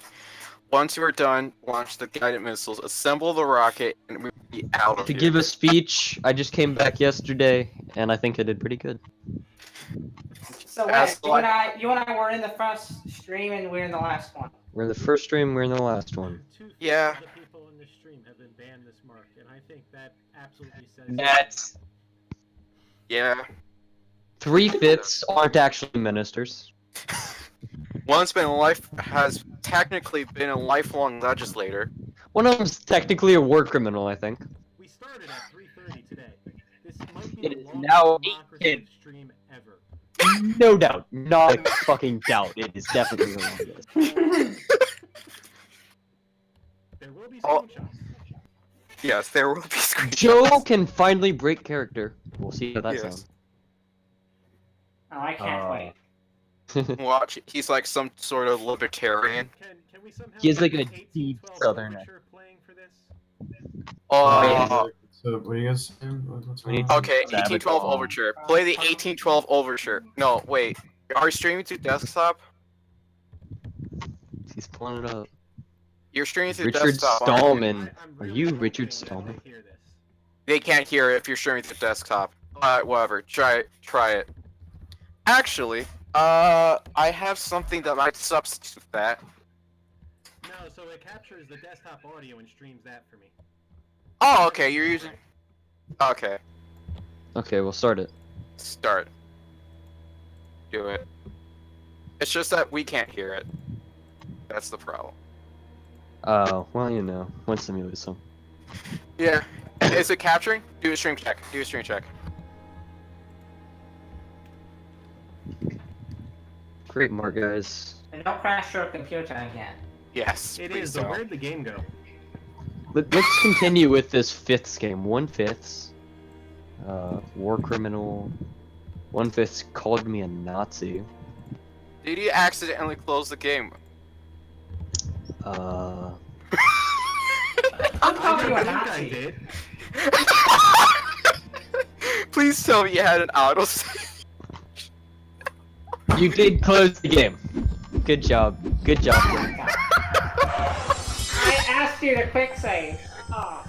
[SPEAKER 3] Once we're done, launch the guided missiles, assemble the rocket, and we'll be out of
[SPEAKER 2] To
[SPEAKER 3] here.
[SPEAKER 2] give a speech, I just came back yesterday, and I think I did pretty good.
[SPEAKER 4] So
[SPEAKER 3] That's
[SPEAKER 4] wait, you and I were in the first stream and we're in the last one.
[SPEAKER 2] We're in the first stream, we're in the last one.
[SPEAKER 1] Two-thirds
[SPEAKER 3] Yeah.
[SPEAKER 1] of the people in this stream have been banned this mark, and I think that absolutely says.
[SPEAKER 2] That's
[SPEAKER 3] Yeah.
[SPEAKER 2] 3/5 aren't actually ministers.
[SPEAKER 3] Has technically been a lifelong legislator.
[SPEAKER 2] One of them's technically a war criminal, I think.
[SPEAKER 1] We started at 3:30 today. This might be
[SPEAKER 2] It
[SPEAKER 1] the
[SPEAKER 2] is
[SPEAKER 1] longest
[SPEAKER 2] now
[SPEAKER 1] Democraciv stream ever.
[SPEAKER 2] No doubt. Not a fucking doubt. It is definitely the longest.
[SPEAKER 1] There will be
[SPEAKER 3] Oh.
[SPEAKER 1] screenshots.
[SPEAKER 3] Yes, there will be screenshots.
[SPEAKER 2] Joe can finally break character. We'll see how that
[SPEAKER 3] Yes.
[SPEAKER 2] sounds.
[SPEAKER 4] Oh, I can't wait.
[SPEAKER 3] Watch, he's like some sort of libertarian.
[SPEAKER 1] Can we somehow
[SPEAKER 2] He has, like,
[SPEAKER 1] get
[SPEAKER 2] a
[SPEAKER 1] an
[SPEAKER 2] deep
[SPEAKER 1] 1812
[SPEAKER 2] southern
[SPEAKER 1] overture playing for this?
[SPEAKER 3] Oh,
[SPEAKER 6] So what are you guys saying? What's
[SPEAKER 2] We need
[SPEAKER 6] going on?
[SPEAKER 3] okay,
[SPEAKER 2] Sabotage.
[SPEAKER 3] 1812 overture. Play the 1812 overture. No, wait. Are you streaming to desktop?
[SPEAKER 2] He's pulling it up.
[SPEAKER 3] You're streaming to
[SPEAKER 2] Richard
[SPEAKER 3] desktop. aren't you?
[SPEAKER 2] Stallman.
[SPEAKER 1] I'm
[SPEAKER 2] Are
[SPEAKER 1] really
[SPEAKER 2] you
[SPEAKER 1] hoping
[SPEAKER 2] Richard
[SPEAKER 1] that they
[SPEAKER 2] Stallman?
[SPEAKER 1] hear this.
[SPEAKER 3] They can't hear it if you're streaming to desktop. Whatever. Try it. Actually, I have something that might substitute that.
[SPEAKER 1] No, so it captures the desktop audio and streams that for me.
[SPEAKER 3] Oh, okay, you're using... Okay,
[SPEAKER 2] Okay, we'll start it.
[SPEAKER 3] start. Do it. It's just that we can't hear it. That's the problem.
[SPEAKER 2] Oh, well, you know. Win some, you lose some.
[SPEAKER 3] Yeah. Is it capturing? Do a stream check.
[SPEAKER 2] Great mark, guys.
[SPEAKER 4] And don't crash your computer again.
[SPEAKER 3] Yes.
[SPEAKER 1] It
[SPEAKER 3] please
[SPEAKER 1] is, but
[SPEAKER 3] don't.
[SPEAKER 1] where'd the game go?
[SPEAKER 2] Let's continue with this 5th game. 1/5. War criminal. 1/5 called me a Nazi.
[SPEAKER 3] Did you accidentally close the game?
[SPEAKER 4] I'm
[SPEAKER 1] I
[SPEAKER 4] calling you a
[SPEAKER 1] don't think I
[SPEAKER 4] Nazi.
[SPEAKER 1] did.
[SPEAKER 3] Please tell me you had an autosave.
[SPEAKER 2] You did close the game. Good job. Good job.
[SPEAKER 4] I asked you to quick save. Oh.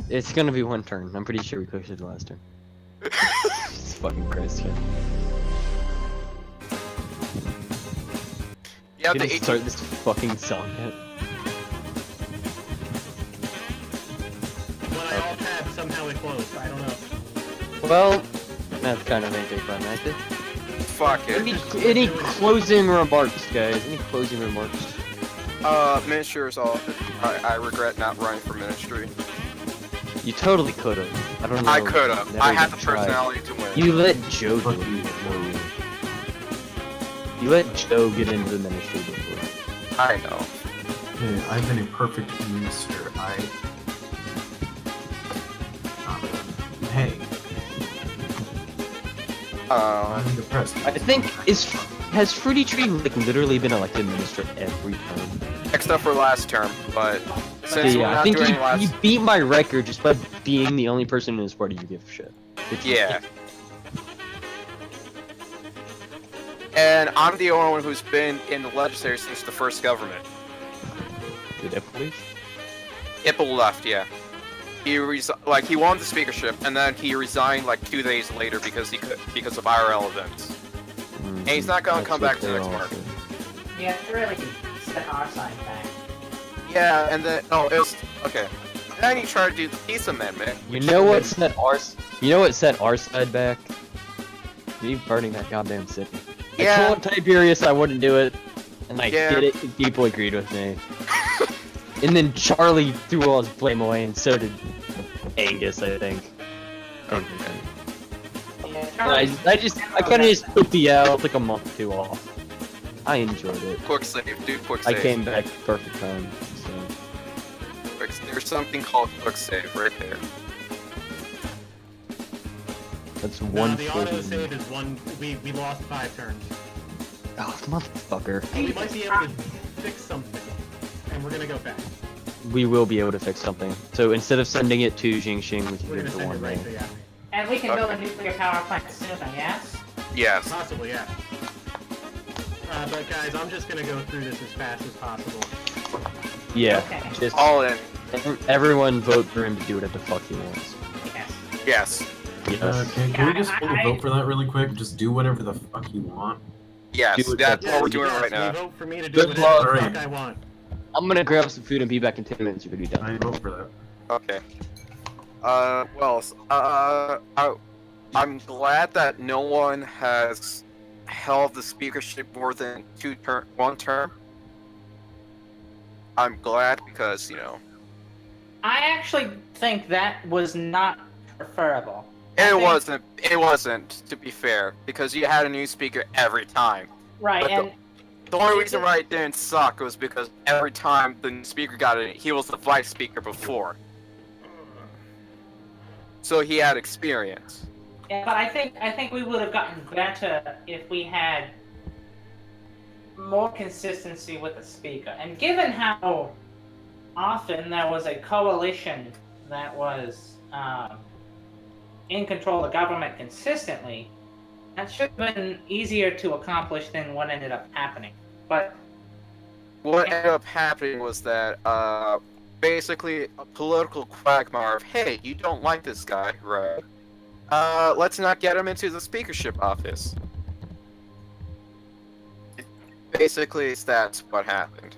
[SPEAKER 2] It's gonna be one turn. I'm pretty sure we closed it the last turn. Jesus fucking Christ, man.
[SPEAKER 3] Yeah,
[SPEAKER 2] You
[SPEAKER 3] the
[SPEAKER 2] didn't
[SPEAKER 3] 18...
[SPEAKER 2] start this fucking song yet.
[SPEAKER 1] When I all tabbed, somehow it closed. I don't know.
[SPEAKER 2] Well, that's kind of anticlimactic.
[SPEAKER 3] Fuck it.
[SPEAKER 2] Any closing remarks, guys? Any closing remarks?
[SPEAKER 3] Ministry is all. I regret not running for ministry.
[SPEAKER 2] You totally could have. I don't know.
[SPEAKER 3] I could have.
[SPEAKER 2] Never
[SPEAKER 3] I had
[SPEAKER 2] even
[SPEAKER 3] the
[SPEAKER 2] tried.
[SPEAKER 3] personality to win.
[SPEAKER 2] You let Joe do it. No. You let Joe get into the ministry before.
[SPEAKER 3] I know.
[SPEAKER 6] Hey, I've been a perfect minister. Hey, I'm depressed.
[SPEAKER 2] I think has Fruity Tree like literally been elected minister every term?
[SPEAKER 3] Except for last term, but since we're
[SPEAKER 2] Yeah, I
[SPEAKER 3] not
[SPEAKER 2] think
[SPEAKER 3] doing
[SPEAKER 2] he
[SPEAKER 3] last...
[SPEAKER 2] beat my record just by being the only person in his party who gives a shit. Which is-
[SPEAKER 3] Yeah. And I'm the only one who's been in the legislature since the first government.
[SPEAKER 2] Did it, please?
[SPEAKER 3] Ipple left, yeah. He he won the speakership, and then he resigned like 2 days later because because of IRL events. And he's not gonna come back to the next month.
[SPEAKER 4] Yeah, it really set our side back.
[SPEAKER 3] Yeah, and then it was okay. And then he tried to do the peace amendment.
[SPEAKER 2] You know what set our side back? Me burning that goddamn city.
[SPEAKER 3] Yeah.
[SPEAKER 2] I told Tiberius I wouldn't do it, and I
[SPEAKER 3] Yeah.
[SPEAKER 2] did it. He people agreed with me. And then Charlie threw all his blame away, and so did Angus, I think.
[SPEAKER 4] Yeah,
[SPEAKER 2] And I kind of just took the like a month or 2 off. I enjoyed it.
[SPEAKER 3] Quick save, dude. Quick
[SPEAKER 2] I
[SPEAKER 3] save.
[SPEAKER 2] came back perfect time. So.
[SPEAKER 3] There's something called quick save right there.
[SPEAKER 2] That's
[SPEAKER 1] No,
[SPEAKER 2] one.
[SPEAKER 1] the autosave is one. We lost 5 turns.
[SPEAKER 2] Oh, motherfucker.
[SPEAKER 1] So we might be able to fix something, and we're gonna go fast.
[SPEAKER 2] We will be able to fix something. So instead of sending it to Jingxing, we can
[SPEAKER 1] We're
[SPEAKER 2] give
[SPEAKER 1] gonna
[SPEAKER 2] it to
[SPEAKER 1] send
[SPEAKER 2] one
[SPEAKER 1] it right
[SPEAKER 2] ring.
[SPEAKER 1] to yeah.
[SPEAKER 4] And we can build a nuclear power plant soon, yes?
[SPEAKER 3] Yes.
[SPEAKER 1] Possibly, yeah. But guys, I'm just gonna go through this as fast as possible.
[SPEAKER 2] Yeah.
[SPEAKER 4] Okay.
[SPEAKER 2] Just
[SPEAKER 3] All in.
[SPEAKER 2] everyone vote for him to do whatever the fuck he wants.
[SPEAKER 4] Yes.
[SPEAKER 3] Yes.
[SPEAKER 2] Yes.
[SPEAKER 6] Can we just hold a
[SPEAKER 4] I-
[SPEAKER 6] vote for that really quick? Just do whatever the fuck you want.
[SPEAKER 3] Yes.
[SPEAKER 2] Do it
[SPEAKER 3] That's
[SPEAKER 2] that
[SPEAKER 3] what we're
[SPEAKER 2] way.
[SPEAKER 3] doing
[SPEAKER 1] Yes,
[SPEAKER 3] right now.
[SPEAKER 1] you vote for me to do
[SPEAKER 2] Good
[SPEAKER 1] whatever the
[SPEAKER 6] luck.
[SPEAKER 1] fuck I want.
[SPEAKER 2] I'm gonna grab some food and be back in 10 minutes. You can be done.
[SPEAKER 6] I vote for that.
[SPEAKER 3] Okay. I'm glad that no one has held the speakership more than 1 term. I'm glad because, you know,
[SPEAKER 4] I actually think that was not preferable. I think-
[SPEAKER 3] it wasn't, to be fair, because you had a new speaker every time.
[SPEAKER 4] Right,
[SPEAKER 3] but
[SPEAKER 4] and
[SPEAKER 3] The only reason why it didn't suck was because every time the new speaker got in, he was the vice speaker before. So he had experience.
[SPEAKER 4] yeah, but I think we would have gotten better if we had more consistency with the speaker. And given how often there was a coalition that was in control of government consistently, that should have been easier to accomplish than what ended up happening. But
[SPEAKER 3] What ended up happening was that, basically a political quagmire of, hey, you don't like this guy, right? Let's not get him into the speakership office. Basically, that's what happened.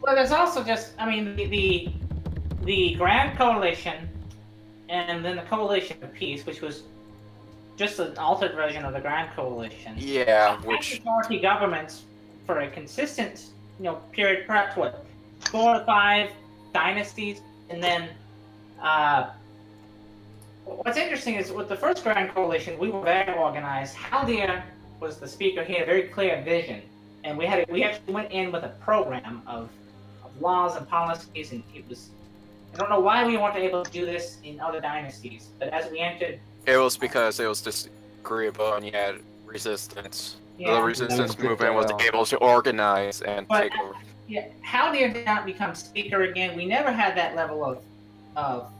[SPEAKER 4] well, there's also just, I mean, the Grand Coalition, and then the Coalition of Peace, which was just an altered version of the Grand Coalition.
[SPEAKER 3] Yeah,
[SPEAKER 4] Had
[SPEAKER 3] which
[SPEAKER 4] majority governments for a consistent, period, perhaps what, 4 or 5 dynasties, and then what's interesting is with the first Grand Coalition, we were very organized. Haldir was the speaker. He had a very clear vision, and we actually went in with a program of laws and policies, and it was. I don't know why we weren't able to do this in other dynasties, but as we entered,
[SPEAKER 3] it was because it was disagreeable and you had resistance. The
[SPEAKER 4] yeah,
[SPEAKER 3] resistance movement was able to organize and
[SPEAKER 4] But-
[SPEAKER 3] take over.
[SPEAKER 4] yeah, Haldir did not become speaker again. We never had that level of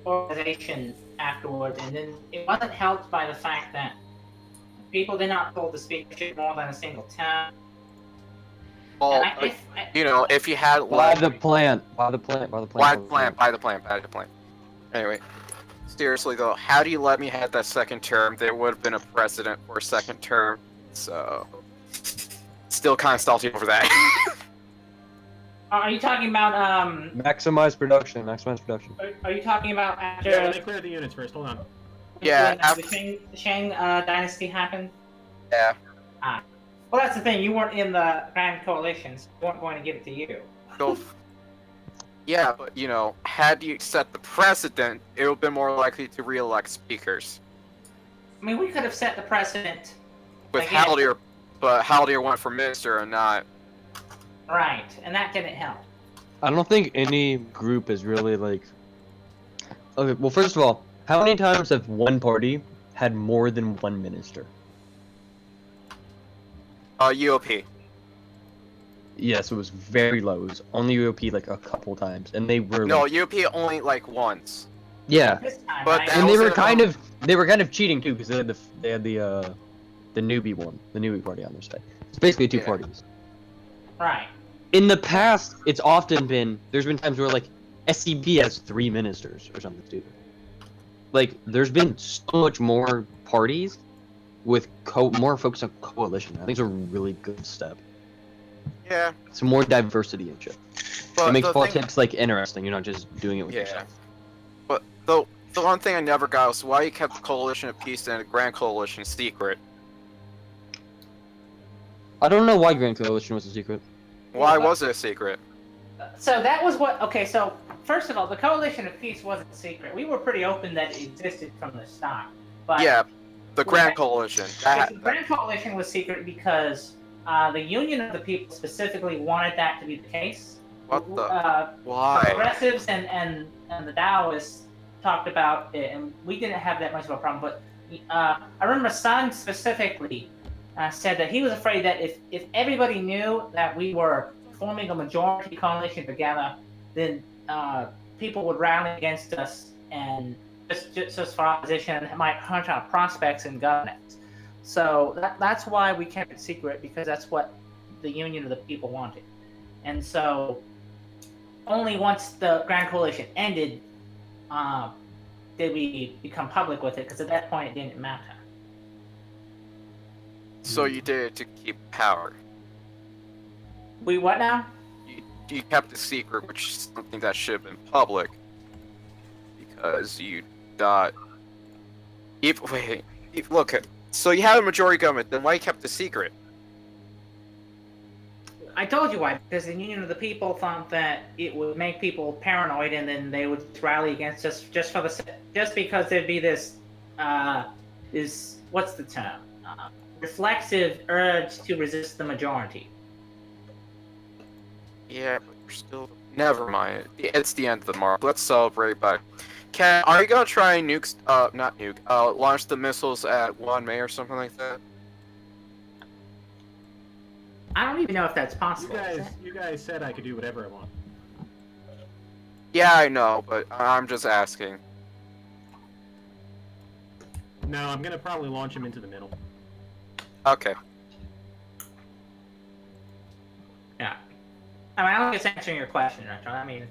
[SPEAKER 4] organization afterwards, and then it wasn't helped by the fact that people did not hold the speakership more than a single term.
[SPEAKER 3] Well,
[SPEAKER 4] And
[SPEAKER 3] you know, if you had
[SPEAKER 2] Buy
[SPEAKER 3] like
[SPEAKER 2] the plant. Buy the plant. Buy the
[SPEAKER 3] buy
[SPEAKER 2] plant.
[SPEAKER 3] the plant. Anyway, seriously though, how do you let me have that second term? There would have been a precedent for a second term, so still kind of salty over that.
[SPEAKER 4] Are you talking about
[SPEAKER 2] Maximize production. Maximize production.
[SPEAKER 4] Are you talking about after
[SPEAKER 1] Yeah, let me clear the units first. Hold on.
[SPEAKER 3] Yeah,
[SPEAKER 4] when the Shang dynasty happened?
[SPEAKER 3] Yeah.
[SPEAKER 4] Well, that's the thing. You weren't in the Grand Coalitions. We weren't going to give it to you.
[SPEAKER 3] So, yeah, but you know, had you set the precedent, it would have been more likely to re-elect speakers.
[SPEAKER 4] I mean, we could have set the precedent.
[SPEAKER 3] With
[SPEAKER 4] Again.
[SPEAKER 3] Haldir, but Haldir went for minister and not.
[SPEAKER 4] Right, and that didn't help.
[SPEAKER 2] I don't think any group is really like. Okay, well, first of all, how many times have one party had more than one minister?
[SPEAKER 3] UOP.
[SPEAKER 2] Yes, it was very low. It was only UOP like a couple times, and they were
[SPEAKER 3] No,
[SPEAKER 2] like,
[SPEAKER 3] UOP only like once.
[SPEAKER 2] yeah,
[SPEAKER 4] This time,
[SPEAKER 3] But
[SPEAKER 4] right?
[SPEAKER 3] that
[SPEAKER 2] and they
[SPEAKER 3] was
[SPEAKER 2] were
[SPEAKER 3] a-
[SPEAKER 2] kind of cheating too because they had the newbie one, the newbie party on their side. It's basically 2
[SPEAKER 3] Yeah.
[SPEAKER 2] parties.
[SPEAKER 4] Right.
[SPEAKER 2] in the past, it's often been, there's been times where, like, SCP has 3 ministers or something stupid. Like, there's been so much more parties with more focus on coalition. I think it's a really good step.
[SPEAKER 3] Yeah,
[SPEAKER 2] Some more diversity and shit.
[SPEAKER 3] but
[SPEAKER 2] It makes
[SPEAKER 3] the
[SPEAKER 2] politics, like, interesting. You're not just doing it with
[SPEAKER 3] Yeah.
[SPEAKER 2] yourself.
[SPEAKER 3] But the one thing I never got was why you kept the Coalition of Peace and the Grand Coalition secret.
[SPEAKER 2] I don't know why Grand Coalition was a secret.
[SPEAKER 3] Why was it a secret?
[SPEAKER 4] So that was what. Okay, so first of all, the Coalition of Peace wasn't secret. We were pretty open that it existed from the start. But
[SPEAKER 3] Yeah, the Grand Coalition.
[SPEAKER 4] the Grand Coalition was secret because the Union of the People specifically wanted that to be the case.
[SPEAKER 3] What the?
[SPEAKER 4] The
[SPEAKER 3] Why?
[SPEAKER 4] Progressives and the Taoists talked about it, and we didn't have that much of a problem. But I remember Sun specifically said that he was afraid that if everybody knew that we were forming a majority coalition together, then people would rally against us and just for opposition, and it might hurt our prospects in governance. So that's why we kept it secret, because that's what the Union of the People wanted. And so only once the Grand Coalition ended did we become public with it, because at that point it didn't matter.
[SPEAKER 3] So you did it to keep power.
[SPEAKER 4] We what now?
[SPEAKER 3] You kept it secret, which is something that should have been public. Because you thought... Look, so you have a majority government, then why you kept it secret?
[SPEAKER 4] I told you why, because the Union of the People thought that it would make people paranoid, and then they would rally against us just because there'd be this what's the term? Reflexive urge to resist the majority.
[SPEAKER 3] Yeah, but you're still... Never mind. It's the end of the mark. Let's celebrate, but... are you gonna try and launch the missiles at 1 May or something like that?
[SPEAKER 4] I don't even know if that's possible.
[SPEAKER 1] You guys said I could do whatever I want.
[SPEAKER 3] Yeah, I know, but I'm just asking.
[SPEAKER 1] No, I'm gonna probably launch him into the middle.
[SPEAKER 3] Okay.
[SPEAKER 4] Yeah. I mean, I don't think it's answering your question, Retro. I mean,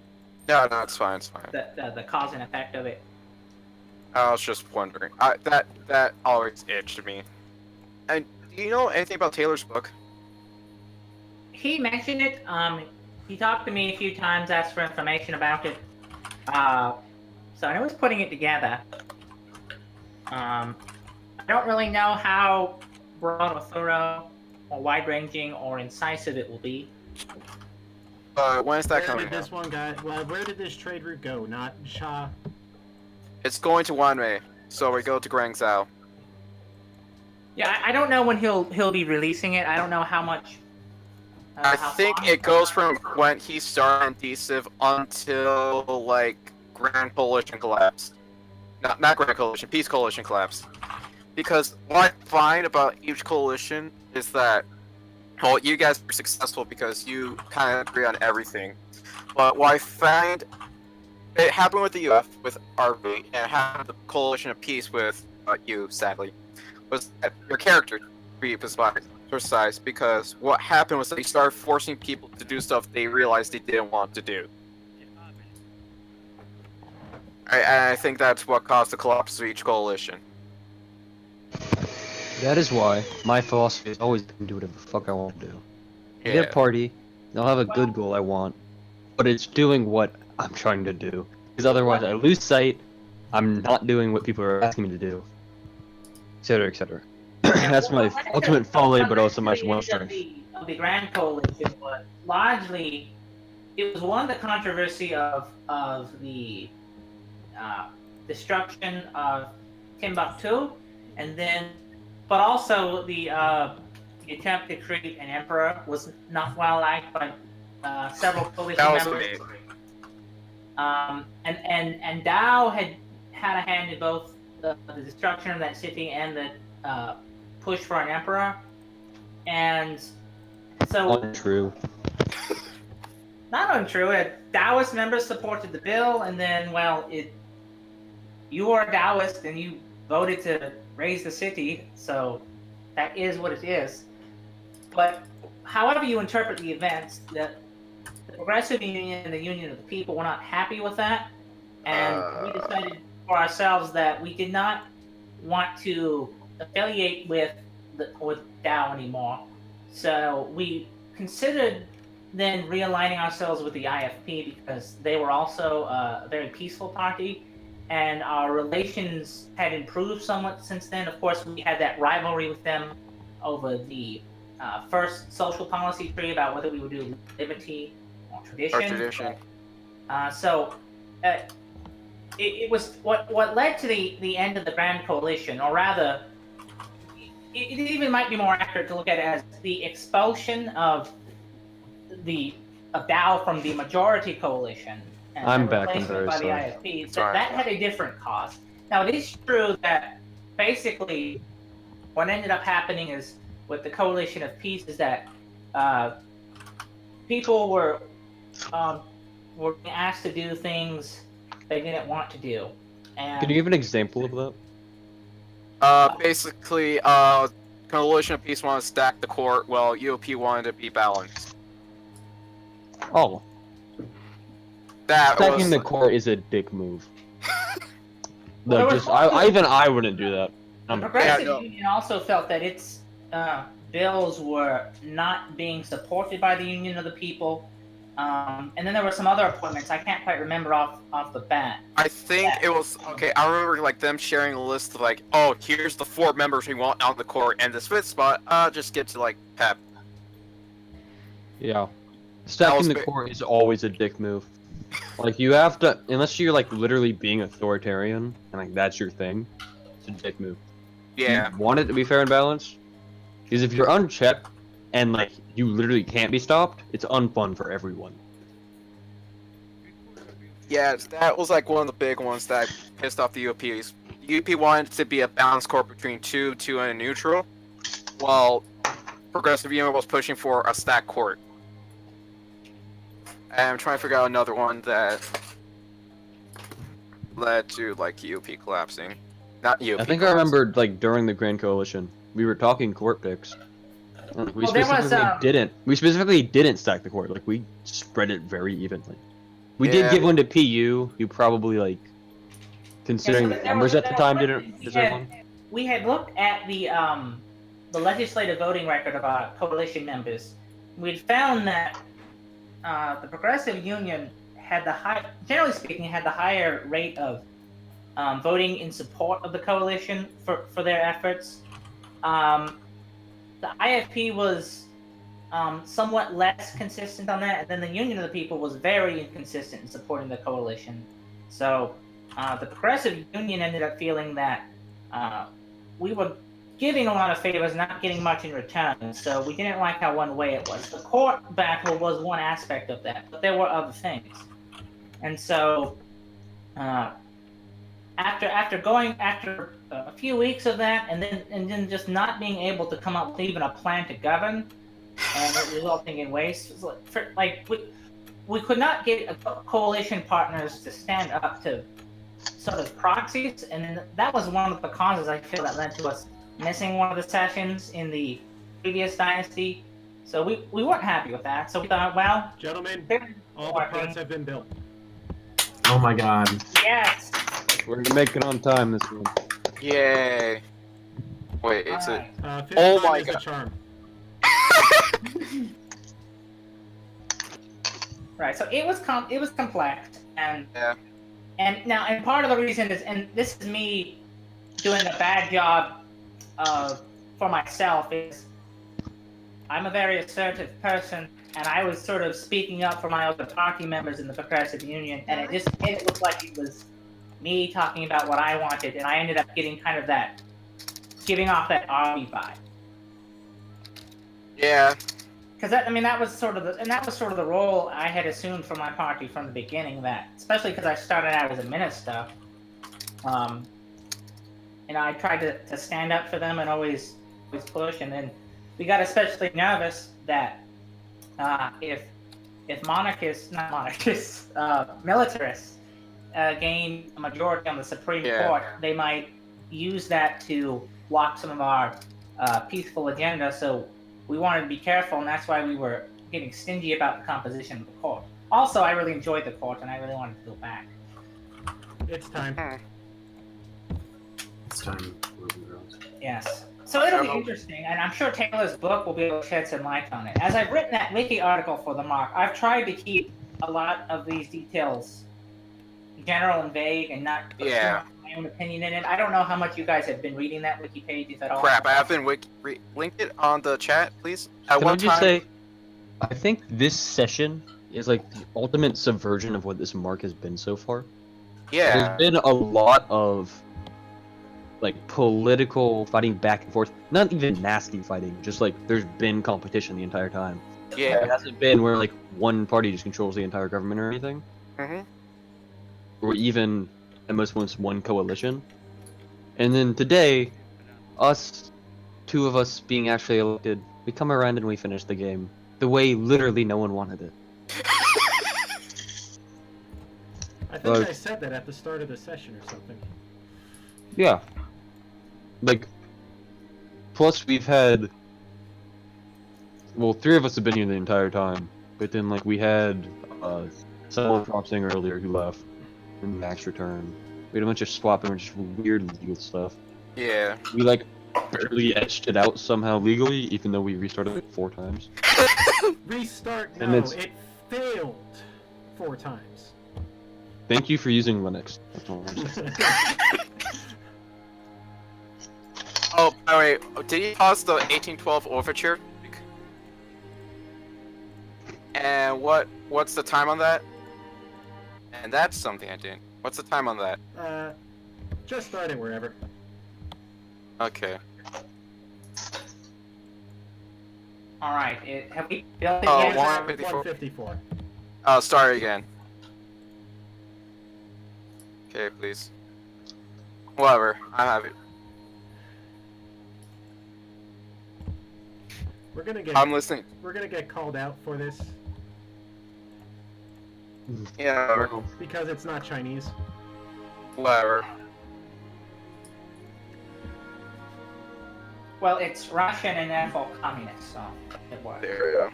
[SPEAKER 3] No, it's fine, it's fine.
[SPEAKER 4] the cause and effect of it.
[SPEAKER 3] I was just wondering. That always itched me. And do you know anything about Taylor's book?
[SPEAKER 4] He mentioned it. He talked to me a few times, asked for information about it. So I was putting it together. I don't really know how broad or thorough or wide-ranging or incisive it will be.
[SPEAKER 3] When is that
[SPEAKER 1] Where
[SPEAKER 3] coming
[SPEAKER 1] did this
[SPEAKER 3] out?
[SPEAKER 1] one guy? Well, where did this trade route go? Not Sha.
[SPEAKER 3] It's going to 1 May, so we go to Guangzhou.
[SPEAKER 4] Yeah, I don't know when he'll be releasing it. I don't know how much.
[SPEAKER 3] I
[SPEAKER 4] how
[SPEAKER 3] think
[SPEAKER 4] long.
[SPEAKER 3] it goes from when he started Democraciv until, like, Grand Coalition collapsed. Not Grand Coalition, Peace Coalition collapsed. Because what I find about each coalition is that, well, you guys are successful because you kind of agree on everything. But what I find, it happened with the UF, with RV, and it happened with the Coalition of Peace with you, sadly, was that your character be precise, because what happened was that you started forcing people to do stuff they realized they didn't want to do. I think that's what caused the collapse of each coalition.
[SPEAKER 2] That is why my philosophy has always been do whatever the fuck I want to do.
[SPEAKER 3] Yeah.
[SPEAKER 2] Get a party, they'll have a good goal I want, but it's doing what I'm trying to do. Because otherwise I lose sight, I'm not doing what people are asking me to do, etc., etc. That's my ultimate folly, but also my one strength.
[SPEAKER 4] Of the Grand Coalition was largely, it was one of the controversy of the destruction of Timbuktu, and then, but also the attempt to create an emperor was not well liked by several coalition
[SPEAKER 3] That was
[SPEAKER 4] members.
[SPEAKER 3] me.
[SPEAKER 4] And Dow had a hand in both the destruction of that city and the push for an emperor, and so
[SPEAKER 2] Untrue.
[SPEAKER 4] not untrue. Taoist members supported the bill, and then, well, you are a Taoist and you voted to raise the city, so that is what it is. But however you interpret the events, Progressive Union and the Union of the People were not happy with that, and we
[SPEAKER 3] Uh.
[SPEAKER 4] decided for ourselves that we did not want to affiliate with Dow anymore. So we considered then realigning ourselves with the IFP because they were also a very peaceful party, and our relations had improved somewhat since then. Of course, we had that rivalry with them over the first social policy tree about whether we would do liberty or tradition. It was what led to the end of the Grand Coalition, or rather, it even might be more accurate to look at it as the expulsion of Dow from the majority coalition. And
[SPEAKER 2] I'm
[SPEAKER 4] the
[SPEAKER 2] back. I'm
[SPEAKER 4] replacement
[SPEAKER 2] very
[SPEAKER 4] by
[SPEAKER 2] sorry.
[SPEAKER 4] the IFP. So that had a different cause. Now it is true that basically what ended up happening is with the Coalition of Peace is that people were being asked to do things they didn't want to do. And
[SPEAKER 2] Can you give an example of that?
[SPEAKER 3] Basically, Coalition of Peace wanted to stack the court, while UOP wanted to be balanced.
[SPEAKER 2] Oh,
[SPEAKER 3] That
[SPEAKER 2] stacking
[SPEAKER 3] was
[SPEAKER 2] the court is a dick move.
[SPEAKER 4] Well,
[SPEAKER 2] No,
[SPEAKER 4] there
[SPEAKER 2] just
[SPEAKER 4] was-
[SPEAKER 2] even I wouldn't do that.
[SPEAKER 4] the
[SPEAKER 2] I'm-
[SPEAKER 4] Progressive
[SPEAKER 3] Yeah, no.
[SPEAKER 4] Union also felt that its bills were not being supported by the Union of the People. And then there were some other appointments I can't quite remember off the bat.
[SPEAKER 3] I think it was okay. I remember like them sharing a list of like, oh, here's the 4 members we want on the court, and this 5th spot, just get to like Pep.
[SPEAKER 2] Yeah. Stacking the
[SPEAKER 3] ba-
[SPEAKER 2] court is always a dick move. Like, you have to, unless you're like literally being authoritarian and like that's your thing, it's a dick move.
[SPEAKER 3] Yeah,
[SPEAKER 2] You want it to be fair and balanced, because if you're unchecked and like you literally can't be stopped, it's unfun for everyone.
[SPEAKER 3] yeah, that was like one of the big ones that pissed off the UOPs. UP wanted to be a balanced court between 2, and a neutral, while Progressive Union was pushing for a stacked court. And I'm trying to figure out another one that led to like UP collapsing. Not UP.
[SPEAKER 2] I think I
[SPEAKER 3] collapsing.
[SPEAKER 2] remembered like during the Grand Coalition, we were talking court picks. And we
[SPEAKER 4] Well, there was,
[SPEAKER 2] specifically didn't stack the court. Like, we spread it very evenly. We did
[SPEAKER 3] Yeah.
[SPEAKER 2] give one to PU. You probably like, considering the
[SPEAKER 4] there
[SPEAKER 2] numbers
[SPEAKER 4] was-
[SPEAKER 2] at the
[SPEAKER 4] there
[SPEAKER 2] time
[SPEAKER 4] was-
[SPEAKER 2] didn't deserve one.
[SPEAKER 4] We had looked at the legislative voting record of our coalition members. We'd found that the Progressive Union had generally speaking, had the higher rate of voting in support of the coalition for their efforts. The IFP was somewhat less consistent on that, and then the Union of the People was very inconsistent in supporting the coalition. So the Progressive Union ended up feeling that we were giving a lot of favors, not getting much in return. So we didn't like how one way it was. The court battle was one aspect of that, but there were other things. And so after a few weeks of that, and then just not being able to come up with even a plan to govern, and it resulting in waste, we could not get coalition partners to stand up to sort of proxies, and then that was one of the causes I feel that led to us missing one of the sessions in the previous dynasty. So we weren't happy with that. So we thought, well,
[SPEAKER 1] Gentlemen,
[SPEAKER 4] they're
[SPEAKER 1] all the parts have been built.
[SPEAKER 6] Oh my god.
[SPEAKER 4] yes.
[SPEAKER 2] We're gonna make it on time this one.
[SPEAKER 3] Yay! Wait, it's a.
[SPEAKER 4] Alright.
[SPEAKER 1] Fifth
[SPEAKER 3] Oh
[SPEAKER 1] time
[SPEAKER 3] my
[SPEAKER 1] is the
[SPEAKER 3] God.
[SPEAKER 1] charm.
[SPEAKER 4] Right. So it was complex, and
[SPEAKER 3] Yeah.
[SPEAKER 4] and part of the reason is, and this is me doing a bad job for myself, is I'm a very assertive person, and I was sort of speaking up for my other party members in the Progressive Union, and it just made it look like it was me talking about what I wanted, and I ended up getting kind of that, giving off that army vibe.
[SPEAKER 3] Yeah.
[SPEAKER 4] Because that was sort of the role I had assumed for my party from the beginning. That, especially because I started out as a minister, I tried to stand up for them and always push. And then we got especially nervous that if militarists gain a majority on the Supreme Court, they might use that to block some of our peaceful agenda. So we wanted to be careful, and that's why we were getting stingy about the composition of the court. Also, I really enjoyed the court, and I really wanted to go back.
[SPEAKER 1] It's time.
[SPEAKER 6] It's time. Moving around.
[SPEAKER 4] Yes. So it'll be interesting, and I'm sure Taylor's book will be able to shed some light on it. As I've written that wiki article for the mock, I've tried to keep a lot of these details general and vague and not put too much of my own opinion in it. I don't know how much you guys have been reading that wiki pages at all.
[SPEAKER 3] Crap, I haven't link it on the chat, please. At
[SPEAKER 2] Can I
[SPEAKER 3] one
[SPEAKER 2] just
[SPEAKER 3] time,
[SPEAKER 2] say, I think this session is like the ultimate subversion of what this mark has been so far.
[SPEAKER 3] yeah,
[SPEAKER 2] There's been a lot of like political fighting back and forth. Not even nasty fighting, just like there's been competition the entire time. It
[SPEAKER 3] yeah.
[SPEAKER 2] hasn't been where like one party just controls the entire government or anything.
[SPEAKER 3] Mm-hmm.
[SPEAKER 2] Or even at most once one coalition. And then today, us, two of us being actually elected, we come around and we finish the game. The way literally no one wanted it.
[SPEAKER 1] I think I said that at the start of the session or something.
[SPEAKER 2] Yeah. Like, plus we've had, well, 3 of us have been here the entire time, but then like we had someone crossing earlier who left, and Max returned. We had a bunch of swapping, just weird legal stuff.
[SPEAKER 3] Yeah.
[SPEAKER 2] We like barely etched it out somehow legally, even though we restarted it 4 times.
[SPEAKER 1] Restart?
[SPEAKER 2] And
[SPEAKER 1] No,
[SPEAKER 2] it's-
[SPEAKER 1] it failed 4 times.
[SPEAKER 2] Thank you for using Linux. That's all I'm saying.
[SPEAKER 3] Oh, by the way, did you pause the 1812 overture? And what's the time on that? And that's something I didn't. What's the time on that?
[SPEAKER 1] Just start it wherever.
[SPEAKER 3] Okay.
[SPEAKER 4] All right. Have we built it
[SPEAKER 3] Oh,
[SPEAKER 4] yet?
[SPEAKER 3] 154.
[SPEAKER 1] 154.
[SPEAKER 3] Oh, start again. Okay, please. Whatever, I have it.
[SPEAKER 1] We're gonna get
[SPEAKER 3] I'm listening.
[SPEAKER 1] we're gonna get called out for this
[SPEAKER 3] Yeah, whatever.
[SPEAKER 1] because it's not Chinese.
[SPEAKER 3] Whatever.
[SPEAKER 4] Well, it's Russian and therefore communist, so it works.
[SPEAKER 3] There we go.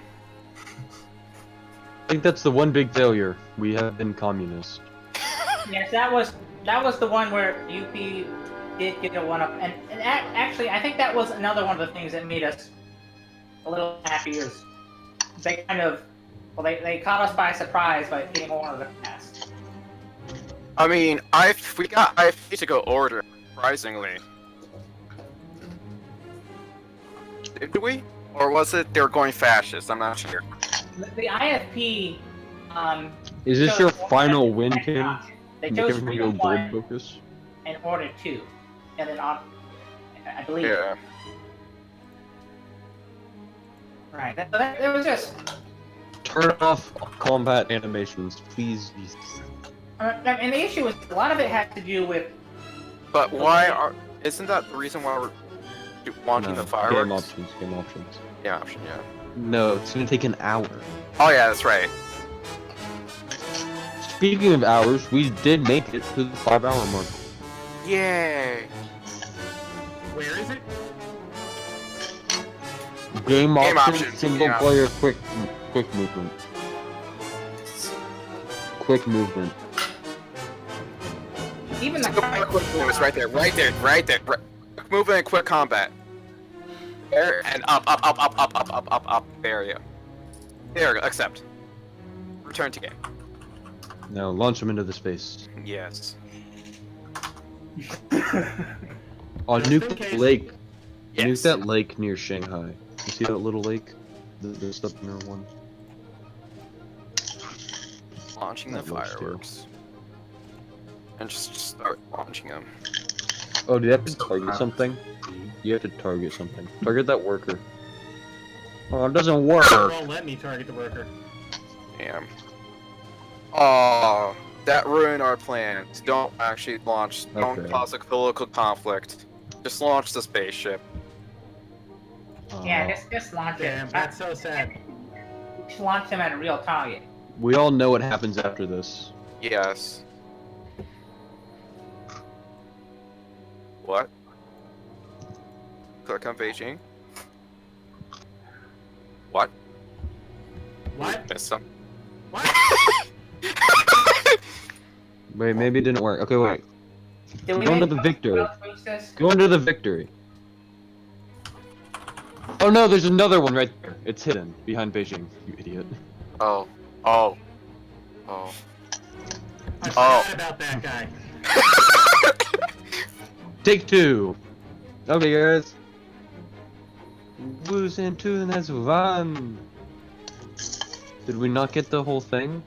[SPEAKER 2] I think that's the one big failure. We have been communist.
[SPEAKER 4] Yes, that was the one where UP did get a 1-up, and actually, I think that was another one of the things that made us a little happier. They kind of, well, they caught us by surprise by getting a 1 of the past.
[SPEAKER 3] I mean, we got IFP to go order, surprisingly. Did we? Or was it they were going fascist? I'm not sure.
[SPEAKER 4] The IFP.
[SPEAKER 2] Is this
[SPEAKER 4] chose
[SPEAKER 2] your
[SPEAKER 4] one
[SPEAKER 2] final
[SPEAKER 4] as the
[SPEAKER 2] win,
[SPEAKER 4] second
[SPEAKER 2] Kim?
[SPEAKER 4] option. They
[SPEAKER 2] Make
[SPEAKER 4] chose
[SPEAKER 2] everything go
[SPEAKER 4] freedom
[SPEAKER 2] gold
[SPEAKER 4] 1
[SPEAKER 2] focus?
[SPEAKER 4] and order 2, and then on, I believe.
[SPEAKER 3] Yeah.
[SPEAKER 4] Right. It was just.
[SPEAKER 2] Turn off combat animations, please.
[SPEAKER 4] And the issue is a lot of it has to do with.
[SPEAKER 3] But isn't that the reason why we're launching the fireworks?
[SPEAKER 2] Game options.
[SPEAKER 3] Yeah, option, yeah.
[SPEAKER 2] No, it's gonna take an hour.
[SPEAKER 3] Oh yeah, that's right.
[SPEAKER 2] Speaking of hours, we did make it to the 5-hour mark.
[SPEAKER 3] Yay!
[SPEAKER 1] Where is it?
[SPEAKER 2] Game options,
[SPEAKER 3] options,
[SPEAKER 2] single
[SPEAKER 3] yeah.
[SPEAKER 2] player, quick movement. Quick movement.
[SPEAKER 4] Even the
[SPEAKER 3] Quick movements right there. Quick movement and quick combat. There and up. There we go. There we go. Accept. Return to game.
[SPEAKER 2] Now launch them into the space.
[SPEAKER 3] Yes.
[SPEAKER 2] On
[SPEAKER 1] Just in
[SPEAKER 2] nuke
[SPEAKER 1] case.
[SPEAKER 2] lake.
[SPEAKER 3] Yes.
[SPEAKER 2] Nuke that lake near Shanghai. You see that little lake? The stuff near one.
[SPEAKER 3] Launching the
[SPEAKER 2] That works, too.
[SPEAKER 3] fireworks. And just start launching them.
[SPEAKER 2] Oh, do you have to target something? You have to target something. Target that worker. Oh, it doesn't work.
[SPEAKER 1] It won't let me target the worker.
[SPEAKER 3] Damn. Oh, that ruined our plans. Don't actually launch. Don't
[SPEAKER 2] Okay.
[SPEAKER 3] cause a political conflict. Just launch the spaceship.
[SPEAKER 4] Yeah, just launch
[SPEAKER 1] Damn,
[SPEAKER 4] it.
[SPEAKER 1] that's so sad.
[SPEAKER 4] Just launch them at a real target.
[SPEAKER 2] We all know what happens after this.
[SPEAKER 3] Yes. What? Click on Beijing. What?
[SPEAKER 1] What?
[SPEAKER 3] Missed some.
[SPEAKER 1] What?
[SPEAKER 2] Wait, maybe it didn't work. Okay, wait.
[SPEAKER 4] Did we
[SPEAKER 2] Go into
[SPEAKER 4] make
[SPEAKER 2] the victory.
[SPEAKER 4] this?
[SPEAKER 2] Go into the victory. Oh no, there's another one right there. It's hidden behind Beijing, you idiot.
[SPEAKER 3] Oh.
[SPEAKER 1] I forgot about that guy.
[SPEAKER 2] Take 2. Okay, guys. Who's into the next one? Did we not get the whole thing?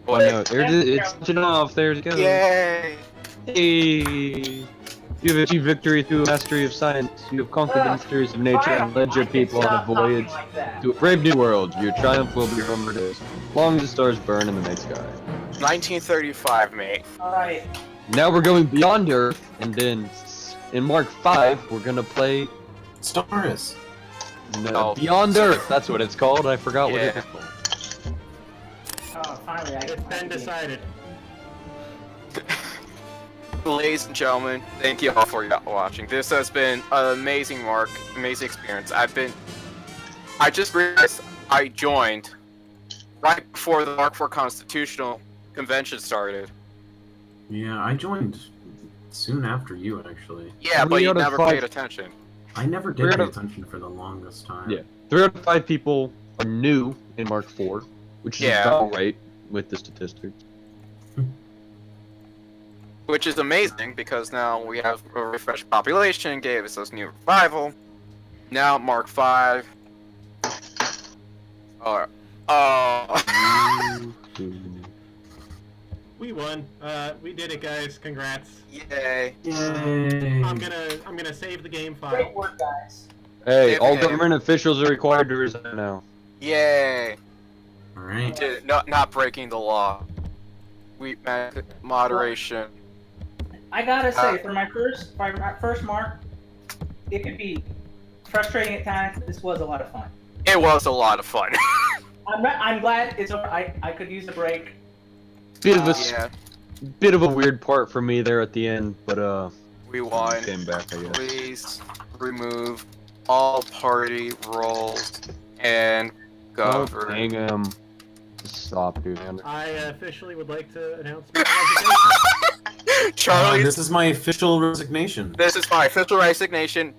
[SPEAKER 2] Oh no, it's switching off. There it goes.
[SPEAKER 3] Yay!
[SPEAKER 2] Hey! You have achieved victory through mastery of science. You have conquered the mysteries of nature and led your people on a voyage to a brave new world. Your triumph will be remembered as long as the stars burn in the night sky.
[SPEAKER 3] 1935, mate.
[SPEAKER 4] Alright.
[SPEAKER 2] Now we're going beyond Earth, and then in Mark 5, we're gonna play
[SPEAKER 6] Staris.
[SPEAKER 3] No.
[SPEAKER 2] Beyond Earth. That's what it's called. I forgot what it
[SPEAKER 3] Yeah.
[SPEAKER 2] is called.
[SPEAKER 4] Oh, finally.
[SPEAKER 1] It's been decided.
[SPEAKER 3] Ladies and gentlemen, thank you all for watching. This has been an amazing amazing experience. I just realized I joined right before the Mark 4 Constitutional Convention started.
[SPEAKER 6] Yeah, I joined soon after you, actually.
[SPEAKER 3] Yeah, but
[SPEAKER 2] 3
[SPEAKER 3] you
[SPEAKER 2] out of
[SPEAKER 3] never
[SPEAKER 2] 5
[SPEAKER 3] paid attention.
[SPEAKER 6] I never
[SPEAKER 2] Three
[SPEAKER 6] did
[SPEAKER 2] out
[SPEAKER 6] pay
[SPEAKER 2] of-
[SPEAKER 6] attention for the longest time.
[SPEAKER 2] Yeah. 3 out of 5 people are new in Mark 4, which is
[SPEAKER 3] Yeah.
[SPEAKER 2] about right with the statistics.
[SPEAKER 3] Which is amazing because now we have a refreshed population, gave us this new revival. Now Mark 5. Alright.
[SPEAKER 1] We won. We did it, guys. Congrats.
[SPEAKER 3] Yay.
[SPEAKER 6] Yay!
[SPEAKER 1] I'm gonna save the game file.
[SPEAKER 4] Great work, guys.
[SPEAKER 2] Hey, all
[SPEAKER 3] Okay.
[SPEAKER 2] government officials are required to resign now.
[SPEAKER 3] Yay.
[SPEAKER 6] Alright.
[SPEAKER 3] Not breaking the law. Moderation.
[SPEAKER 4] I gotta say, for my first mark, it could be frustrating at times. This was a lot of fun.
[SPEAKER 3] It was a lot of fun.
[SPEAKER 4] I'm glad it's over. I could use a break.
[SPEAKER 2] Bit of a
[SPEAKER 3] Yeah,
[SPEAKER 2] bit of a weird part for me there at the end, but
[SPEAKER 3] we won.
[SPEAKER 2] came back, I guess.
[SPEAKER 3] Please remove all party roles and
[SPEAKER 2] Oh,
[SPEAKER 3] govern.
[SPEAKER 2] dang him. Stop, dude.
[SPEAKER 1] I officially would like to announce my resignation.
[SPEAKER 3] Charlie,
[SPEAKER 6] This is my official resignation.
[SPEAKER 3] this is my official resignation.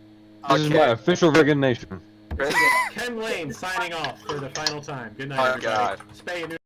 [SPEAKER 2] This is my official resignation.
[SPEAKER 1] Ken Lane signing off for the final time. Good night,
[SPEAKER 3] Oh,
[SPEAKER 1] everybody.
[SPEAKER 3] God.
[SPEAKER 1] Spay and neuter.